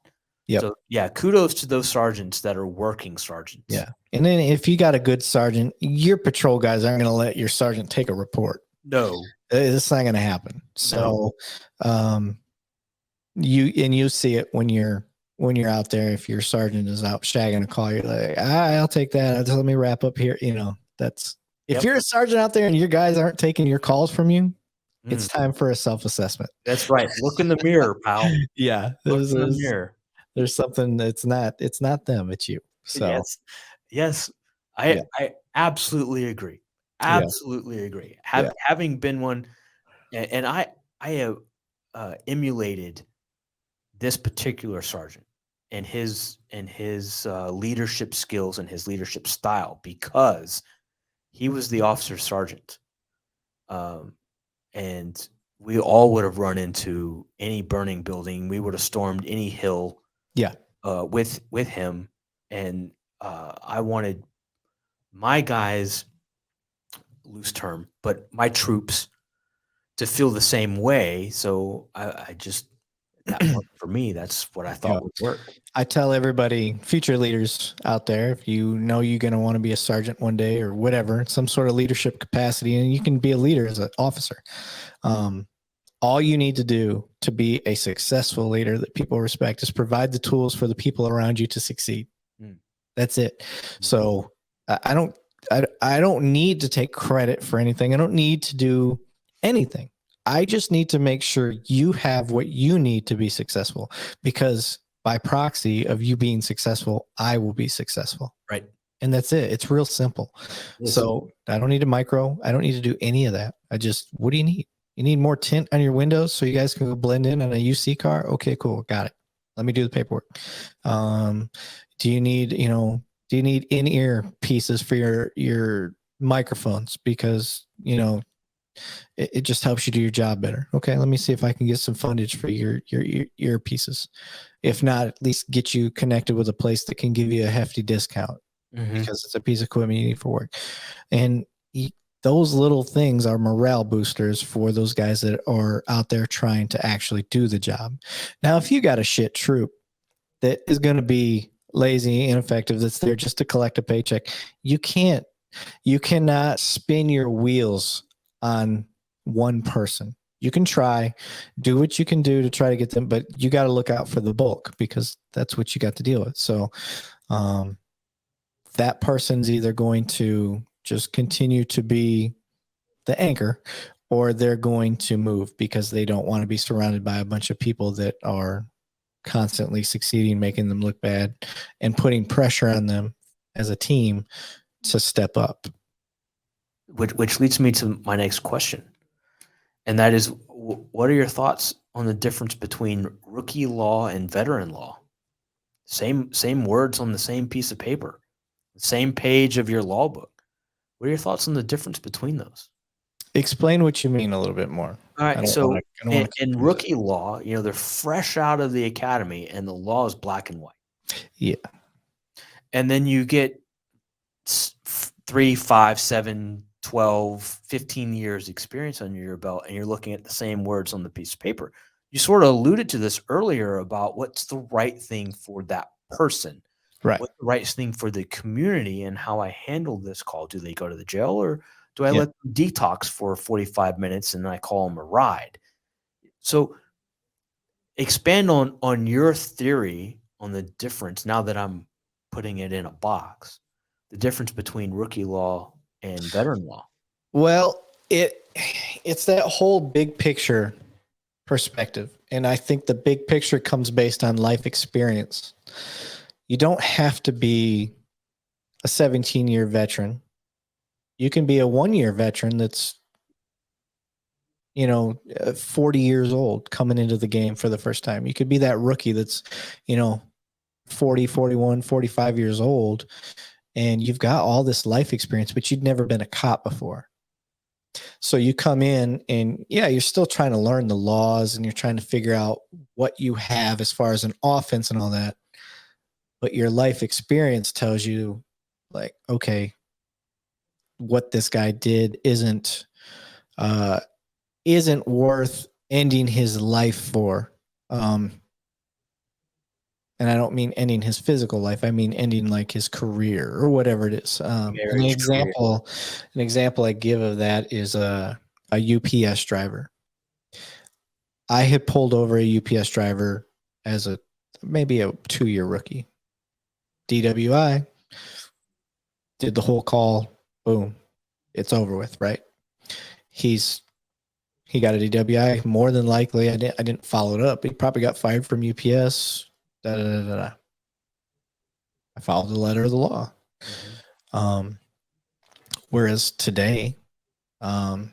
Yep. So kudos to those sergeants that are working sergeants. Yeah. And then if you got a good sergeant, your patrol guys aren't going to let your sergeant take a report. No. It's not going to happen. So you see it when you're out there. If your sergeant is out shagging a call, you're like, I'll take that. Just let me wrap up here. That's if you're a sergeant out there and your guys aren't taking your calls from you, it's time for a self-assessment. That's right. Look in the mirror, pal. Yeah. Look in the mirror. There's something that's it's not them, it's you. So yes. I absolutely agree. Absolutely agree. Having been one, and I have emulated this particular sergeant and his leadership skills and his leadership style, because he was the officer sergeant. And we all would have run into any burning building. We would have stormed any hill. With him. And I wanted my guys, loose term, but my troops, to feel the same way. So I just, that worked for me. That's what I thought would work. I tell everybody, future leaders out there, if you know you're going to want to be a sergeant one day or whatever, some sort of leadership capacity, and you can be a leader as an officer. All you need to do to be a successful leader that people respect is provide the tools for the people around you to succeed. That's it. So I don't need to take credit for anything. I don't need to do anything. I just need to make sure you have what you need to be successful, because by proxy of you being successful, I will be successful. Right. And that's it. It's real simple. So I don't need a micro. I don't need to do any of that. What do you need? You need more tint on your windows so you guys can go blend in on a UC car? Okay, cool. Got it. Let me do the paperwork. Do you need in-ear pieces for your microphones? Because, it just helps you do your job better. Okay, let me see if I can get some fundage for your ear pieces. If not, at least get you connected with a place that can give you a hefty discount, because it's a piece of equipment you need for work. And those little things are morale boosters for those guys that are out there trying to actually do the job. Now, if you got a shit troop that is going to be lazy, ineffective, that's there just to collect a paycheck, you cannot spin your wheels on one person. You can do what you can do to try to get them, but you got to look out for the bulk, because that's what you got to deal with. So that person's either going to just continue to be the anchor, or they're going to move because they don't want to be surrounded by a bunch of people that are constantly succeeding, making them look bad, and putting pressure on them as a team to step up. Which leads me to my next question, and that is, what are your thoughts on the difference between rookie law and veteran law? Same words on the same piece of paper, the same page of your law book. What are your thoughts on the difference between those? Explain what you mean a little bit more. All right, so in confuse rookie law, they're fresh out of the academy, and the law is black and white. Yeah. And then you get 3, 5, 7, 12, 15 years experience under your belt, and you're looking at the same words on the piece of paper. You sort of alluded to this earlier about what's the right thing for that person, Right. what's the right thing for the community, and how I handle this call. Do they go to the jail, or do I let them detox for 45 minutes and I call them a ride? So expand on your theory on the difference, now that I'm putting it in a box, the difference between rookie law and veteran law. Well, it's that whole big picture perspective. And I think the big picture comes based on life experience. You don't have to be a 17-year veteran. You can be a 1-year veteran that's 40 years old coming into the game for the first time. You could be that rookie that's 40, 41, 45 years old, and you've got all this life experience, but you'd never been a cop before. So you come in and you're still trying to learn the laws and you're trying to figure out what you have as far as an offense and all that. But your life experience tells you, like, okay, what this guy did isn't worth ending his life for. And I don't mean ending his physical life. I mean ending like his career or whatever it is. An example I give of that is a UPS driver. I had pulled over a UPS driver as maybe a 2-year rookie. DWI, did the whole call, boom, it's over with, right? He got a DWI, more than likely. I didn't follow it up. He probably got fired from UPS. I followed the letter of the law. Whereas today, had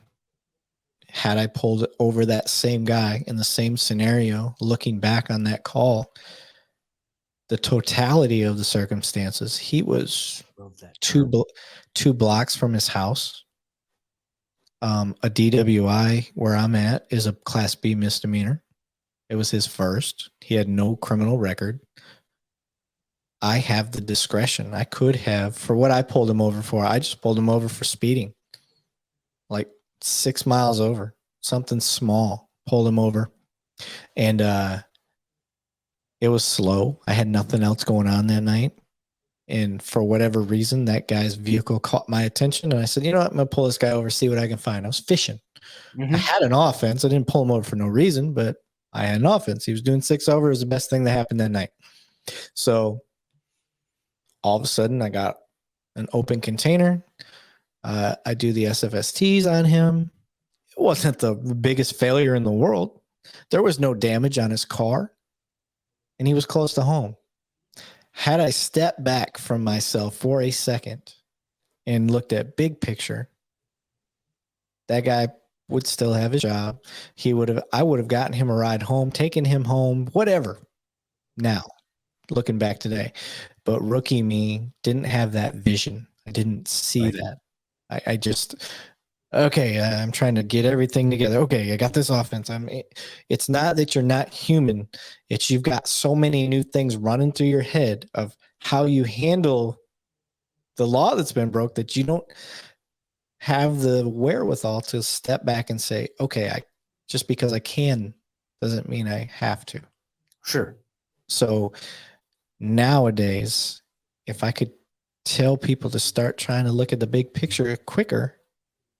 I pulled over that same guy in the same scenario, looking back on that call, the totality of the circumstances, he was two blocks from his house. A DWI where I'm at is a Class B misdemeanor. It was his first. He had no criminal record. I have the discretion. I could have, for what I pulled him over for, I just pulled him over for speeding. Like 6 miles over, something small, pulled him over. And it was slow. I had nothing else going on that night. And for whatever reason, that guy's vehicle caught my attention. And I said, you know what? I'm going to pull this guy over, see what I can find. I was fishing. I had an offense. I didn't pull him over for no reason, but I had an offense. He was doing 6 over. It was the best thing that happened that night. So all of a sudden, I got an open container. I do the SFSTs on him. It wasn't the biggest failure in the world. There was no damage on his car, and he was close to home. Had I stepped back from myself for a second and looked at big picture, that guy would still have his job. I would have gotten him a ride home, taken him home, whatever. Now, looking back today, but rookie me didn't have that vision. I didn't see that. I just, okay, I'm trying to get everything together. Okay, I got this offense. It's not that you're not human. It's you've got so many new things running through your head of how you handle the law that's been broke that you don't have the wherewithal to step back and say, okay, just because I can doesn't mean I have to. Sure. So nowadays, if I could tell people to start trying to look at the big picture quicker,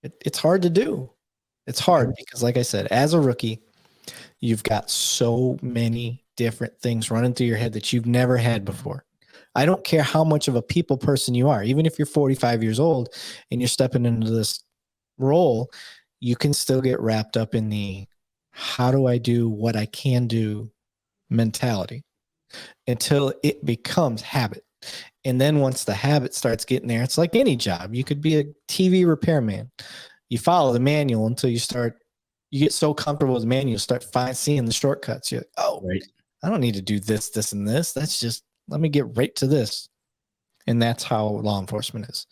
it's hard to do. It's hard because, like I said, as a rookie, you've got so many different things running through your head that you've never had before. I don't care how much of a people person you are. Even if you're 45 years old and you're stepping into this role, you can still get wrapped up in the how do I do what I can do mentality until it becomes habit. And then once the habit starts getting there, it's like any job. You could be a TV repairman. You follow the manual until you get so comfortable with the manual, start seeing the shortcuts. You're like, oh, Right. I don't need to do this, this, and this. That's just, let me get right to this. And that's how law enforcement is.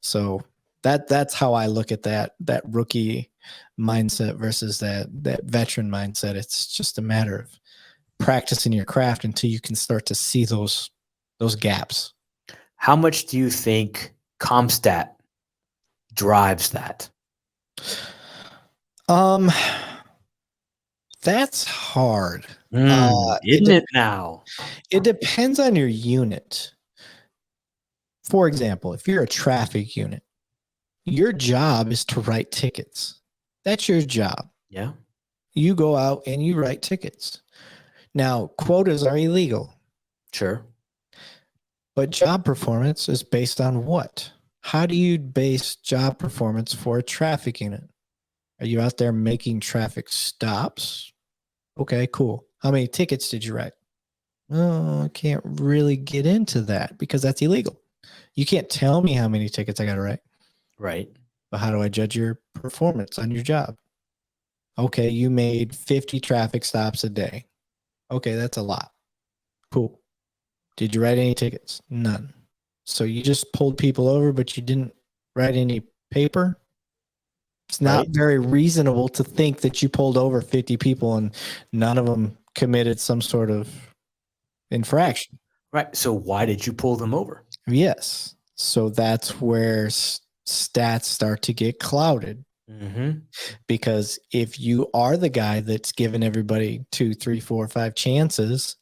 So that's how I look at that rookie mindset versus that veteran mindset. It's just a matter of practicing your craft until you can start to see those gaps. How much do you think CompStat drives that? That's hard. Isn't it now? It depends on your unit. For example, if you're a traffic unit, your job is to write tickets. That's your job. Yeah. You go out and you write tickets. Now, quotas are illegal. Sure. But job performance is based on what? How do you base job performance for a traffic unit? Are you out there making traffic stops? Okay, cool. How many tickets did you write? Oh, I can't really get into that because that's illegal. You can't tell me how many tickets I got to write. Right. But how do I judge your performance on your job? Okay, you made 50 traffic stops a day. Okay, that's a lot. Cool. Did you write any tickets? None. So you just pulled people over, but you didn't write any paper? It's not very reasonable to think that you pulled over 50 people and none of them committed some sort of infraction. Right. So why did you pull them over? Yes. So that's where stats start to get clouded. Mm-hmm. Because if you are the guy that's giving everybody 2, 3, 4, 5 chances,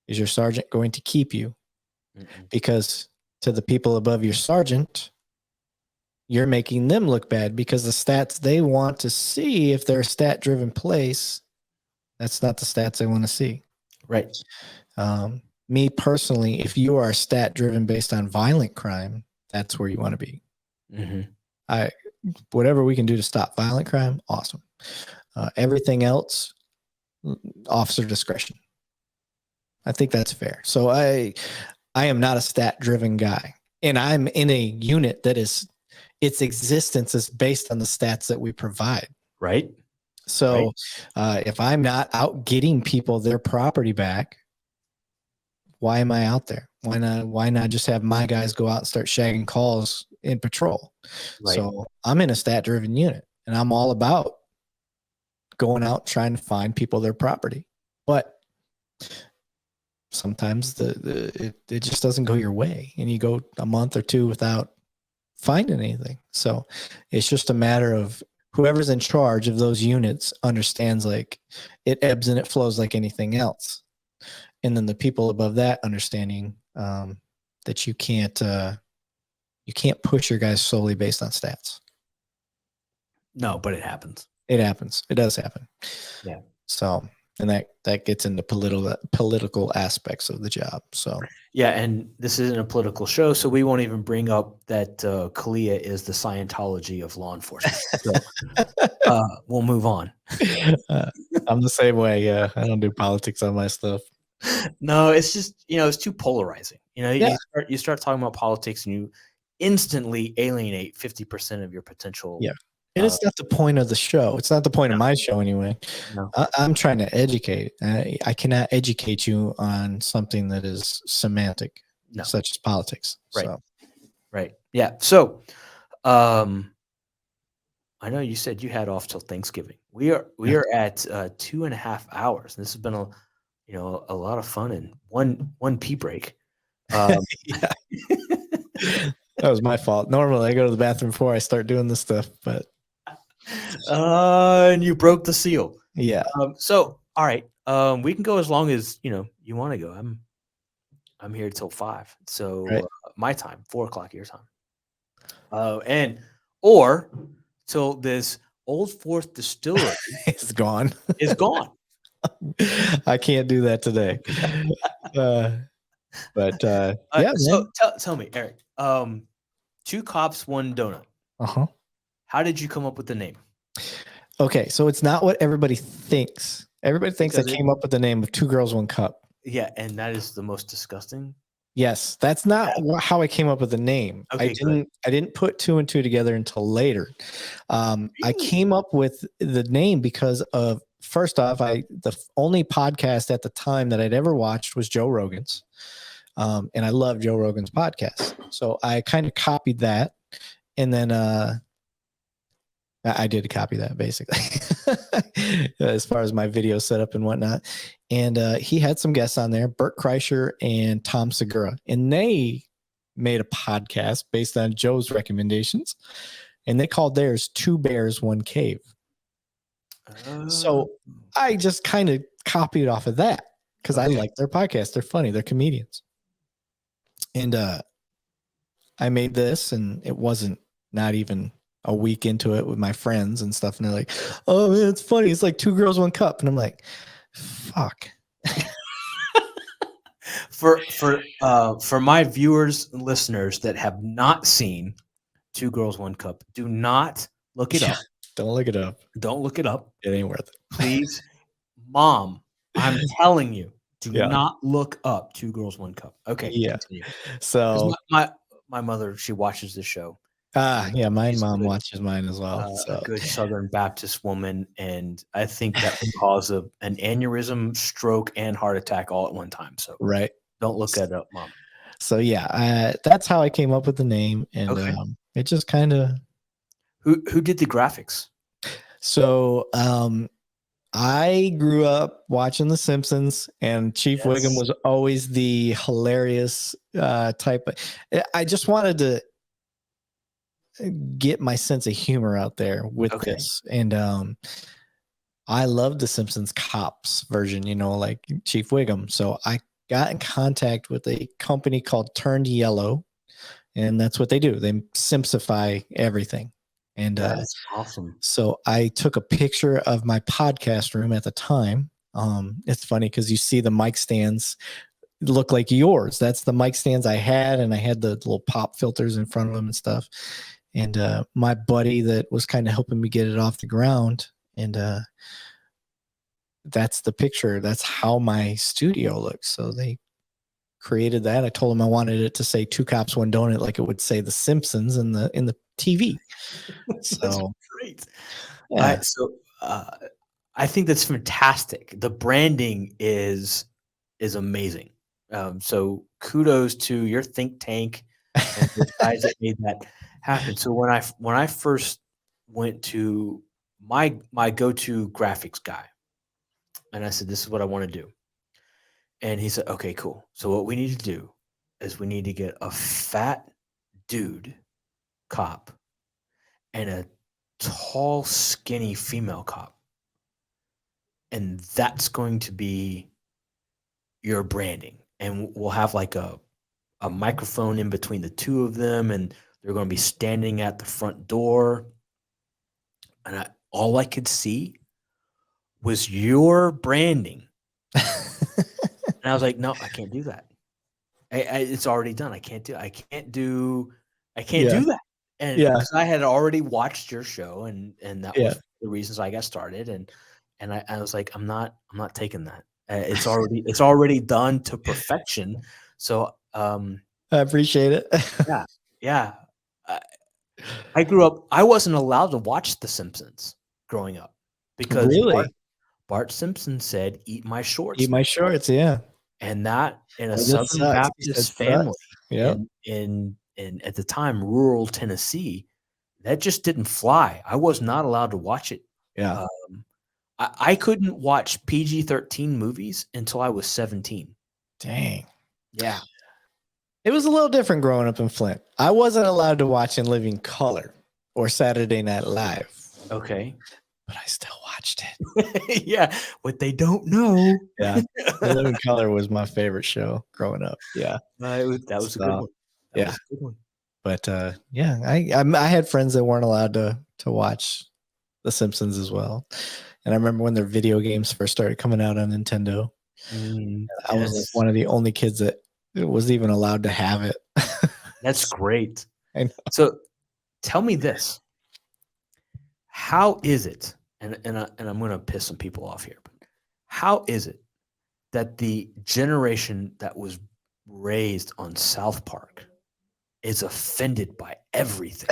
is your sergeant going to keep you? Mm-mm. Because to the people above your sergeant, you're making them look bad because the stats they want to see, if they're a stat-driven place, that's not the stats they want to see. Right. Me personally, if you are stat-driven based on violent crime, that's where you want to be. Mm-hmm. Whatever we can do to stop violent crime, awesome. Everything else, officer discretion. I think that's fair. So I am not a stat-driven guy, and I'm in a unit that is, its existence is based on the stats that we provide. Right. So if I'm not out getting people their property back, why am I out there? Why not just have my guys go out and start shagging calls in patrol? Right. So I'm in a stat-driven unit, and I'm all about going out trying to find people their property. But sometimes it just doesn't go your way, and you go a month or two without finding anything. So it's just a matter of whoever's in charge of those units understands, like, it ebbs and it flows like anything else. And then the people above that understanding that you can't push your guys solely based on stats. No, but it happens. It happens. It does happen. Yeah. So, and that gets into political aspects of the job. So yeah, and this isn't a political show, so we won't even bring up that Kalia is the Scientology of law enforcement. So we'll move on. I'm the same way. Yeah, I don't do politics on my stuff. No, it's just, it's too polarizing. Yeah. You start talking about politics and you instantly alienate 50% of your potential. Yeah. And it's not the point of the show. It's not the point of my show anyway. No. I'm trying to educate. I cannot educate you on something that is semantic, such as politics. Right. So. Right. Yeah. So, I know you said you had off till Thanksgiving. We are at 2.5 hours. This has been a lot of fun and one pee break. Yeah. That was my fault. Normally I go to the bathroom before I start doing this stuff, but and you broke the seal. Yeah. So all right. We can go as long as you want to go. I'm here till 5. So my time, 4:00 your time. Or till this Old Fourth Distillery is gone. Is gone. I can't do that today. But So man. tell me, Eric. Two cops, one donut. Uh-huh. How did you come up with the name? Okay, so it's not what everybody thinks. Everybody thinks I came up with the name of Two Girls, One Cup. Yeah, and that is the most disgusting. Yes, that's not how I came up with the name. Okay, I didn't put two and two together until later. I came up with the name because of, first off, the only podcast at the time that I'd ever watched was Joe Rogan's. And I love Joe Rogan's podcast. So I kind of copied that. And then I did copy that basically as far as my video setup and whatnot. And he had some guests on there, Bert Kreischer and Tom Segura, and they made a podcast based on Joe's recommendations, and they called theirs Two Bears, One Cave. So I just kind of copied off of that because I like their podcast. They're funny. They're comedians. And I made this, and it wasn't not even a week into it with my friends and stuff. And they're like, oh man, it's funny. It's like Two Girls, One Cup. And I'm like, fuck. For my viewers and listeners that have not seen Two Girls, One Cup, do not look it up. Don't look it up. Don't look it up. It ain't worth it. Please. Mom, I'm telling you, do not look up Two Girls, One Cup. Okay. Yeah. Continue. So my mother, she watches the show. Yeah, my mom watches mine as well. A good Southern Baptist woman, and I think that can cause an aneurysm, stroke, and heart attack all at one time. So right, don't look that up, Mom. So yeah, that's how I came up with the name, and it just kind of. Who did the graphics? So I grew up watching The Simpsons, and Chief Wiggum was always the hilarious type. I just wanted to get my sense of humor out there with this, and I love The Simpsons cops version, like Chief Wiggum. So I got in contact with a company called Turned Yellow, and that's what they do. They Simpsify everything. And that's awesome. So I took a picture of my podcast room at the time. It's funny because you see the mic stands look like yours. That's the mic stands I had, and I had the little pop filters in front of them and stuff. And my buddy that was kind of helping me get it off the ground, and that's the picture. That's how my studio looks. So they created that. I told him I wanted it to say Two Cops, One Donut, like it would say The Simpsons in the TV. So that's great. Yeah. I think that's fantastic. The branding is amazing. So kudos to your think tank and the guys that made that happen. So when I first went to my go-to graphics guy, and I said, this is what I want to do. And he said, okay, cool. So what we need to do is we need to get a fat dude cop and a tall, skinny female cop. And that's going to be your branding. And we'll have like a microphone in between the two of them, and they're going to be standing at the front door. And all I could see was your branding. And I was like, no, I can't do that. It's already done. I can't do that. And because I had already watched your show, and that was the reasons I got started. And I was like, I'm not taking that. It's already done to perfection. So I appreciate it. Yeah. I grew up. I wasn't allowed to watch The Simpsons growing up because Bart Simpson said, "Eat my shorts." Eat my shorts. Yeah. And that in a Southern Baptist family, in at the time rural Tennessee, that just didn't fly. I was not allowed to watch it. Yeah. I couldn't watch PG-13 movies until I was 17. Dang. Yeah. It was a little different growing up in Flint. I wasn't allowed to watch In Living Color or Saturday Night Live. Okay. But I still watched it. Yeah. What they don't know. Yeah. In Living Color was my favorite show growing up. Yeah. That was a good one. That was a good one. But I had friends that weren't allowed to watch The Simpsons as well. And I remember when their video games first started coming out on Nintendo. I was like one of the only kids that was even allowed to have it. That's great. I know. So tell me this. How is it, and I'm going to piss some people off here, but how is it that the generation that was raised on South Park is offended by everything?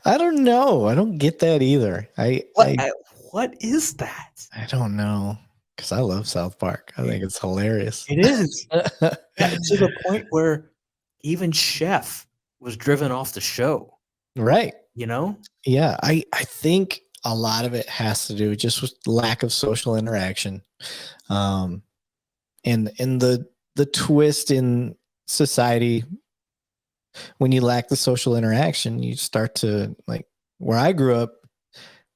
I don't know. I don't get that either. What is that? I don't know, because I love South Park. I think it's hilarious. It is. Yeah, to the point where even Chef was driven off the show, Right. you know? Yeah. I think a lot of it has to do just with lack of social interaction. And the twist in society, when you lack the social interaction, you start to, like, where I grew up,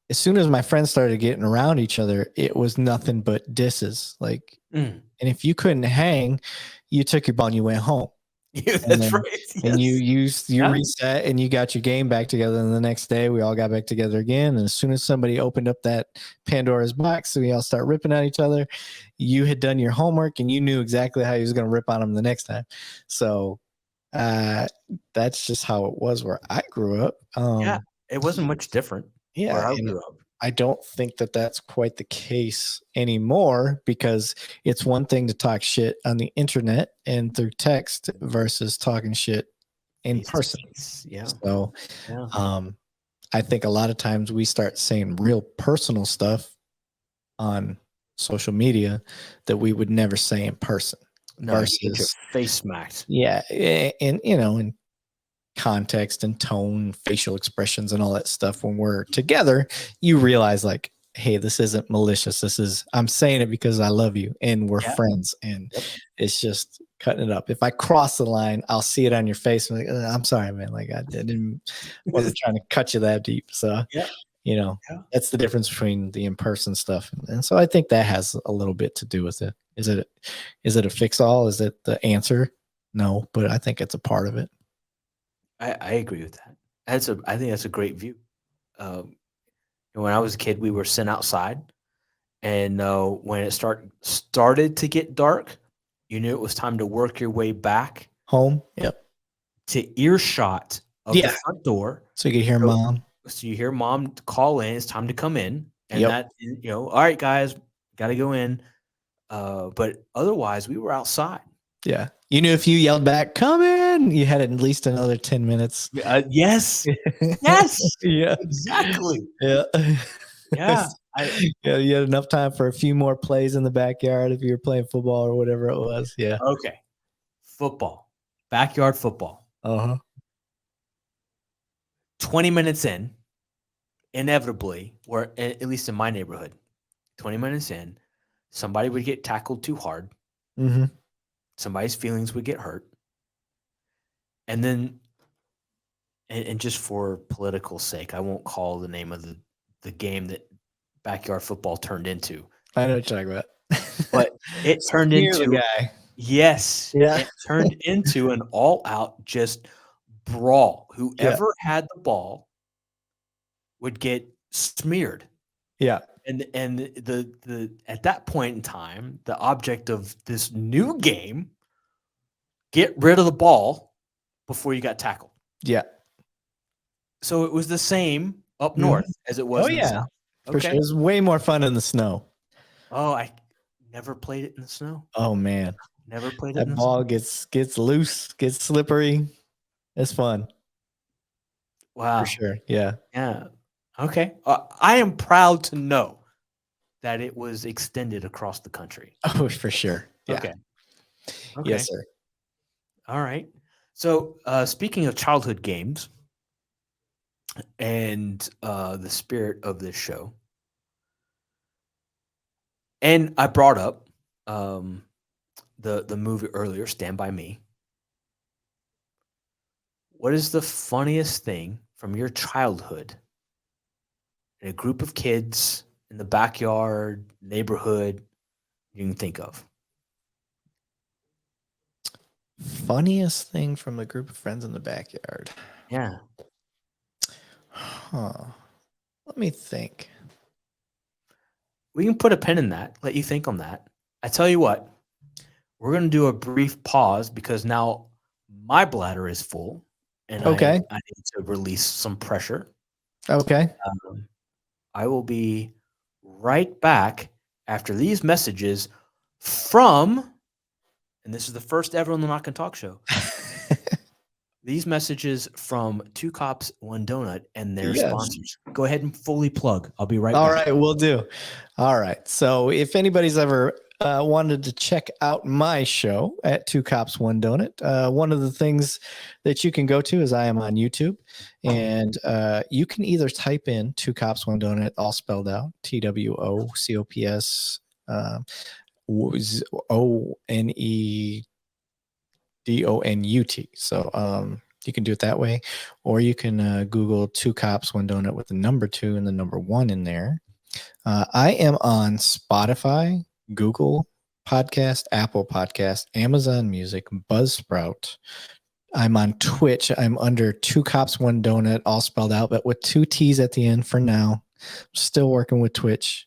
as soon as my friends started getting around each other, it was nothing but disses. Like, and if you couldn't hang, you took your ball and you went home. Yeah, And that's then, right. and you Yes. used your reset and you got your game back together. And the next day we all got back together again. And as soon as somebody opened up that Pandora's box, we all start ripping at each other. You had done your homework and you knew exactly how you was going to rip on them the next time. So that's just how it was where I grew up. Yeah, it wasn't much different Yeah, where I and grew up. I don't think that that's quite the case anymore, because it's one thing to talk shit on the internet and through text versus talking shit in Face to person. face. Yeah. So, Yeah. I think a lot of times we start saying real personal stuff on social media that we would never say in person. No, you get your Versus, face smacked. yeah, and in context and tone, facial expressions, and all that stuff, when we're together, you realize, like, hey, this isn't malicious. I'm saying it because I love you and we're Yeah. friends, and Yep. it's just cutting it up. If I cross the line, I'll see it on your face. I'm like, I'm sorry, man. Like, wasn't trying to cut you that deep. So, Yeah. Yeah. that's the difference between the in-person stuff. And so I think that has a little bit to do with it. Is it a fix all? Is it the answer? No, but I think it's a part of it. I agree with that. I think that's a great view. When I was a kid, we were sent outside, and when it started to get dark, you knew it was time to work your way back Home. Yep. to earshot of the Yeah. front door. So you could hear So mom. so you hear mom call in, it's time to come in, and Yep. that, all right, guys, gotta go in. But otherwise, we were outside. Yeah. You knew if you yelled back, come in, you had at least another 10 minutes. Yes. Yes. Yeah. Exactly. Yeah. Yeah. Yeah. You had enough time for a few more plays in the backyard if you were playing football or whatever it was. Yeah. Okay. Football. Backyard football. Uh-huh. 20 minutes in, inevitably, or at least in my neighborhood, 20 minutes in, somebody would get tackled too hard. Mm-hmm. Somebody's feelings would get hurt. And then, and just for political sake, I won't call the name of the game that backyard football turned into. I know what you're talking about. But it turned Here's into the guy. Yes. Yeah. It turned into an all-out just brawl. Whoever had the ball would get smeared. Yeah. And the at that point in time, the object of this new game, get rid of the ball before you got tackled. Yeah. So it was the same up north as it was in the south. For sure. It was way more fun in the snow. Oh, I never played it in the snow. Oh man. Never played it in That the ball snow. gets loose, gets slippery. It's fun. Wow. For sure. Yeah. Yeah. Okay. I am proud to know that it was extended across the country. Oh, for sure. Yeah. Okay. Yes, sir. All right. So, speaking of childhood games and the spirit of this show, and I brought up the movie earlier, Stand By Me. What is the funniest thing from your childhood in a group of kids in the backyard, neighborhood you can think of? Funniest thing from a group of friends in the backyard. Yeah. Huh. Let me think. We can put a pin in that, let you think on that. I tell you what, we're going to do a brief pause because now my bladder is full and Okay. I need to release some pressure. Okay. I will be right back after these messages from, and this is the first ever on the Knock and Talk show. These messages from Two Cops, One Donut and their Yes. sponsors. Go ahead and fully plug. I'll be right All back. right, we'll do. All right. So if anybody's ever wanted to check out my show at Two Cops, One Donut, one of the things that you can go to is I am on YouTube, and you can either type in Two Cops, One Donut, all spelled out, TWOCOPS, ONEDONUT. So you can do it that way, or you can Google Two Cops, One Donut with the number 2 and the number 1 in there. I am on Spotify, Google Podcast, Apple Podcast, Amazon Music, Buzzsprout. I'm on Twitch. I'm under Two Cops, One Donut, all spelled out, but with 2 T's at the end for now. Still working with Twitch.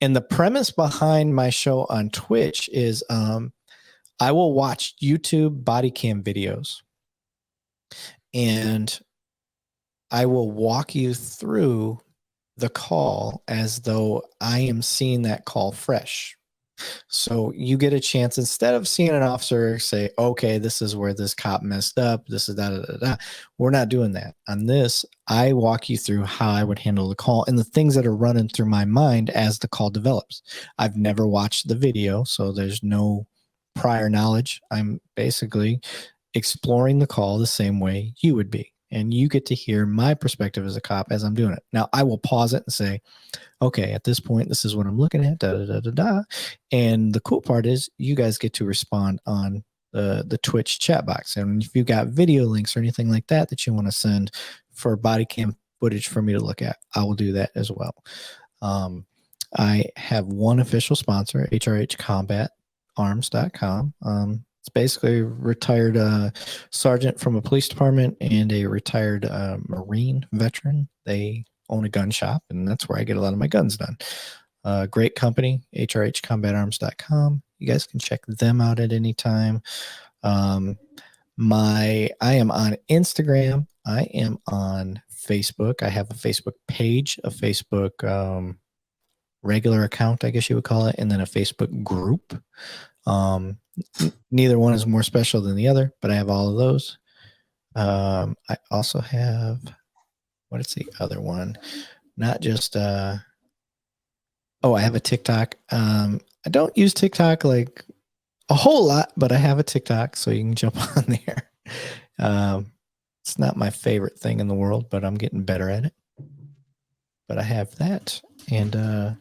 And the premise behind my show on Twitch is I will watch YouTube body cam videos, and I will walk you through the call as though I am seeing that call fresh. So you get a chance, instead of seeing an officer say, okay, this is where this cop messed up, this is da da da da. We're not doing that. On this, I walk you through how I would handle the call and the things that are running through my mind as the call develops. I've never watched the video, so there's no prior knowledge. I'm basically exploring the call the same way you would be. And you get to hear my perspective as a cop as I'm doing it. Now, I will pause it and say, okay, at this point, this is what I'm looking at, da, da, da, da, da. And the cool part is you guys get to respond on the Twitch chat box. And if you've got video links or anything like that that you want to send for body cam footage for me to look at, I will do that as well. I have one official sponsor, HRHCombatArms.com. It's basically a retired sergeant from a police department and a retired Marine veteran. They own a gun shop, and that's where I get a lot of my guns done. Great company, HRHCombatArms.com. You guys can check them out at any time. I am on Instagram. I am on Facebook. I have a Facebook page, a Facebook regular account, I guess you would call it, and then a Facebook group. Neither one is more special than the other, but I have all of those. I also have, what is the other one? Not just, I have a TikTok. I don't use TikTok like a whole lot, but I have a TikTok, so you can jump on there. It's not my favorite thing in the world, but I'm getting better at it. But I have that. And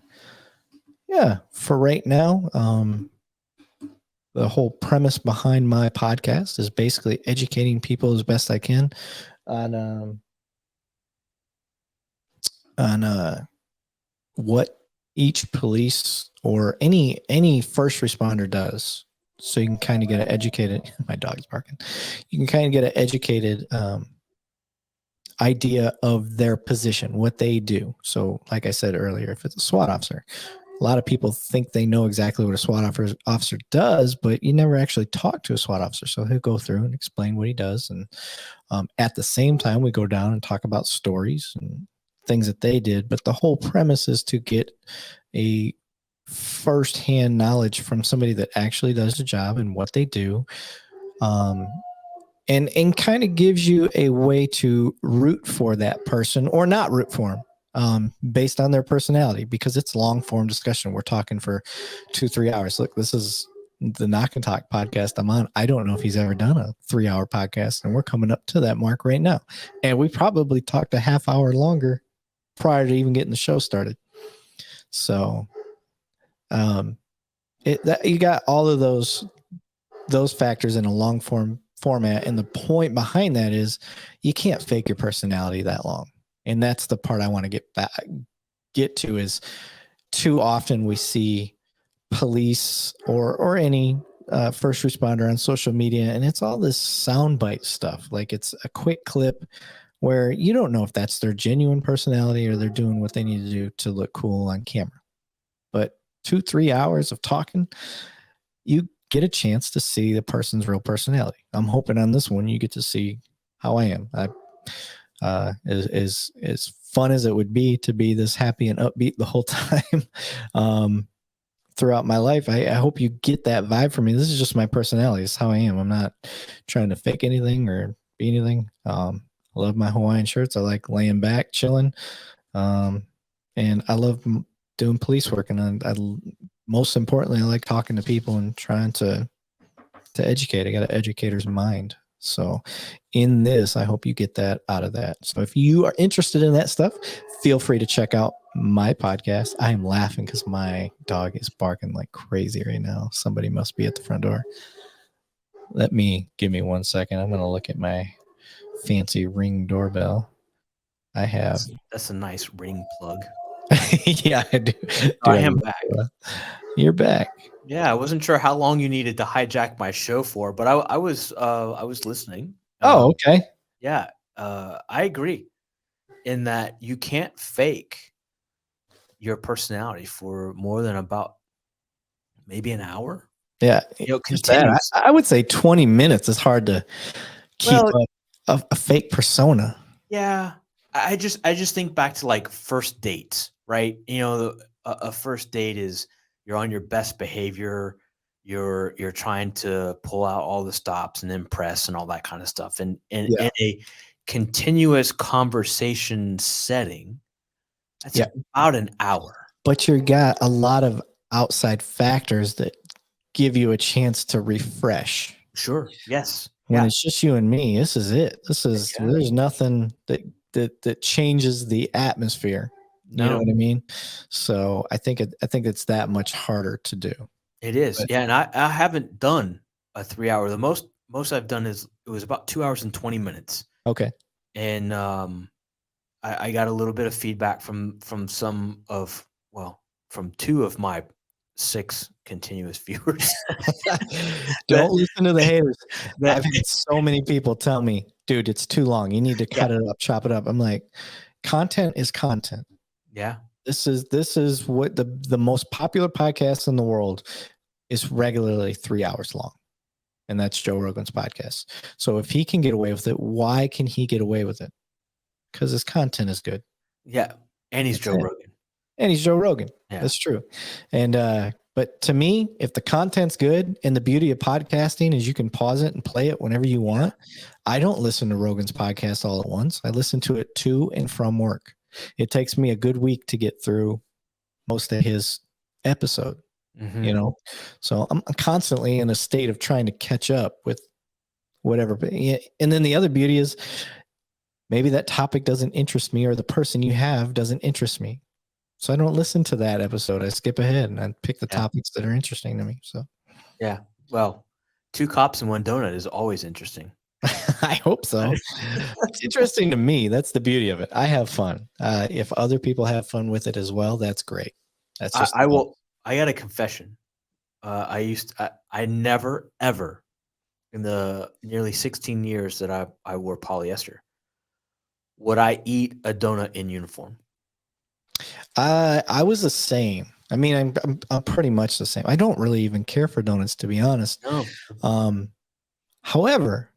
for right now, the whole premise behind my podcast is basically educating people as best I can on what each police or any first responder does. So you can kind of get an educated, my dog's barking. You can kind of get an educated idea of their position, what they do. So like I said earlier, if it's a SWAT officer, a lot of people think they know exactly what a SWAT officer does, but you never actually talk to a SWAT officer. So he'll go through and explain what he does. And at the same time, we go down and talk about stories and things that they did. But the whole premise is to get a firsthand knowledge from somebody that actually does the job and what they do. And kind of gives you a way to root for that person or not root for them. Based on their personality, because it's long form discussion. We're talking for 2-3 hours. Look, this is the Knock and Talk podcast I'm on. I don't know if he's ever done a 3-hour podcast, and we're coming up to that mark right now. And we probably talked a half hour longer prior to even getting the show started. So, you got all of those factors in a long format. And the point behind that is you can't fake your personality that long. And that's the part I want to get to is too often we see police or any first responder on social media, and it's all this soundbite stuff. Like it's a quick clip where you don't know if that's their genuine personality or they're doing what they need to do to look cool on camera. But 2-3 hours of talking, you get a chance to see the person's real personality. I'm hoping on this one you get to see how I am. As fun as it would be to be this happy and upbeat the whole time throughout my life, I hope you get that vibe from me. This is just my personality. It's how I am. I'm not trying to fake anything or be anything. I love my Hawaiian shirts. I like laying back, chilling. And I love doing police work. And most importantly, I like talking to people and trying to educate. I got an educator's mind. So in this, I hope you get that out of that. So if you are interested in that stuff, feel free to check out my podcast. I am laughing because my dog is barking like crazy right now. Somebody must be at the front door. Give me 1 second. I'm going to look at my fancy Ring doorbell. I have. That's a nice ring plug. Yeah, I do. I am back. You're back. Yeah, I wasn't sure how long you needed to hijack my show for, but I was listening. Oh, okay. Yeah, I agree in that you can't fake your personality for more than about maybe an hour. Yeah, I would say 20 minutes is hard to keep up a fake persona. Yeah, I just think back to like first dates, right? A first date is you're on your best behavior, you're trying to pull out all the stops and impress and all that kind of stuff, and in a continuous conversation setting, that's about an hour. But you got a lot of outside factors that give you a chance to refresh. Sure. Yes. When it's just you and me, this is it. There's nothing that changes the atmosphere. No. You know what I mean? So I think it's that much harder to do. It is. Yeah. And I haven't done a 3 hour. The most I've done it was about 2 hours and 20 minutes. Okay. And I got a little bit of feedback from two of my 6 continuous viewers. Don't listen to the haters. I've had so many people tell me, dude, it's too long. You need to cut it up, chop it up. I'm like, content is content. Yeah. This is what the most popular podcast in the world is regularly 3 hours long. And that's Joe Rogan's podcast. So if he can get away with it, why can he get away with it? Because his content is good. Yeah. And he's Joe Rogan. And he's Joe Rogan. Yeah. That's true. And but to me, if the content's good, and the beauty of podcasting is you can pause it and play it whenever you want. I don't listen to Rogan's podcast all at once. I listen to it to and from work. It takes me a good week to get through most of his episode. Mm-hmm. So I'm constantly in a state of trying to catch up with whatever. And then the other beauty is maybe that topic doesn't interest me, or the person you have doesn't interest me. So I don't listen to that episode. I skip ahead and I pick the topics that are interesting to me. So, yeah. Well, 2 cops and 1 donut is always interesting. I hope so. It's interesting to me. That's the beauty of it. I have fun. If other people have fun with it as well, that's great. That's just I got a confession. I never ever in the nearly 16 years that I wore polyester would I eat a donut in uniform. I was the same. I mean, I'm pretty much the same. I don't really even care for donuts, to be honest. No. However,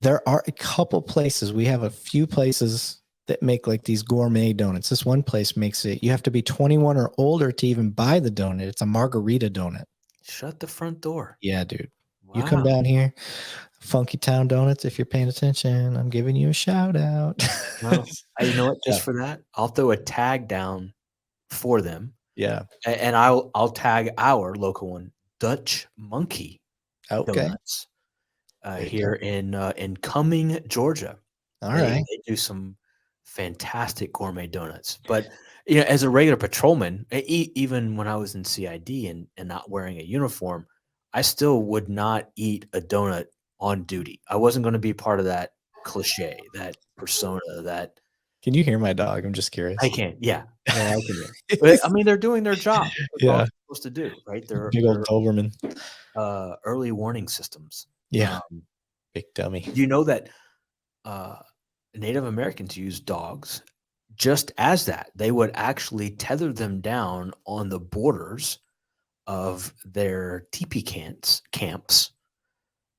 there are a couple places. We have a few places that make like these gourmet donuts. This one place makes it. You have to be 21 or older to even buy the donut. It's a margarita donut. Shut the front door. Yeah, dude. Wow. You come down here, Funky Town Donuts. If you're paying attention, I'm giving you a shout out. Well, you know what? Just for that, I'll throw a tag down for them. Yeah, and I'll tag our local one, Dutch Monkey Donuts, here in Cumming, Georgia. All right, they do some fantastic gourmet donuts. But as a regular patrolman, even when I was in CID and not wearing a uniform, I still would not eat a donut on duty. I wasn't going to be part of that cliche, that persona, that. Can you hear my dog? I'm just curious. I can. Yeah, I can hear. But, I mean, they're doing their job. That's all they're supposed to do, right? They're big old Doberman. Early warning systems. Yeah. Big dummy. You know that Native Americans use dogs just as that. They would actually tether them down on the borders of their TP camps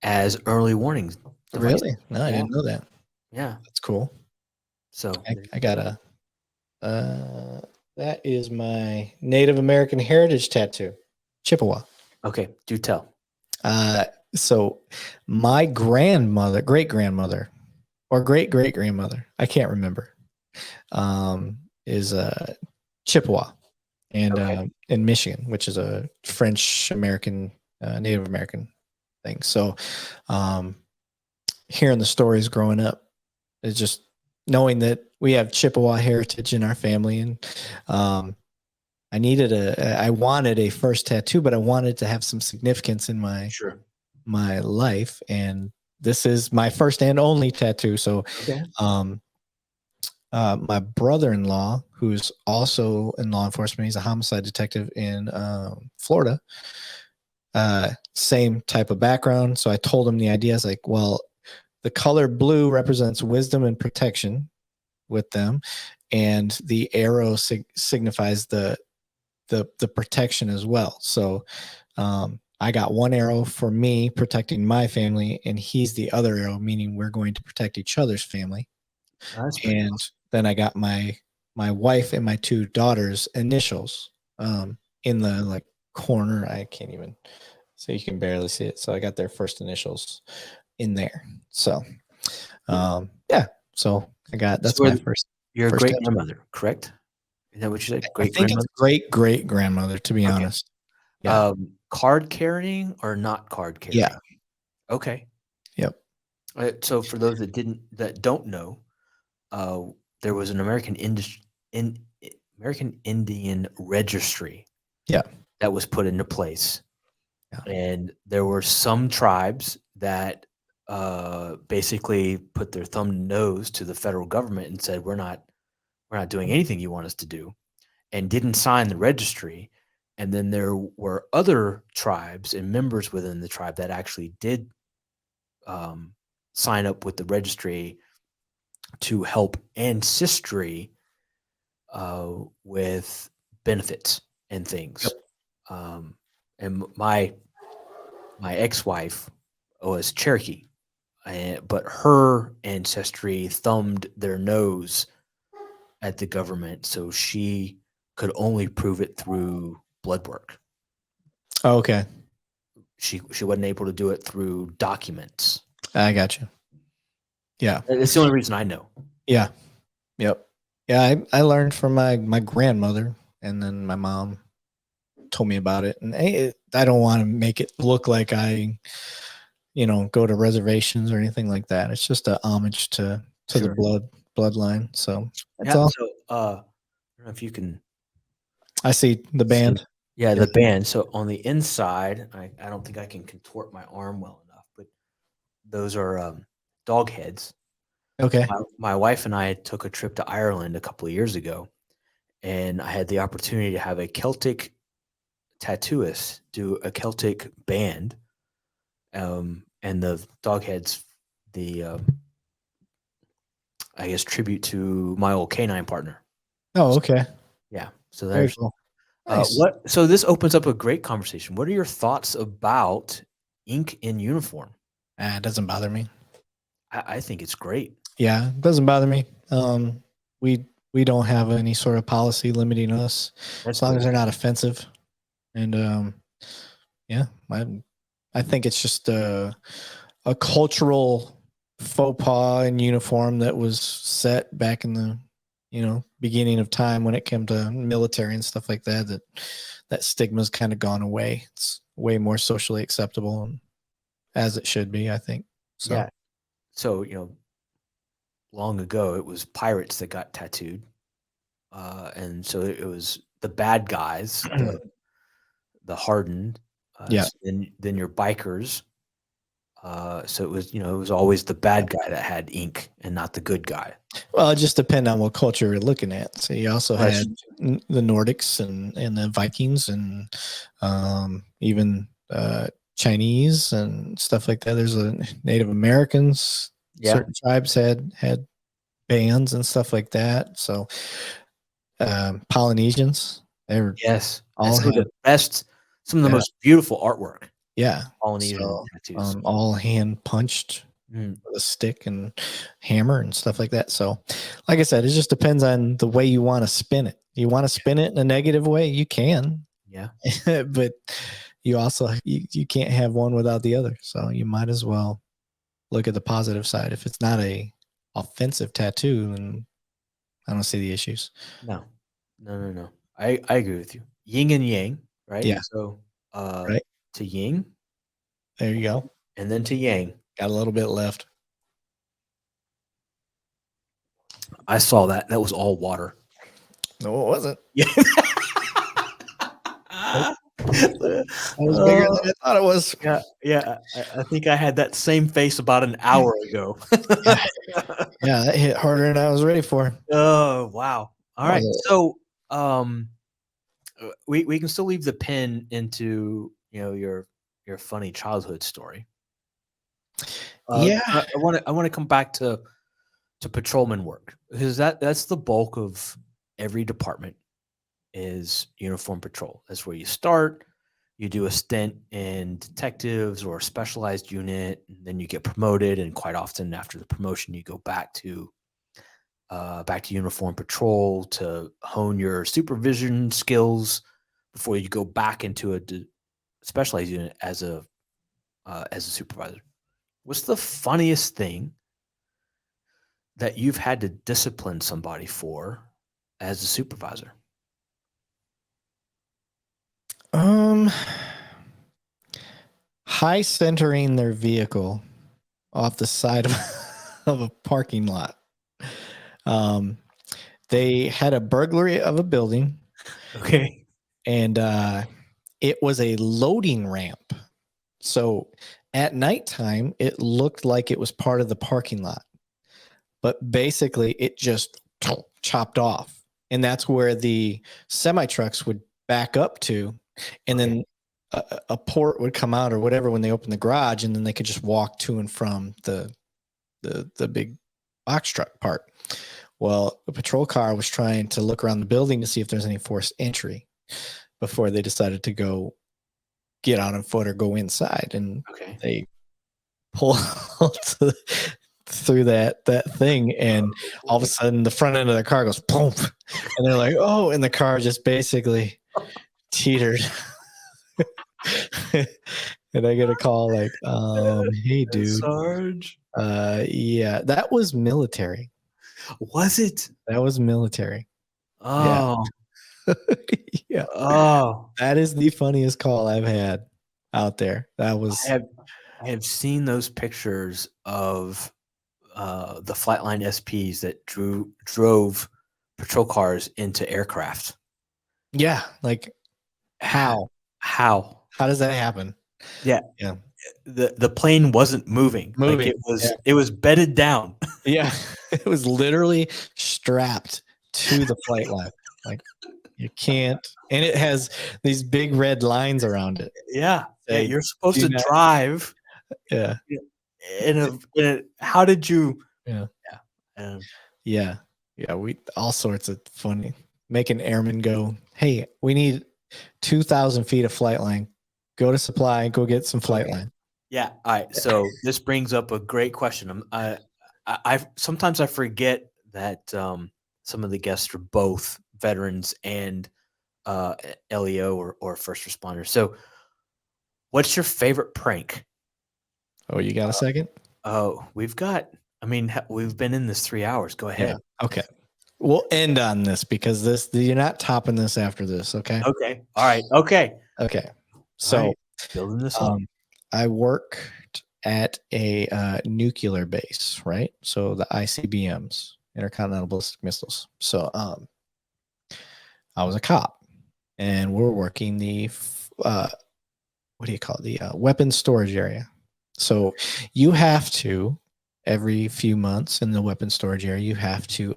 as early warning devices. Really? No, I didn't know that. Yeah. That's cool. So I got a that is my Native American heritage tattoo, Chippewa. okay, do tell. So my grandmother, great grandmother, or great great grandmother, I can't remember, is Chippewa, and Okay. in Michigan, which is a French American, Native American thing. So, hearing the stories growing up, is just knowing that we have Chippewa heritage in our family, and I wanted a first tattoo, but I wanted to have some significance in Sure. my life, and this is my first and only tattoo. So, Okay. my brother-in-law, who's also in law enforcement, he's a homicide detective in Florida. Same type of background. So I told him the idea. I was like, well, the color blue represents wisdom and protection with them, and the arrow signifies the protection as well. So I got one arrow for me protecting my family, and he's the other arrow, meaning we're going to protect each other's family. That's very And awesome. then I got my wife and my two daughters' initials in the like corner. I can't even, so you can barely see it. So I got their first initials in there. So yeah. So I got, that's my first Your first great tattoo. grandmother, correct? Is that what you said? I Great think it's grandmother? great great grandmother, to be Okay. honest. Yeah. Card carrying or not card Yeah. carrying? Okay. Yep. So for those that don't know, uh, there was an American Indian registry Yeah. that was put into place, Yeah. and there were some tribes that basically put their thumb and nose to the federal government and said, we're not doing anything you want us to do, and didn't sign the registry. And then there were other tribes and members within the tribe that actually did sign up with the registry to help ancestry with benefits and things. Yep. And my ex-wife was Cherokee, but her ancestry thumbed their nose at the government, so she could only prove it through blood work. Oh, okay. She wasn't able to do it through documents. I got you. Yeah. It's the only reason I know. Yeah. Yep. Yeah. I learned from my grandmother, and then my mom told me about it. And I don't want to make it look like I, go to reservations or anything like that. It's just a homage to the Sure. bloodline. So that's Yeah. all. So I don't know if you can I see the see. band. Yeah, Yeah. the band. So on the inside, I don't think I can contort my arm well enough, but those are dog heads. Okay. My wife and I took a trip to Ireland a couple of years ago, and I had the opportunity to have a Celtic tattooist do a Celtic band, and the dog heads, I guess, tribute to my old canine partner. Oh, okay. Yeah. So Very there's cool. Nice. so this opens up a great conversation. What are your thoughts about ink in uniform? It doesn't bother me. I think it's great. Yeah, it doesn't bother me. We don't have any sort of policy limiting us as long as they're not offensive. And yeah, I think it's just a cultural faux pas in uniform that was set back in the beginning of time when it came to military and stuff like that. That stigma's kind of gone away. It's way more socially acceptable, and as it should be, I think. So. Yeah. So long ago it was pirates that got tattooed, and so it was the bad guys, the hardened. Yeah. So then your bikers. So it was always the bad guy that had ink and not the good guy. Well, it just depends on what culture you're looking at. So you also That's had the Nordics and the Vikings, and even Chinese and stuff like that. There's a Native Americans. Yeah. Certain tribes had bands and stuff like that. So Polynesians, they were Yes. all Some of had. the best Some of the Yeah. most beautiful artwork. Yeah. Polynesian So tattoos. all hand punched Mm, with a stick and hammer and stuff like that. So, like I said, it just depends on the way you want to spin it. You want to spin it in a negative way, you can, yeah. but you also you can't have one without the other. So you might as well look at the positive side. If it's not a offensive tattoo, then I don't see the issues. No. No. I agree with you. Yin and yang, right? Yeah. So Right. to yin There you go. and then to yang. Got a little bit left. I saw that. That was all water. No, it wasn't. Yeah. It was bigger than I thought it was. Yeah. I think I had that same face about an hour ago. Yeah. Yeah, that hit harder than I was ready for. Oh, wow. All right. Oh. So, we can still leave the pin into, your funny childhood story. Yeah. I want to come back to patrolman work, because that's the bulk of every department is uniform patrol. That's where you start. You do a stint in detectives or a specialized unit, and then you get promoted. And quite often after the promotion, you go back to uniform patrol to hone your supervision skills before you go back into a specialized unit as a supervisor. What's the funniest thing that you've had to discipline somebody for as a supervisor? High centering their vehicle off the side of, of a parking lot. They had a burglary of a building. Okay. And it was a loading ramp. So at nighttime, it looked like it was part of the parking lot. But basically, it just chopped off. And that's where the semi-trucks would back up to. And then a port would come out or whatever when they opened the garage. And then they could just walk to and from the big box truck part. Well, the patrol car was trying to look around the building to see if there's any forced entry before they decided to go get out on foot or go inside. And they pull through that thing, and all of a sudden the front end of the car goes boom, and they're like, oh, and the car just basically teetered. And I get a call like, hey dude, Sarge. yeah, that was military. Was it? That was military. Oh. Yeah. Oh. That is the funniest call I've had out there. That was I have seen those pictures of the Flightline SPs that drove patrol cars into aircraft. yeah, like how does that happen? Yeah. Yeah. The plane wasn't moving. Like it was bedded down. Yeah. It was literally strapped to the flight line. Like you can't, and it has these big red lines around it. Yeah. Yeah, you're supposed to drive. Yeah. How did you? Yeah. Yeah. Yeah. We all sorts of funny, making airmen go, hey, we need 2,000 feet of flight line. Go to supply, go get some flight line. Yeah. All right. So this brings up a great question. I sometimes I forget that some of the guests are both veterans and LEO or first responders. So, what's your favorite prank? Oh, you got a second? Oh, we've been in this 3 hours. Go ahead. Yeah. Okay. We'll end on this because you're not topping this after this. Okay. Okay. All right. Okay. Okay. So building this up. I worked at a nuclear base, right? So the ICBMs, intercontinental ballistic missiles. So I was a cop, and we're working the what do you call it? The weapons storage area. So you have to every few months in the weapons storage area, you have to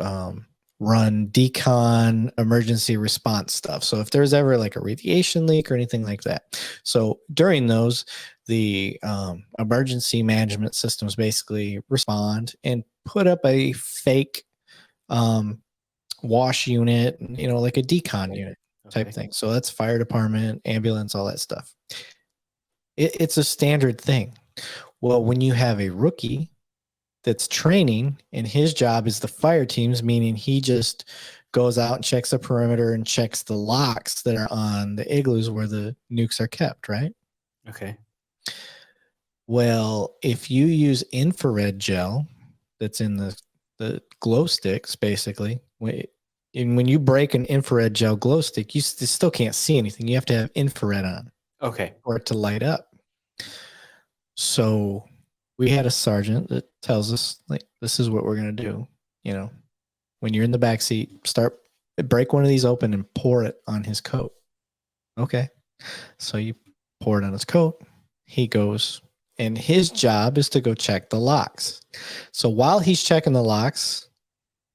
run decon emergency response stuff. So if there's ever like a radiation leak or anything like that. So during those, the emergency management systems basically respond and put up a fake wash unit, like a decon unit. type Okay. thing. So that's fire department, ambulance, all that stuff. It's a standard thing. Well, when you have a rookie that's training and his job is the fire teams, meaning he just goes out and checks the perimeter and checks the locks that are on the igloos where the nukes are kept, right? Okay. Well, if you use infrared gel that's in the glow sticks, basically, when you break an infrared gel glow stick, you still can't see anything. You have to have infrared on Okay. for it to light up. So we had a sergeant that tells us, like, this is what we're going to do. You know, when you're in the back seat, break one of these open and pour it on his coat. Okay. So you pour it on his coat. He goes, and his job is to go check the locks. So while he's checking the locks,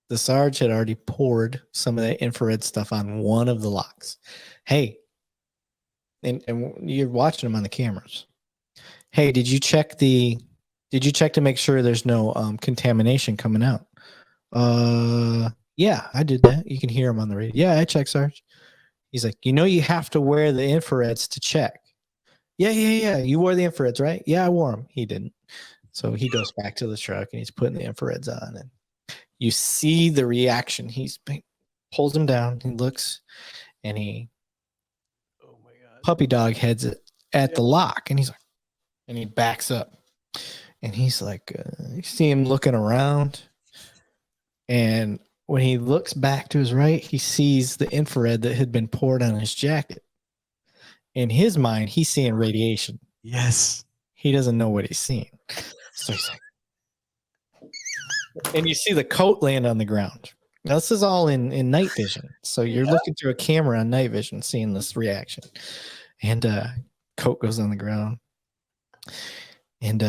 the Sarge had already poured some of that infrared stuff on one of the locks. Hey, and you're watching him on the cameras. Hey, did you check to make sure there's no contamination coming out? Yeah, I did that. You can hear him on the radio. Yeah, I checked, Sarge. He's like, you have to wear the infrareds to check. Yeah. You wore the infrareds, right? Yeah, I wore them. He didn't. So he goes back to the truck and he's putting the infrareds on, and you see the reaction. He pulls him down. He looks, and he Oh my God. puppy dog heads it at the lock, and he's like, and he backs up, and he's like, you see him looking around, and when he looks back to his right, he sees the infrared that had been poured on his jacket. In his mind, he's seeing radiation. Yes. He doesn't know what he's seeing. So he's like, and you see the coat land on the ground. Now, this is all in night vision. So you're looking through a camera on night vision, seeing this reaction. And coat goes on the ground. And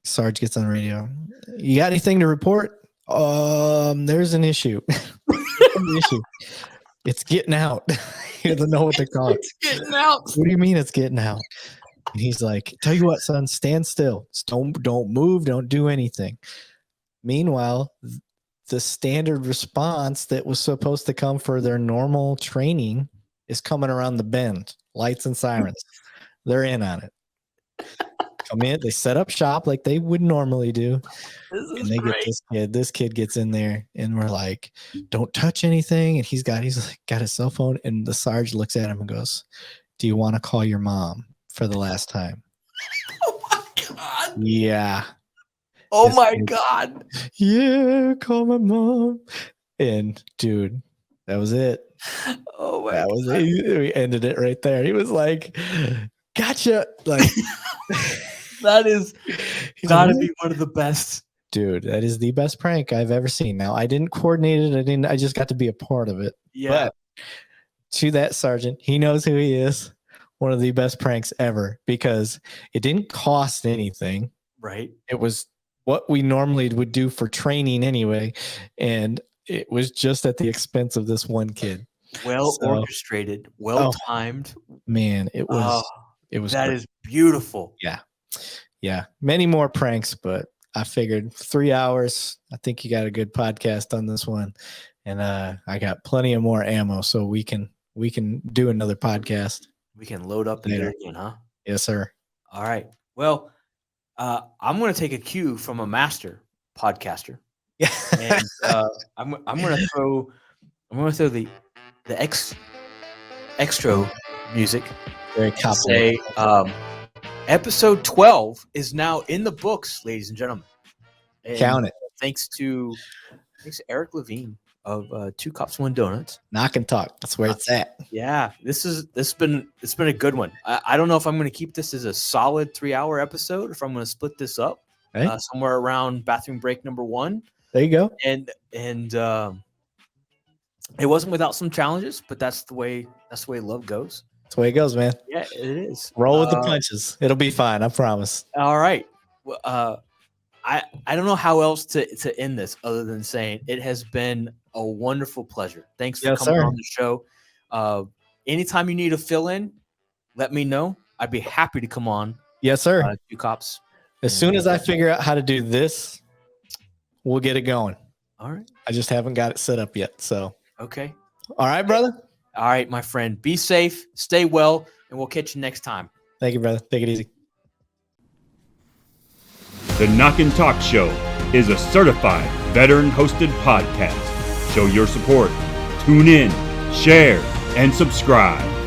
Sarge gets on the radio. You got anything to report? There's an issue. It's getting out. He doesn't know what to call it. It's getting out. What do you mean it's getting out? And he's like, tell you what, son, stand still. Just don't move. Don't do anything. Meanwhile, the standard response that was supposed to come for their normal training is coming around the bend. Lights and sirens. They're in on it. Come in. They set up shop like they would normally do. And they get this kid. This kid gets in there, and we're like, don't touch anything. And he's got his cell phone, and the Sarge looks at him and goes, do you want to call your mom for the last time? Oh my God. Yeah. Oh my God. Yeah, call my mom. And dude, that was it. Oh my That God. was it. We ended it right there. He was like, gotcha. Like, That is he's gotta like, be one of the best. dude, that is the best prank I've ever seen. Now, I didn't coordinate it. I just got to be a part of it. Yeah. But to that sergeant, he knows who he is. One of the best pranks ever, because it didn't cost anything. Right. It was what we normally would do for training anyway. And it was just at the expense of this one kid. Well orchestrated, well timed. Man, it was that great. is beautiful. Yeah. Many more pranks, but I figured 3 hours. I think you got a good podcast on this one. And I got plenty of more ammo, so we can do another podcast. We can load up and do it again, huh? Yes, sir. All right. Well, I'm going to take a cue from a master podcaster. Yeah. And I'm going to throw the extra music. Very Say episode 12 is now in the books, ladies and gentlemen. And count it. Thanks to Erik Lavigne of Two Cops, One Donuts. Knock&Talk. That's where it's at. Yeah, it's been a good one. I don't know if I'm going to keep this as a solid 3-hour episode, or if I'm going to split this up somewhere around bathroom break number 1. There you go. And it wasn't without some challenges, but that's the way love goes. That's the way it goes, man. Yeah, it is. Roll with the punches. It'll be fine. I promise. All right. Well, I don't know how else to end this other than saying it has been a wonderful pleasure. Thanks for coming on the show. Anytime you need a fill in, let me know. I'd be happy to come on. Yes, sir. Two Cops. As soon as I figure out how to do this, we'll get it going. All right. I just haven't got it set up yet. So okay. All right, brother. All right, my friend. Be safe, stay well, and we'll catch you next time. Thank you, brother. Take it easy. The Knock&Talk Show is a certified veteran-hosted podcast. Show your support. Tune in, share, and subscribe.